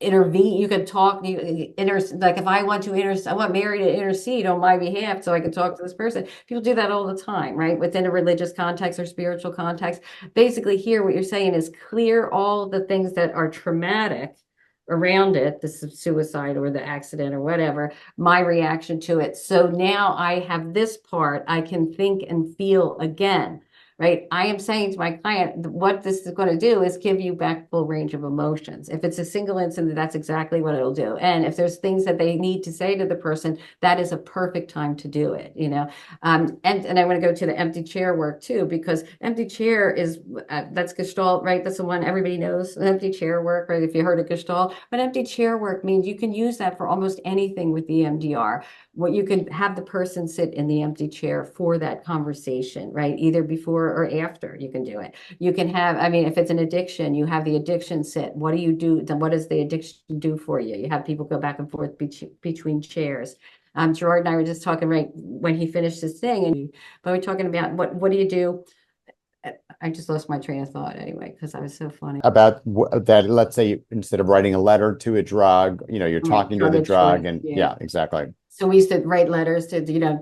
intervene, you can talk, like if I want Mary to intercede on my behalf so I can talk to this person. People do that all the time, right? Within a religious context or spiritual context. Basically here, what you're saying is clear all the things that are traumatic around it, the suicide or the accident or whatever, my reaction to it. So now I have this part I can think and feel again. Right. I am saying to my client, what this is going to do is give you back full range of emotions. If it's a single incident, that's exactly what it'll do. And if there's things that they need to say to the person, that is a perfect time to do it, you know. And I want to go to the empty chair work too, because empty chair is, that's Gestalt, right? That's the one everybody knows, empty chair work, right? If you heard of Gestalt, but empty chair work means you can use that for almost anything with the EMDR. What you can have the person sit in the empty chair for that conversation, right? Either before or after you can do it. You can have, I mean, if it's an addiction, you have the addiction sit. What do you do? What does the addiction do for you? You have people go back and forth between chairs. Gerard and I were just talking right when he finished his thing, and but we're talking about what do you do? I just lost my train of thought anyway, because I was so funny. About that, let's say instead of writing a letter to a drug, you know, you're talking to the drug, and yeah, exactly. So we used to write letters to, you know,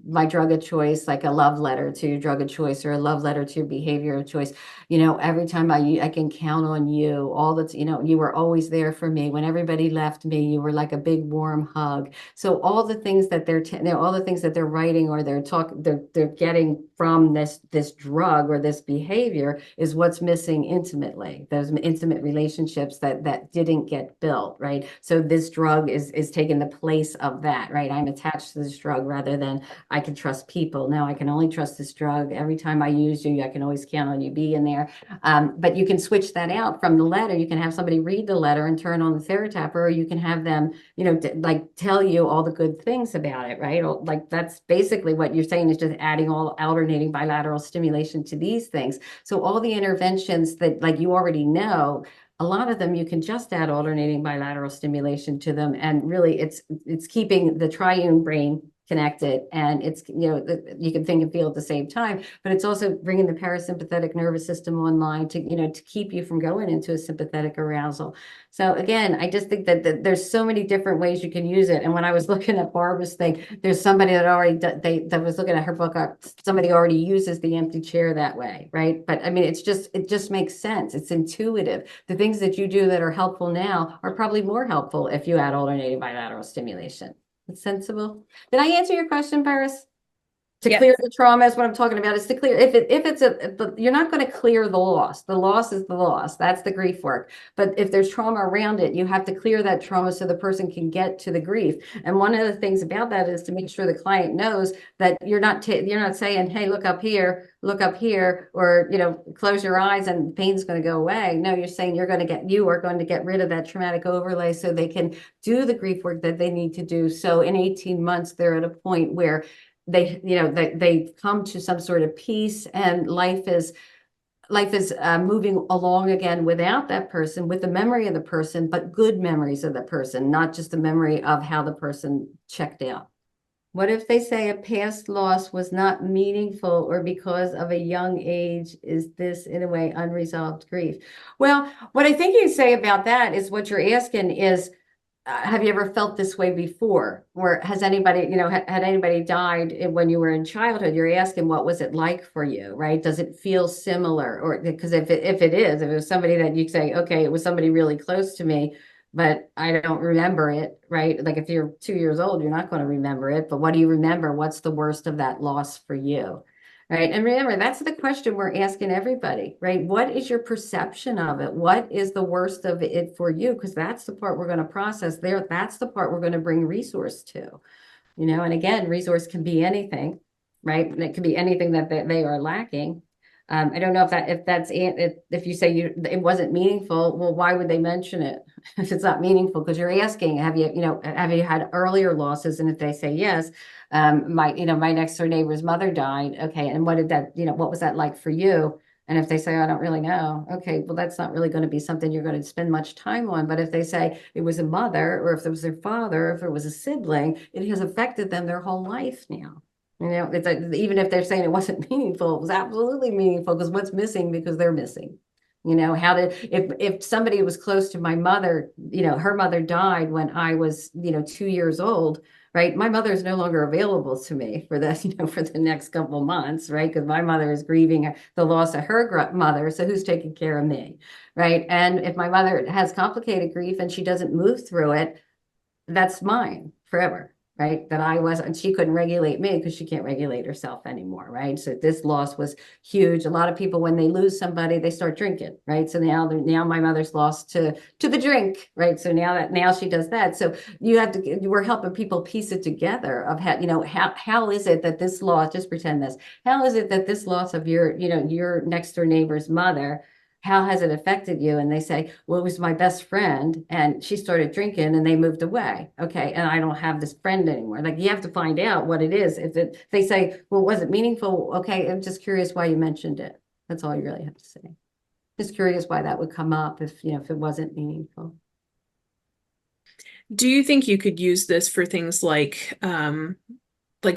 my drug of choice, like a love letter to your drug of choice or a love letter to your behavior of choice. You know, every time I can count on you, all that's, you know, you were always there for me. When everybody left me, you were like a big warm hug. So all the things that all the things that they're writing or they're getting from this drug or this behavior is what's missing intimately. Those intimate relationships that didn't get built, right? So this drug is taking the place of that. Right. I'm attached to this drug rather than I can trust people. Now I can only trust this drug. Every time I use you, I can always count on you being there. But you can switch that out from the letter. You can have somebody read the letter and turn on the Theratapper, or you can have them, you know, like tell you all the good things about it. Right. Or, like that's basically what you're saying is just adding all alternating bilateral stimulation to these things. So all the interventions that like you already know, a lot of them you can just add alternating bilateral stimulation to them, and really it's keeping the triune brain connected, and it's, you know, you can think and feel at the same time, but it's also bringing the parasympathetic nervous system online to, you know, to keep you from going into a sympathetic arousal. So again, I just think that there's so many different ways you can use it. And when I was looking at Barbara's thing, there's somebody that already that was looking at her book. Somebody already uses the empty chair that way, right? But I mean, it just makes sense. It's intuitive. The things that you do that are helpful now are probably more helpful if you add alternating bilateral stimulation. It's sensible. Did I answer your question, Paris? To Yes. clear the trauma is what I'm talking about. Is to clear if it's you're not going to clear the loss. The loss is the loss. That's the grief work. But if there's trauma around it, you have to clear that trauma so the person can get to the grief. And one of the things about that is to make sure the client knows that you're not saying, hey, look up here, or, you know, close your eyes and pain's going to go away. No, you're saying you are going to get rid of that traumatic overlay so they can do the grief work that they need to do. So in 18 months, they're at a point where they've come to some sort of peace, and life is moving along again without that person, with the memory of the person, but good memories of the person, not just the memory of how the person checked out. What if they say a past loss was not meaningful or because of a young age? Is this in a way unresolved grief? Well, what I think you say about that is what you're asking is, have you ever felt this way before? Or has anybody, you know, had anybody died when you were in childhood? You're asking, what was it like for you, right? Does it feel similar? Or because if it was somebody that you say, okay, it was somebody really close to me, but I don't remember it, right? Like if you're 2 years old, you're not going to remember it. But what do you remember? What's the worst of that loss for you? Right. And remember, that's the question we're asking everybody, right? What is your perception of it? What is the worst of it for you? Because that's the part we're going to process there. That's the part we're going to bring resource to, you know, and again, resource can be anything, right? And it can be anything that they are lacking. I don't know if you say it wasn't meaningful, well, why would they mention it if it's not meaningful? Because you're asking, have you had earlier losses? And if they say yes, my next door neighbor's mother died. Okay, and what was that like for you? And if they say, I don't really know, okay, well, that's not really going to be something you're going to spend much time on. But if they say it was a mother, or if it was their father, if it was a sibling, it has affected them their whole life now. You know, even if they're saying it wasn't meaningful, it was absolutely meaningful, because what's missing, because they're missing. How did, if somebody was close to my mother, her mother died when I was, 2 years old, right? My mother is no longer available to me for this, for the next couple months, right? Because my mother is grieving the loss of her mother. So who's taking care of me, right? And if my mother has complicated grief and she doesn't move through it, that's mine forever, right? That I was, and she couldn't regulate me because she can't regulate herself anymore, right? So this loss was huge. A lot of people, when they lose somebody, they start drinking, right? So now my mother's lost to the drink, right? So now she does that. So we're helping people piece it together of how is it that this loss, just pretend this, how is it that this loss of your next door neighbor's mother, how has it affected you? And they say, well, it was my best friend and she started drinking and they moved away. Okay. And I don't have this friend anymore. Like, you have to find out what it is. If they say, well, was it meaningful? Okay. I'm just curious why you mentioned it. That's all you really have to say. Just curious why that would come up if it wasn't meaningful. Do you think you could use this for things like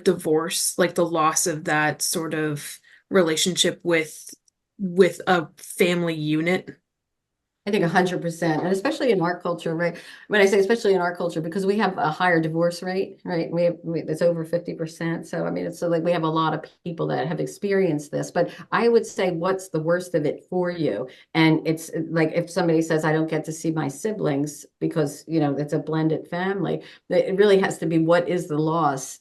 divorce, like the loss of that sort of relationship with a family unit? I think 100%, and especially in our culture, right? When I say especially in our culture, because we have a higher divorce rate, right? It's over 50%. So I mean, it's so like we have a lot of people that have experienced this. But I would say, what's the worst of it for you? And it's like if somebody says, I don't get to see my siblings because it's a blended family, it really has to be, what is the loss?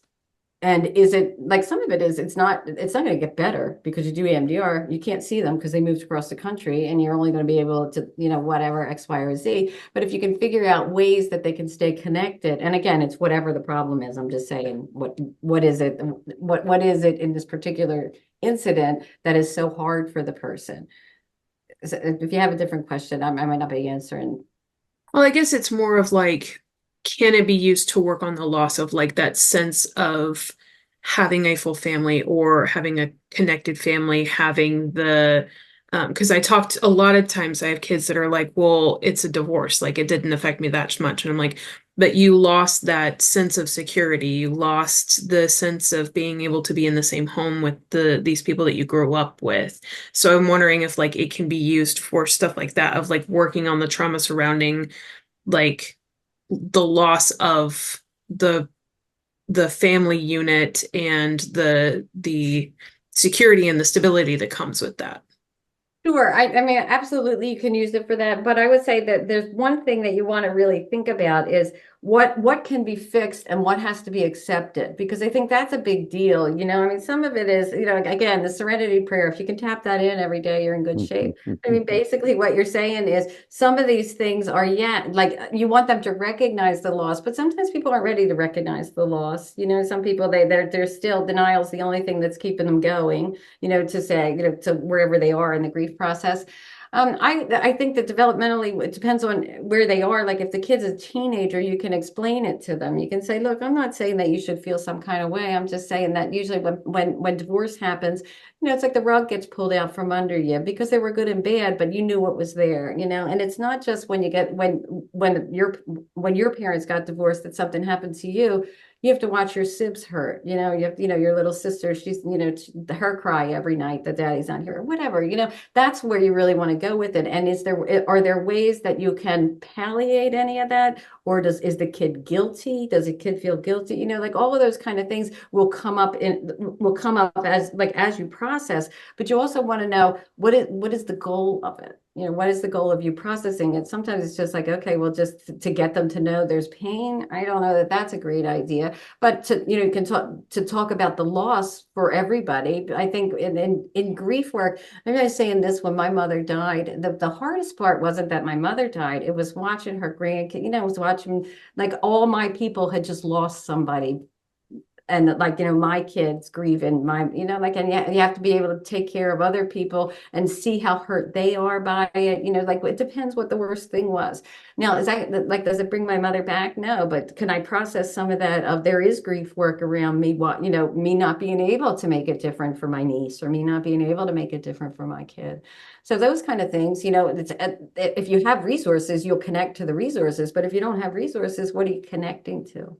And is it like, some of it is, it's not going to get better because you do EMDR, you can't see them because they moved across the country and you're only going to be able to, whatever, X, Y, or Z. But if you can figure out ways that they can stay connected, and again, it's whatever the problem is, I'm just saying, what is it? What is it in this particular incident that is so hard for the person? So if you have a different question, I might not be answering. Well, I guess it's more of like, can it be used to work on the loss of like that sense of having a full family or having a connected family, having the because I talked a lot of times, I have kids that are like, well, it's a divorce, like it didn't affect me that much. And I'm like, but you lost that sense of security. You lost the sense of being able to be in the same home with these people that you grew up with. So I'm wondering if like it can be used for stuff like that, of like working on the trauma surrounding like the loss of the family unit and the security and the stability that comes with that. Sure. I mean, absolutely, you can use it for that. But I would say that there's one thing that you want to really think about is what can be fixed and what has to be accepted, because I think that's a big deal. I mean, some of it is, again, the serenity prayer, if you can tap that in every day, you're in good shape. I mean, basically what you're saying is some of these things are, like you want them to recognize the loss, but sometimes people aren't ready to recognize the loss. Some people, they're still, denial is the only thing that's keeping them going, to say, to wherever they are in the grief process. I think that developmentally, it depends on where they are. Like if the kid's a teenager, you can explain it to them. You can say, look, I'm not saying that you should feel some kind of way. I'm just saying that usually when divorce happens, it's like the rug gets pulled out from under you because they were good and bad, but you knew what was there, and it's not just when your parents got divorced that something happened to you. You have to watch your sibs hurt. You have, your little sister, she's, her cry every night that daddy's not here or whatever, that's where you really want to go with it. And are there ways that you can palliate any of that? Or is the kid guilty? Does the kid feel guilty? Like all of those kind of things will come up as you process, but you also want to know what is the goal of it? What is the goal of you processing it? Sometimes it's just like, okay, well, just to get them to know there's pain. I don't know that that's a great idea, but you can talk about the loss for everybody. I think in grief work, I'm going to say in this, when my mother died, the hardest part wasn't that my mother died. It was watching her grandkid, it was watching like all my people had just lost somebody. And like, my kids grieving and you have to be able to take care of other people and see how hurt they are by it. Like it depends what the worst thing was. Now, does it bring my mother back? No, but can I process some of that there is grief work around me, me not being able to make it different for my niece or me not being able to make it different for my kid. So those kind of things, if you have resources, you'll connect to the resources, but if you don't have resources, what are you connecting to?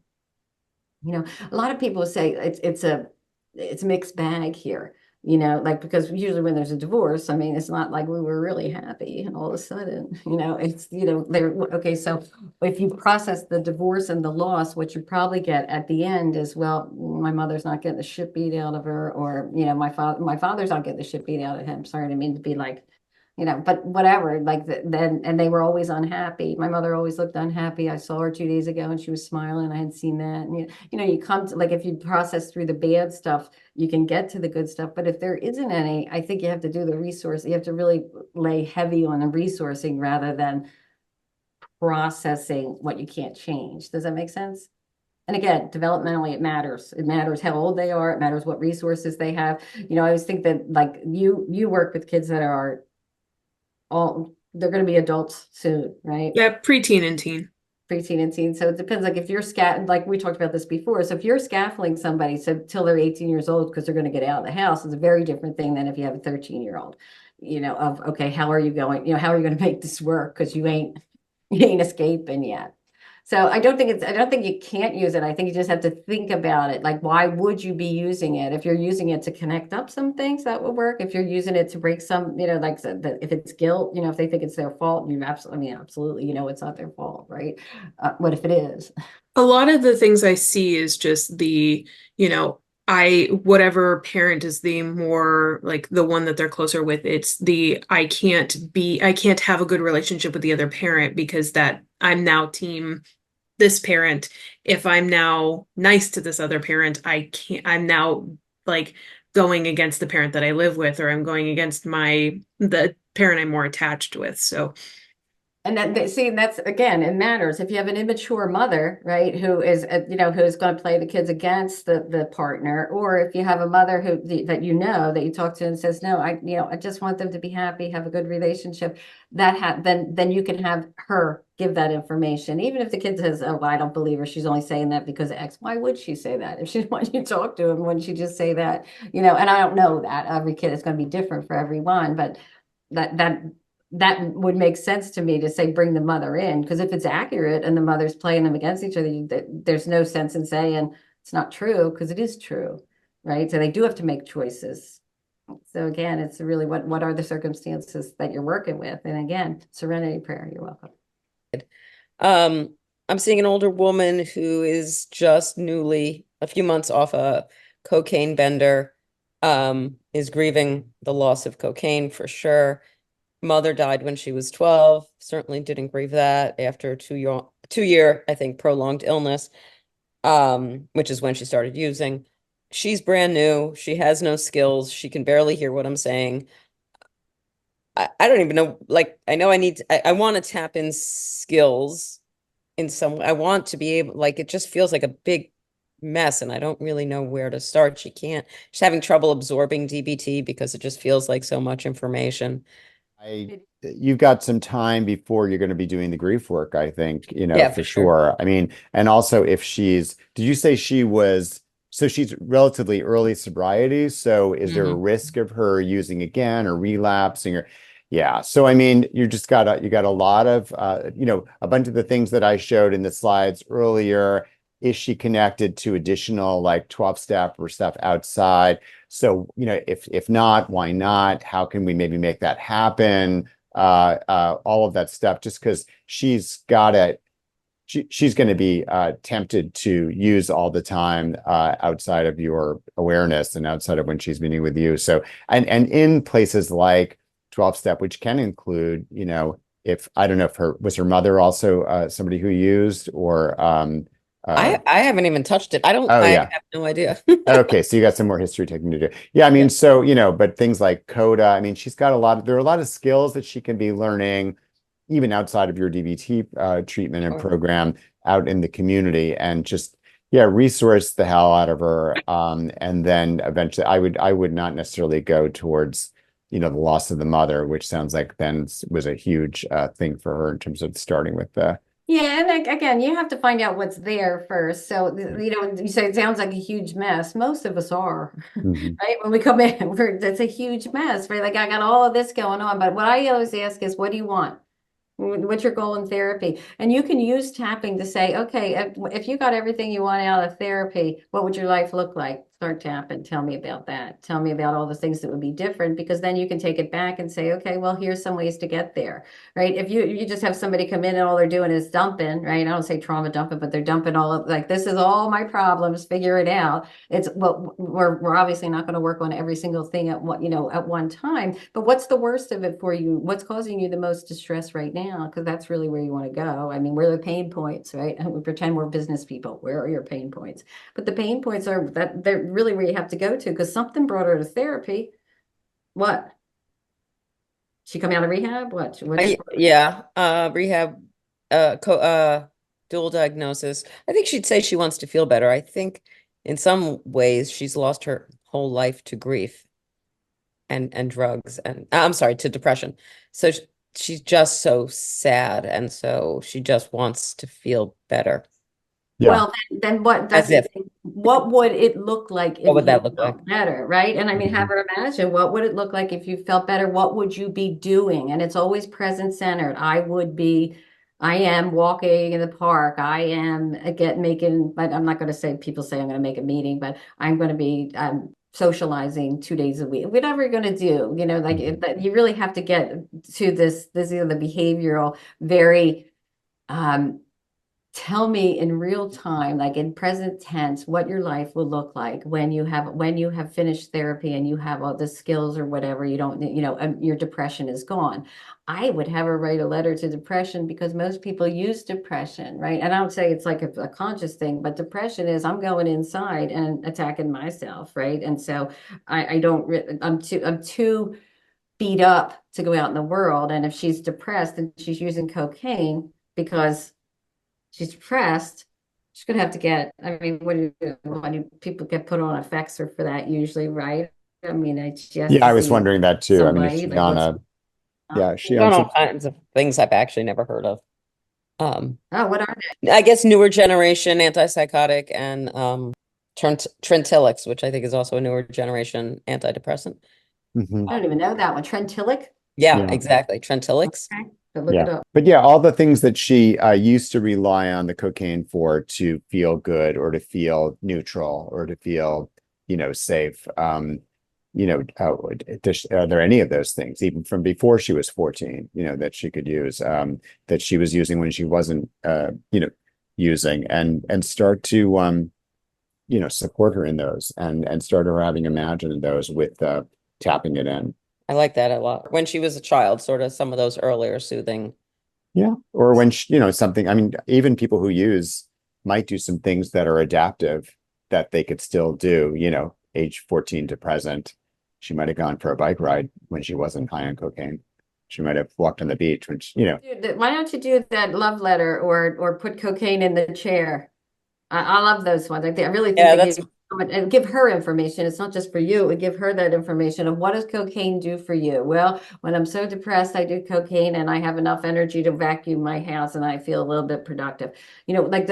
A lot of people say it's a mixed bag here. like, because usually when there's a divorce, I mean, it's not like we were really happy and all of a sudden, it's, they're, okay, so if you process the divorce and the loss, what you probably get at the end is, well, my mother's not getting the shit beat out of her, or, my father's not getting the shit beat out of him. Sorry, I didn't mean to be like, but whatever, like then, and they were always unhappy. My mother always looked unhappy. I saw her 2 days ago and she was smiling. I had seen that. And you come to, like, if you process through the bad stuff, you can get to the good stuff. But if there isn't any, I think you have to do the resource. You have to really lay heavy on the resourcing rather than processing what you can't change. Does that make sense? And again, developmentally, it matters. It matters how old they are. It matters what resources they have. I always think that, like, you work with kids that are they're going to be adults soon, right? Yeah, preteen and teen. Preteen and teen. So it depends. Like if you're like we talked about this before. So if you're scaffolding somebody so till they're 18 years old because they're going to get out of the house, it's a very different thing than if you have a 13-year-old. Of okay, how are you going? How are you going to make this work? Because you ain't escaping yet. So I don't think you can't use it. I think you just have to think about it. Like, why would you be using it? If you're using it to connect up some things, that will work. If you're using it to break some, like if it's guilt, if they think it's their fault, absolutely, it's not their fault, right? What if it is? A lot of the things I see is just the, whatever parent is the more like the one that they're closer with, it's the, I can't have a good relationship with the other parent because that I'm now team this parent. If I'm now nice to this other parent, I'm now like going against the parent that I live with, or I'm going against the parent I'm more attached with. So. And that's again, it matters. If you have an immature mother, right, who is, who's going to play the kids against the partner, or if you have a mother that you talk to and says, no, I just want them to be happy, have a good relationship, then you can have her give that information, even if the kid says, oh, well, I don't believe her, she's only saying that because of X. Why would she say that if she wants you to talk to him? Wouldn't she just say that? And I don't know that every kid is going to be different for everyone, but that would make sense to me to say bring the mother in, because if it's accurate and the mother's playing them against each other, there's no sense in saying it's not true, because it is true, right? So they do have to make choices. So again, it's really what are the circumstances that you're working with? And again, serenity prayer. You're welcome. I'm seeing an older woman who is just newly a few months off a cocaine bender, is grieving the loss of cocaine for sure. Mother died when she was 12. Certainly didn't grieve that after a 2-year, I think, prolonged illness, which is when she started using. She's brand new. She has no skills. She can barely hear what I'm saying. I don't even know. Like, I know I want to tap in skills in some way. I want to be able, like, it just feels like a big mess and I don't really know where to start. She's having trouble absorbing DBT because it just feels like so much information. You've got some time before you're going to be doing the grief work, I think, Yeah, for sure. I mean, and also if did you say she's relatively early sobriety. So is there a risk of her using again or relapsing yeah. So, I mean, you got a lot of, a bunch of the things that I showed in the slides earlier. Is she connected to additional like 12-step or stuff outside? So, if not, why not? How can we maybe make that happen? All of that stuff, just because she's going to be tempted to use all the time outside of your awareness and outside of when she's meeting with you. So, and in places like 12-step, which can include, if I don't know if was her mother also somebody who used, or I haven't even touched it. I have no idea. Okay, so you got some more history taking to do. Yeah, I mean, so, but things like Coda, I mean, there are a lot of skills that she can be learning even outside of your DBT treatment and program out in the community, and just, resource the hell out of her. And then eventually I would not necessarily go towards, the loss of the mother, which sounds like then was a huge thing for her in terms of starting with the. Yeah, and again, you have to find out what's there first. So, you say it sounds like a huge mess. Most of us are, right? When we come in, that's a huge mess, right? Like, I got all of this going on, but what I always ask is, what do you want? What's your goal in therapy? And you can use tapping to say, okay, if you got everything you want out of therapy, what would your life look like? Start tapping. Tell me about that. Tell me about all the things that would be different, because then you can take it back and say, okay, well, here's some ways to get there, right? If you just have somebody come in and all they're doing is dumping, right? I don't say trauma dumping, but they're dumping all of, like, this is all my problems, figure it out. It's, well, we're obviously not going to work on every single thing at one, at one time, but what's the worst of it for you? What's causing you the most distress right now? Because that's really where you want to go. I mean, where are the pain points, right? And we pretend we're business people. Where are your pain points? But the pain points are that they're really where you have to go to, because something brought her to therapy. What? She come out of rehab? What? Yeah, rehab, dual diagnosis. I think she'd say she wants to feel better. I think in some ways she's lost her whole life to grief and drugs, and I'm sorry, to depression. So she's just so sad, and so she just wants to feel better. Yeah. Well, then what As if. what would it look like if What would that you look felt like? better, right? And I mean, have her imagine, what would it look like if you felt better? What would you be doing? And it's always present centered. I am walking in the park. I am making, but I'm not going to say, people say I'm going to make a meeting, but I'm going to be socializing 2 days a week, whatever you're going to do, like you really have to get to this is the behavioral, very, tell me in real time, like in present tense, what your life will look like when you have finished therapy and you have all the skills or whatever, you don't, your depression is gone. I would have her write a letter to depression, because most people use depression, right? And I don't say it's like a conscious thing, but depression is, I'm going inside and attacking myself, right? And so I'm too beat up to go out in the world. And if she's depressed and she's using cocaine because she's depressed, she's gonna have to get, I mean, what do people get put on effects or for that usually, right? I mean, Yeah, I was wondering that too. I mean, is somebody she like on what's she Done on all some, kinds of things I've actually never heard of. what are I guess newer generation antipsychotic and Trintellix, which I think is also a newer generation antidepressant. Mhm. I don't even know that one. Trentilic? Yeah, Yeah. exactly. Trintellix. Okay, so look it up. But yeah, all the things that she used to rely on the cocaine for to feel good or to feel neutral or to feel, safe. Are there any of those things, even from before she was 14, that she could use, that she was using when she wasn't, using, and start to, support her in those and start her having imagined those with tapping it in. I like that a lot. When she was a child, sort of some of those earlier soothing. Yeah. Or when, something, I mean, even people who use might do some things that are adaptive that they could still do, age 14 to present. She might have gone for a bike ride when she wasn't high on cocaine. She might have walked on the beach, which, Why don't you do that love letter or put cocaine in the chair? I love those ones. I really think Yeah, they that's give her information. It's not just for you. It would give her that information of, what does cocaine do for you? Well, when I'm so depressed, I do cocaine and I have enough energy to vacuum my house and I feel a little bit productive. Like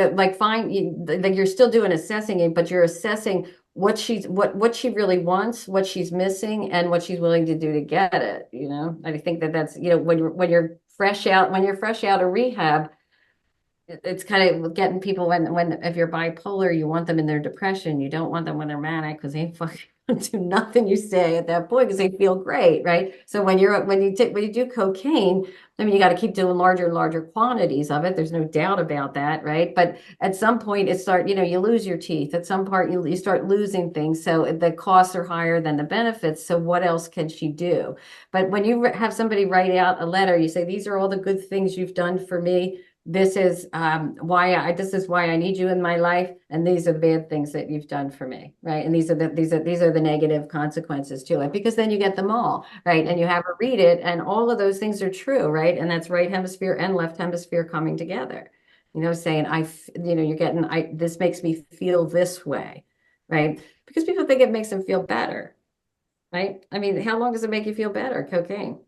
you're still doing assessing, but you're assessing what she really wants, what she's missing, and what she's willing to do to get it. I think that's, when you're fresh out of rehab, it's kind of getting people when if you're bipolar, you want them in their depression. You don't want them when they're manic, because they fucking do nothing you say at that point, because they feel great, right? So when you do cocaine, I mean, you got to keep doing larger and larger quantities of it. There's no doubt about that, right? But at some point, you lose your teeth. At some part, you start losing things. So the costs are higher than the benefits. So what else can she do? But when you have somebody write out a letter, you say, these are all the good things you've done for me. This is why I need you in my life, and these are the bad things that you've done for me, right? And these are the negative consequences to it, because then you get them all, right? And you have her read it, and all of those things are true, right? And that's right hemisphere and left hemisphere coming together, saying you're getting, this makes me feel this way, right? Because people think it makes them feel better, right? I mean, how long does it make you feel better? Cocaine.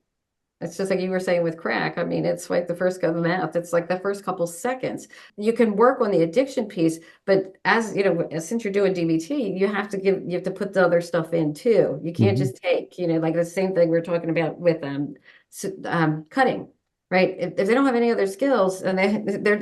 It's just like you were saying with crack. I mean, it's like the first couple of math. It's like the first couple seconds. You can work on the addiction piece, but as since you're doing DBT, you have to put the other stuff in too. You can't just take, like the same thing we're talking about with cutting. right? If they don't have any other skills and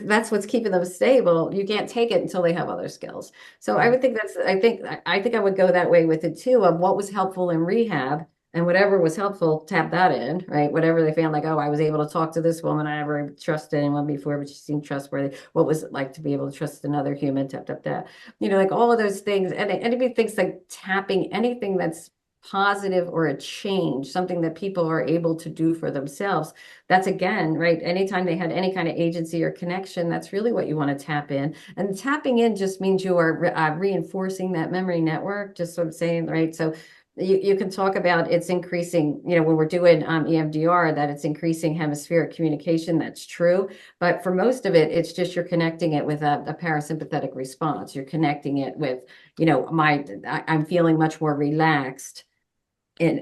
that's what's keeping them stable, you can't take it until they have other skills. So I would think I think I would go that way with it too, of what was helpful in rehab. And whatever was helpful, tap that in, right? Whatever they found, like, oh, I was able to talk to this woman. I never trusted anyone before, but she seemed trustworthy. What was it like to be able to trust another human? Tap, tap, tap. Like all of those things. And anybody thinks like tapping anything that's positive or a change, something that people are able to do for themselves. That's again, right? Anytime they had any kind of agency or connection, that's really what you want to tap in. And tapping in just means you are reinforcing that memory network, just sort of saying, right? So you can talk about it's increasing, when we're doing EMDR, that it's increasing hemispheric communication. That's true. But for most of it, it's just you're connecting it with a parasympathetic response. You're connecting it with, I'm feeling much more relaxed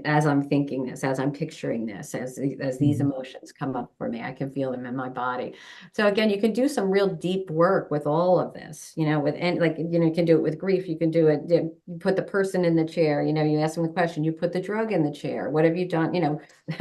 as I'm thinking this, as I'm picturing this, as these emotions come up for me, I can feel them in my body. So again, you can do some real deep work with all of this, you can do it with grief. You can do it, you put the person in the chair, you ask them the question, you put the drug in the chair. What have you done?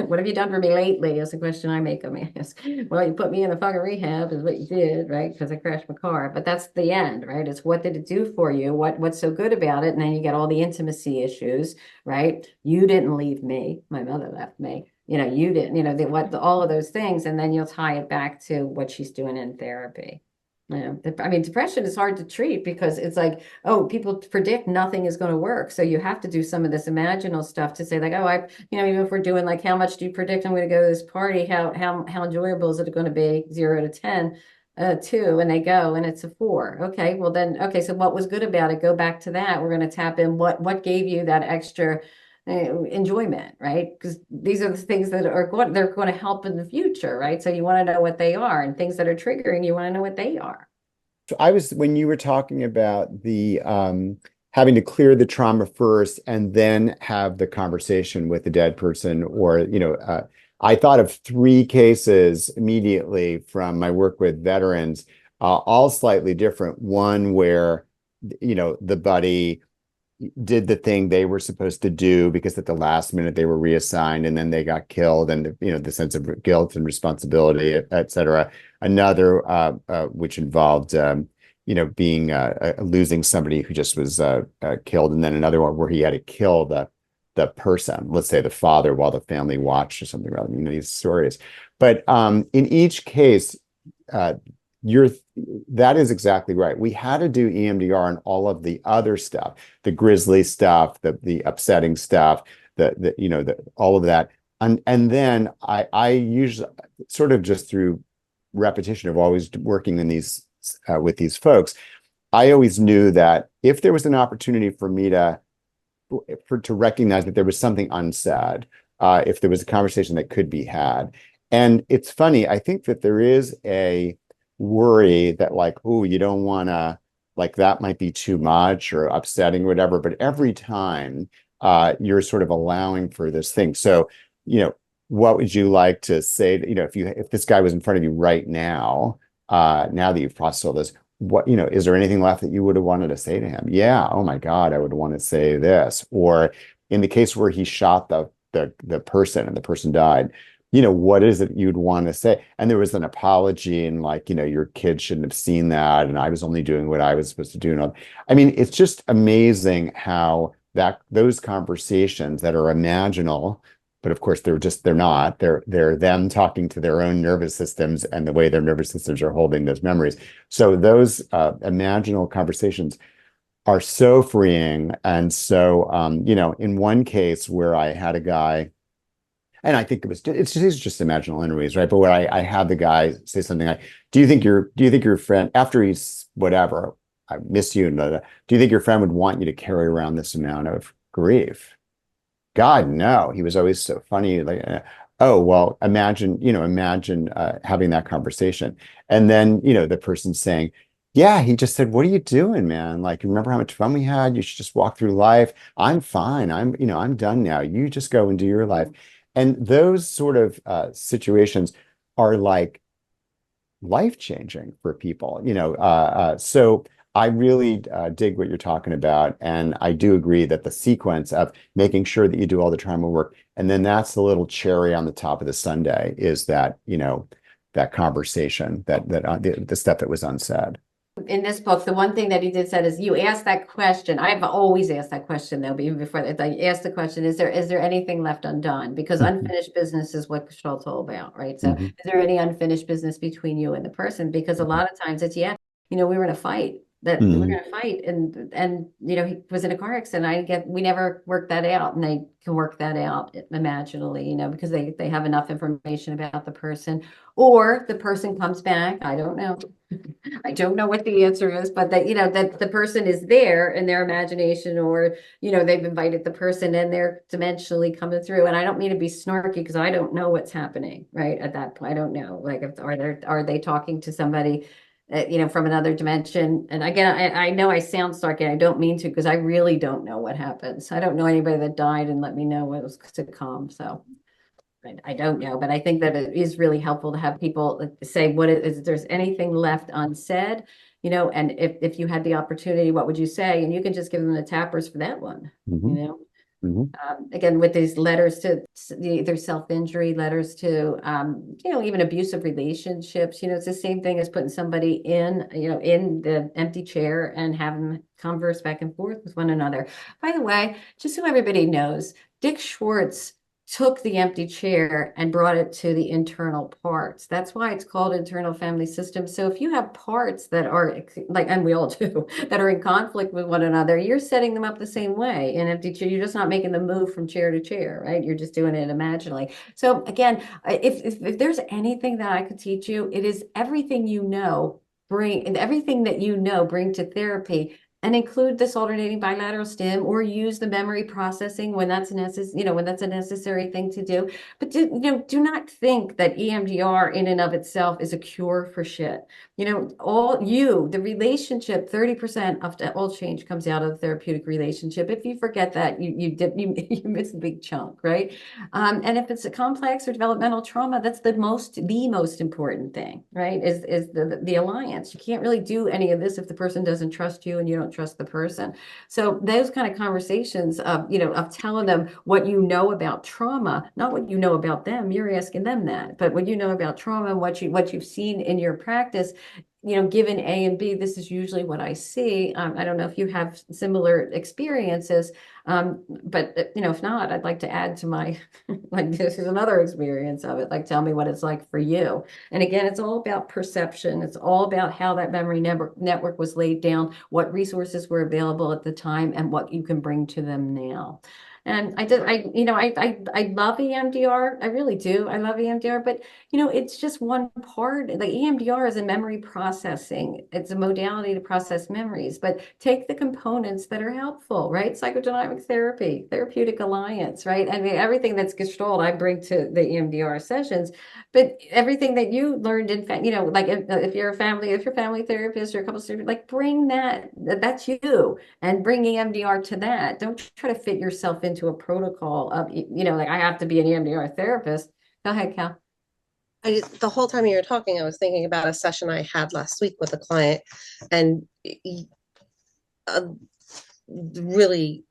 What have you done for me lately? Is the question I make them ask. Well, you put me in a fucking rehab is what you did, right? Because I crashed my car. But that's the end, right? It's what did it do for you? What's so good about it? And then you get all the intimacy issues, right? You didn't leave me. My mother left me. You didn't, all of those things. And then you'll tie it back to what she's doing in therapy. Depression is hard to treat because it's like, oh, people predict nothing is going to work. So you have to do some of this imaginal stuff to say like, oh, even if we're doing like, how much do you predict I'm going to go to this party? How enjoyable is it going to be? 0 to 10, 2, and they go and it's a 4. Okay, well then, okay, so what was good about it? Go back to that. We're going to tap in what gave you that extra enjoyment, right? Because these are the things that they're going to help in the future, right? So you want to know what they are, and things that are triggering, you want to know what they are. So when you were talking about the having to clear the trauma first and then have the conversation with the dead person, or I thought of 3 cases immediately from my work with veterans, all slightly different. One where the buddy did the thing they were supposed to do because at the last minute they were reassigned and then they got killed, and the sense of guilt and responsibility, et cetera. Another which involved being losing somebody who just was killed, and then another one where he had to kill the person, let's say the father, while the family watched or something, rather these stories. But in each case, that is exactly right. We had to do EMDR and all of the other stuff, the grisly stuff, the upsetting stuff, all of that. And then I usually, sort of just through repetition of always working in these with these folks, I always knew that if there was an opportunity for me to recognize that there was something unsaid, if there was a conversation that could be had. And it's funny, I think that there is a worry that like, oh, you don't want to, like, that might be too much or upsetting or whatever. But every time you're sort of allowing for this thing. So, what would you like to say, if this guy was in front of you right now, now that you've processed all this, what, is there anything left that you would have wanted to say to him? Yeah. Oh my God, I would want to say this. Or in the case where he shot the person and the person died, what is it you'd want to say? And there was an apology and like, your kid shouldn't have seen that. And I was only doing what I was supposed to do. And it's just amazing how those conversations that are imaginal, but of course they're not, they're them talking to their own nervous systems and the way their nervous systems are holding those memories. So those imaginal conversations are so freeing. And so, in one case where I had a guy, and I think it's just imaginal anyways, right? But where I had the guy say something like, do you think your friend, after he's whatever, I miss you, do you think your friend would want you to carry around this amount of grief? God, no. He was always so funny. Like, oh, well, imagine having that conversation. And then, the person saying, yeah, he just said, what are you doing, man? Like, remember how much fun we had? You should just walk through life. I'm fine. I'm done now. You just go and do your life. And those sort of situations are like life-changing for people, so I really dig what you're talking about. And I do agree that the sequence of making sure that you do all the trauma work, and then that's the little cherry on the top of the sundae is that, that conversation, the stuff that was unsaid. In this book, the one thing that he did said is you asked that question. I've always asked that question though, even before that. I asked the question, is there anything left undone? Because unfinished business is what Gestalt's all about, right? So Mhm. is there any unfinished business between you and the person? Because a lot of times it's, we were in a fight. That we were Mhm. going to fight, and he was in a car accident. We never worked that out, and they can work that out imaginally, because they have enough information about the person, or the person comes back. I don't know. I don't know what the answer is, but that the person is there in their imagination, or they've invited the person and they're dimensionally coming through. And I don't mean to be snarky because I don't know what's happening right at that point. I don't know, like, are they talking to somebody from another dimension? And again, I know I sound snarky. I don't mean to, because I really don't know what happens. I don't know anybody that died and let me know what was to come. So I don't know, but I think that it is really helpful to have people say what it is, if there's anything left unsaid, and if you had the opportunity, what would you say? And you can just give them the tappers for that one, Mhm. Mhm. Again, with these letters to either self-injury, letters to, even abusive relationships, it's the same thing as putting somebody in the empty chair and have them converse back and forth with one another. By the way, just so everybody knows, Dick Schwartz took the empty chair and brought it to the internal parts. That's why it's called internal family system. So if you have parts that are like, and we all do, that are in conflict with one another, you're setting them up the same way in empty chair. You're just not making them move from chair to chair, right? You're just doing it imaginally. So again, if there's anything that I could teach you, it is everything bring to therapy, and include this alternating bilateral stim, or use the memory processing when that's when that's a necessary thing to do. But do not think that EMDR in and of itself is a cure for shit. The relationship, 30% of all change comes out of the therapeutic relationship. If you forget that, you miss a big chunk, right? And if it's a complex or developmental trauma, that's the most important thing, right? Is the alliance. You can't really do any of this if the person doesn't trust you and you don't trust the person. So those kind of conversations of telling them what you know about trauma, not what you know about them, you're asking them that, but what you know about trauma and what you've seen in your practice, given A and B, this is usually what I see. I don't know if you have similar experiences, but if not, I'd like to add to my, like, this is another experience of it. Like, tell me what it's like for you. And again, it's all about perception. It's all about how that memory network was laid down, what resources were available at the time, and what you can bring to them now. And I love EMDR. I really do. I love EMDR, but it's just one part. The EMDR is a memory processing. It's a modality to process memories, but take the components that are helpful, right? Psychodynamic therapy, therapeutic alliance, right? I mean, everything that's Gestalt, I bring to the EMDR sessions, but everything that you learned in fact, like if you're a family therapist or a couple therapist, like bring that's you, and bring EMDR to that. Don't try to fit yourself into a protocol of, like, I have to be an EMDR therapist. Go ahead, Cal. The whole time you were talking, I was thinking about a session I had last week with a client, and really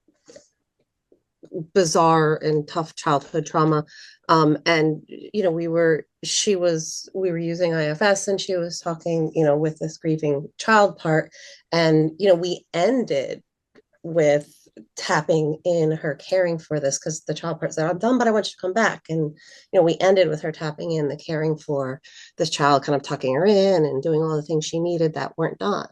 bizarre and tough childhood trauma. And we were using IFS, and she was talking, with this grieving child part, and we ended with tapping in her caring for this, because the child part said, I'm done, but I want you to come back. And we ended with her tapping in the caring for this child, kind of tucking her in and doing all the things she needed that weren't done.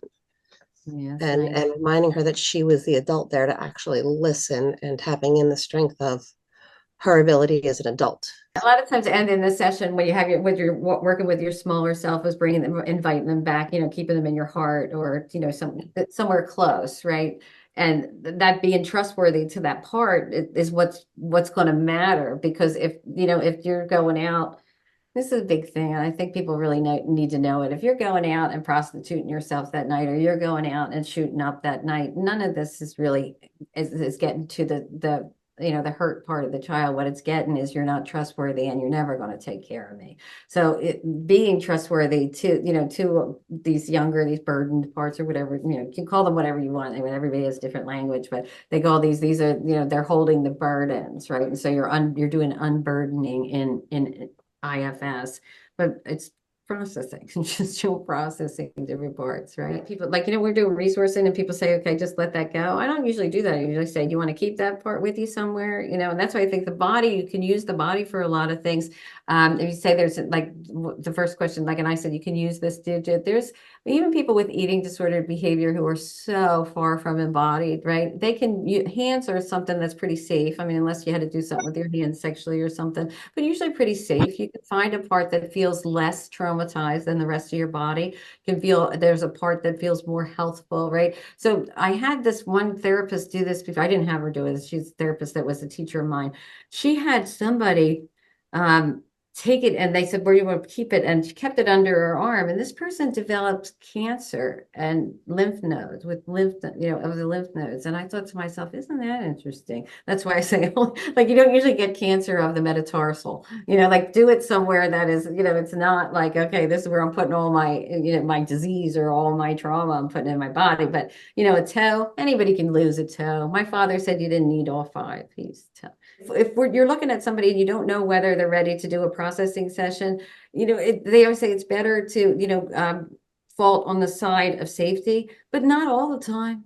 Yes, And reminding her that she was the adult there to actually listen, and tapping in the strength of her ability as an adult. A lot of times, and in the session when you have working with your smaller self, is bringing them, inviting them back, keeping them in your heart, or somewhere close, right? And that being trustworthy to that part is what's going to matter. Because if you're going out, this is a big thing, and I think people really need to know it. If you're going out and prostituting yourself that night, or you're going out and shooting up that night, none of this is really is getting to the the hurt part of the child. What it's getting is you're not trustworthy and you're never going to take care of me. So being trustworthy to these younger, these burdened parts or whatever, you can call them whatever you want. I mean, everybody has different language, but they call these are, they're holding the burdens, right? And so you're doing unburdening in IFS, but it's processing, just processing different parts, right? People like, we're doing resourcing and people say, okay, just let that go. I don't usually do that. I usually say, do you want to keep that part with you somewhere? And that's why I think the body, you can use the body for a lot of things. If you say there's like the first question, like, and I said, you can use this digit. There's even people with eating disordered behavior who are so far from embodied, right? They can, hands are something that's pretty safe. I mean, unless you had to do something with your hands sexually or something, but usually pretty safe. You can find a part that feels less traumatized than the rest of your body. Can feel there's a part that feels more healthful, right? So I had this one therapist do this before. I didn't have her do it. She's a therapist that was a teacher of mine. She had somebody take it, and they said, where do you want to keep it? And she kept it under her arm, and this person developed cancer and lymph nodes with of the lymph nodes. And I thought to myself, isn't that interesting? That's why I say, like, you don't usually get cancer of the metatarsal, like do it somewhere that is, it's not like, okay, this is where I'm putting all my, my disease or all my trauma I'm putting in my body. But, a toe, anybody can lose a toe. My father said you didn't need all 5 pieces. If you're looking at somebody and you don't know whether they're ready to do a processing session, they always say it's better to, fault on the side of safety, but not all the time.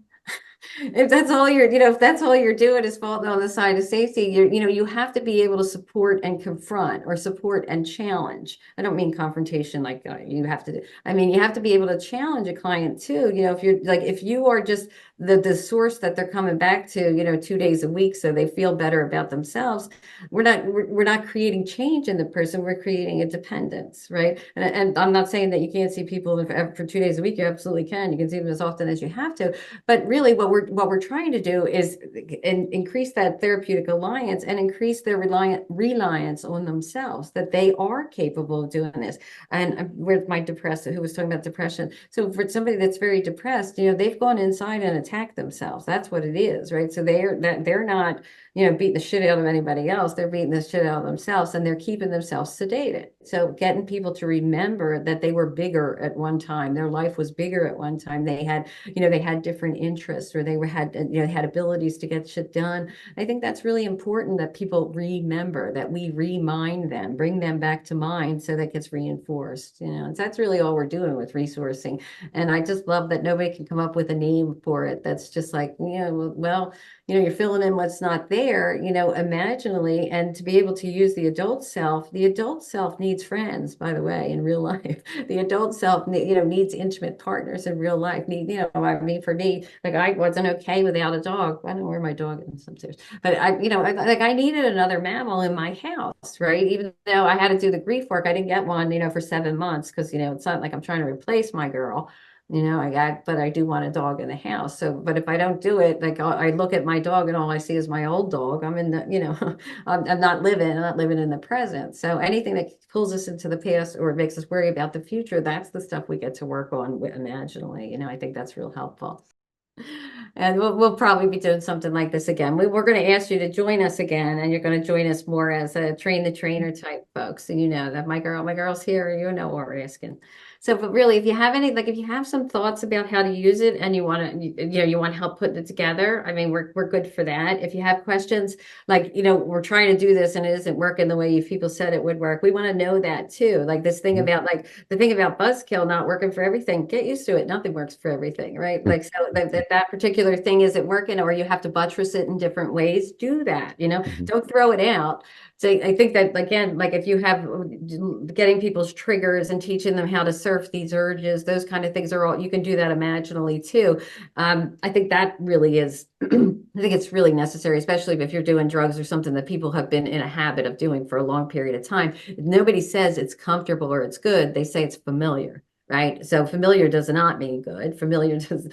If that's all if that's all you're doing is faulting on the side of safety, you have to be able to support and confront, or support and challenge. I don't mean confrontation like you have to do. I mean, you have to be able to challenge a client too. If you are just the source that they're coming back to, 2 days a week, so they feel better about themselves, we're not creating change in the person. We're creating a dependence, right? And I'm not saying that you can't see people for 2 days a week. You absolutely can. You can see them as often as you have to. But really, what we're trying to do is increase that therapeutic alliance and increase their reliance on themselves, that they are capable of doing this. And with my depressed, who was talking about depression. So for somebody that's very depressed, they've gone inside and attacked themselves. That's what it is, right? So they're not, beating the shit out of anybody else. They're beating the shit out of themselves, and they're keeping themselves sedated. So getting people to remember that they were bigger at one time. Their life was bigger at one time. They had, they had different interests, or they had abilities to get shit done. I think that's really important, that people remember, that we remind them, bring them back to mind, so that gets reinforced. And that's really all we're doing with resourcing. And I just love that nobody can come up with a name for it that's just like, well, you're filling in what's not there, imaginally. And to be able to use the adult self needs friends, by the way, in real life. The adult self, needs intimate partners in real life. I mean, for me, like, I wasn't okay without a dog. I don't know where my dog is upstairs, but I needed another mammal in my house, right? Even though I had to do the grief work, I didn't get one, for 7 months, because, it's not like I'm trying to replace my girl. But I do want a dog in the house. So, but if I don't do it, like, I look at my dog and all I see is my old dog. I'm in the, I'm not living in the present. So anything that pulls us into the past or makes us worry about the future, that's the stuff we get to work on imaginally. I think that's real helpful. And we'll probably be doing something like this again. We're going to ask you to join us again, and you're going to join us more as a train the trainer type folks. So that my girl's here, what we're asking. So, but really, if you have if you have some thoughts about how to use it, and you want to, you want help putting it together, I mean, we're good for that. If you have questions, we're trying to do this and it isn't working the way people said it would work, we want to know that too. Like this thing about the thing about buzzkill not working for everything. Get used to it. Nothing works for everything, right? Like, so that particular thing isn't working, or you have to buttress it in different ways. Do that. Don't throw it out. So I think that, again, like if you have getting people's triggers and teaching them how to surf these urges, those kind of things are all, you can do that imaginally too. I think that really is, I think it's really necessary, especially if you're doing drugs or something that people have been in a habit of doing for a long period of time. Nobody says it's comfortable or it's good. They say it's familiar. Right. So familiar does not mean good. Familiar does,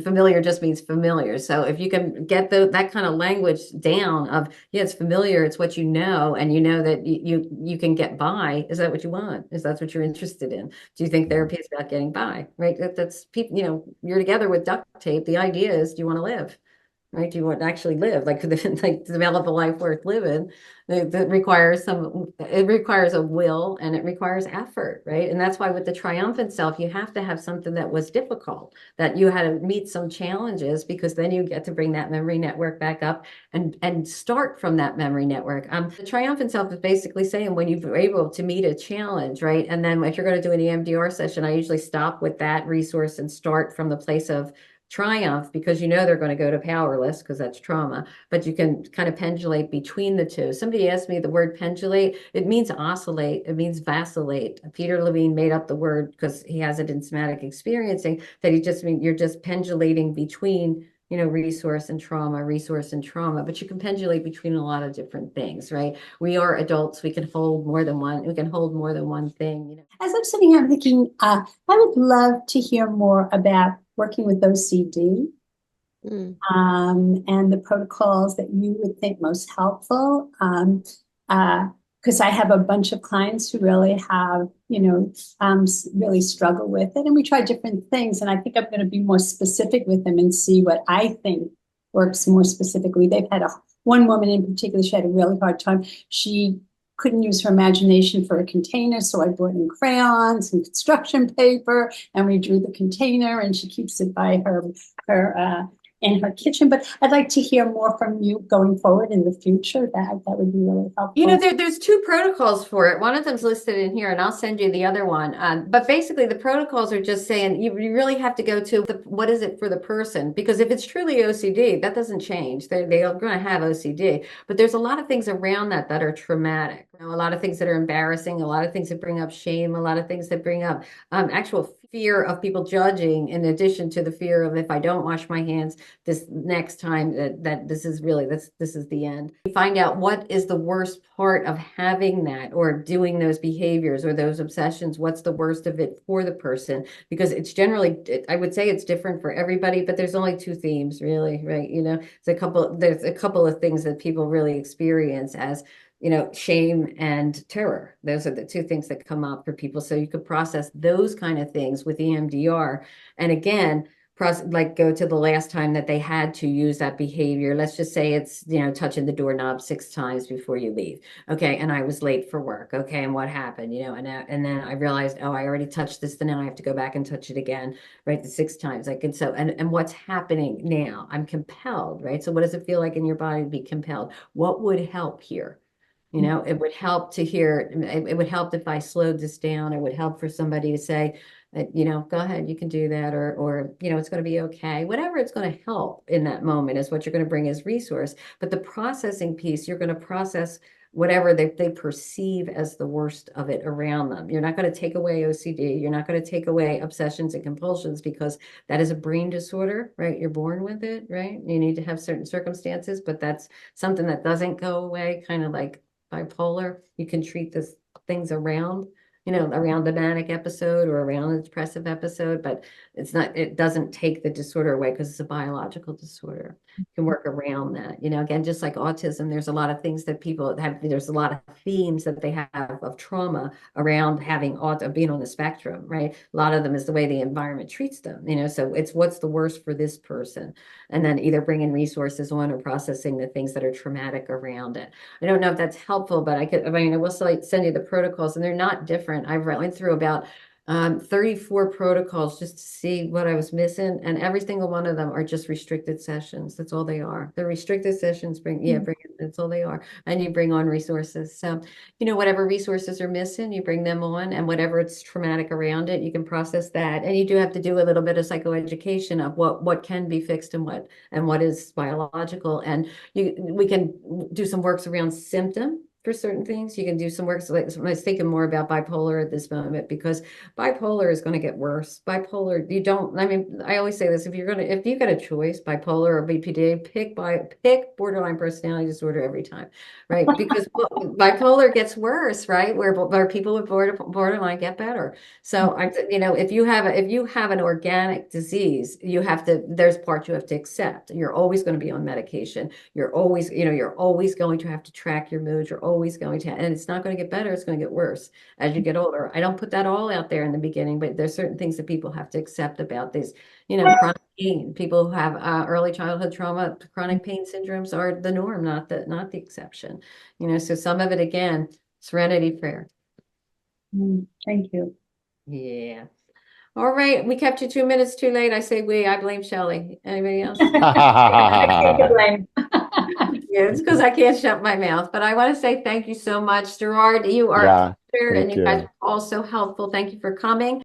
familiar just means familiar. So if you can get that kind of language down of, yeah, it's familiar, it's what and that you can get by. Is that what you want? Is that what you're interested in? Do you think therapy is about getting by? Right. That's people, you're together with duct tape. The idea is, do you want to live? right? Do you want to actually live, like, like develop a life worth living? That requires it requires a will and it requires effort, right? And that's why with the triumphant self, you have to have something that was difficult, that you had to meet some challenges, because then you get to bring that memory network back up and start from that memory network. The triumphant self is basically saying when you're able to meet a challenge, right? And then if you're going to do an EMDR session, I usually stop with that resource and start from the place of triumph, because you know they're going to go to powerless because that's trauma, but you can kind of pendulate between the two. Somebody asked me the word pendulate. It means oscillate. It means vacillate. Peter Levine made up the word because he has it in somatic experiencing, that he just mean you're just pendulating between, you know, resource and trauma, but you can pendulate between a lot of different things, right? We are adults. We can hold more than one. We can hold more than one thing, you know. As I'm sitting here, I'm thinking, I would love to hear more about working with OCD, and the protocols that you would think most helpful. Because I have a bunch of clients who really have, you know, really struggle with it. And we try different things. And I think I'm going to be more specific with them and see what I think works more specifically. They've had one woman in particular, she had a really hard time. She couldn't use her imagination for a container, so I brought in crayons and construction paper, and we drew the container, and she keeps it by her in her kitchen. But I'd like to hear more from you going forward in the future. That would be really helpful. You know, there's two protocols for it. One of them's listed in here, and I'll send you the other one. But basically, the protocols are just saying you really have to go to what is it for the person? Because if it's truly OCD, that doesn't change. They are going to have OCD. But there's a lot of things around that are traumatic. You know, a lot of things that are embarrassing, a lot of things that bring up shame, a lot of things that bring up actual fear of people judging, in addition to the fear of, if I don't wash my hands this next time, that this is really, this is the end. You find out what is the worst part of having that, or doing those behaviors or those obsessions. What's the worst of it for the person? Because it's generally, I would say it's different for everybody, but there's only two themes really, right? You know, there's a couple of things that people really experience as, you know, shame and terror. Those are the two things that come up for people. So you could process those kind of things with EMDR. And again, like go to the last time that they had to use that behavior. Let's just say it's, you know, touching the doorknob 6 times before you leave. Okay. And I was late for work. Okay. And what happened, you know, and then I realized, oh, I already touched this. Then now I have to go back and touch it again, right? The 6 times. Like, and so, and what's happening now? I'm compelled, right? So what does it feel like in your body to be compelled? What would help here? You know, it would help to hear, it would help if I slowed this down. It would help for somebody to say, you know, go ahead, you can do that, or, you know, it's going to be okay. Whatever it's going to help in that moment is what you're going to bring as resource. But the processing piece, you're going to process whatever they perceive as the worst of it around them. You're not going to take away OCD. You're not going to take away obsessions and compulsions, because that is a brain disorder, right? You're born with it, right? You need to have certain circumstances, but that's something that doesn't go away, kind of like bipolar. You can treat this things around, you know, around the manic episode or around the depressive episode, but it's not, it doesn't take the disorder away, because it's a biological disorder. You can work around that. You know, again, just like autism, there's a lot of things that people have, there's a lot of themes that they have of trauma around having being on the spectrum, right? A lot of them is the way the environment treats them, you know, so it's what's the worst for this person, and then either bringing resources on or processing the things that are traumatic around it. I don't know if that's helpful, but I mean, I will send you the protocols, and they're not different. I went through about 34 protocols just to see what I was missing, and every single one of them are just restricted sessions. That's all they are. The restricted sessions that's all they are. And you bring on resources. So, you know, whatever resources are missing, you bring them on, and whatever it's traumatic around it, you can process that. And you do have to do a little bit of psychoeducation of what can be fixed and what is biological. And we can do some works around symptom for certain things. You can do some work. So like, I was thinking more about bipolar at this moment, because bipolar is going to get worse. Bipolar, I mean, I always say this, if you got a choice, bipolar or BPD, pick borderline personality disorder every time, right? Because bipolar gets worse, right? Where people with borderline get better. So you know, if you have an organic disease, there's parts you have to accept. You're always going to be on medication. You're always going to have to track your mood. You're always always going to, and it's not going to get better. It's going to get worse as you get older. I don't put that all out there in the beginning, but there's certain things that people have to accept about this. Chronic pain. People who have early childhood trauma, chronic pain syndromes are the norm, not the exception. So some of it, again, serenity prayer. Thank you. Yeah. All right. We kept you 2 minutes too late. I say we. I blame Shelley. Anybody else? Take the blame. Yeah, it's because I can't shut my mouth. But I want to say thank you so much, Gerard. You are Yeah, a teacher, and thank you guys you. are also helpful. Thank you for coming.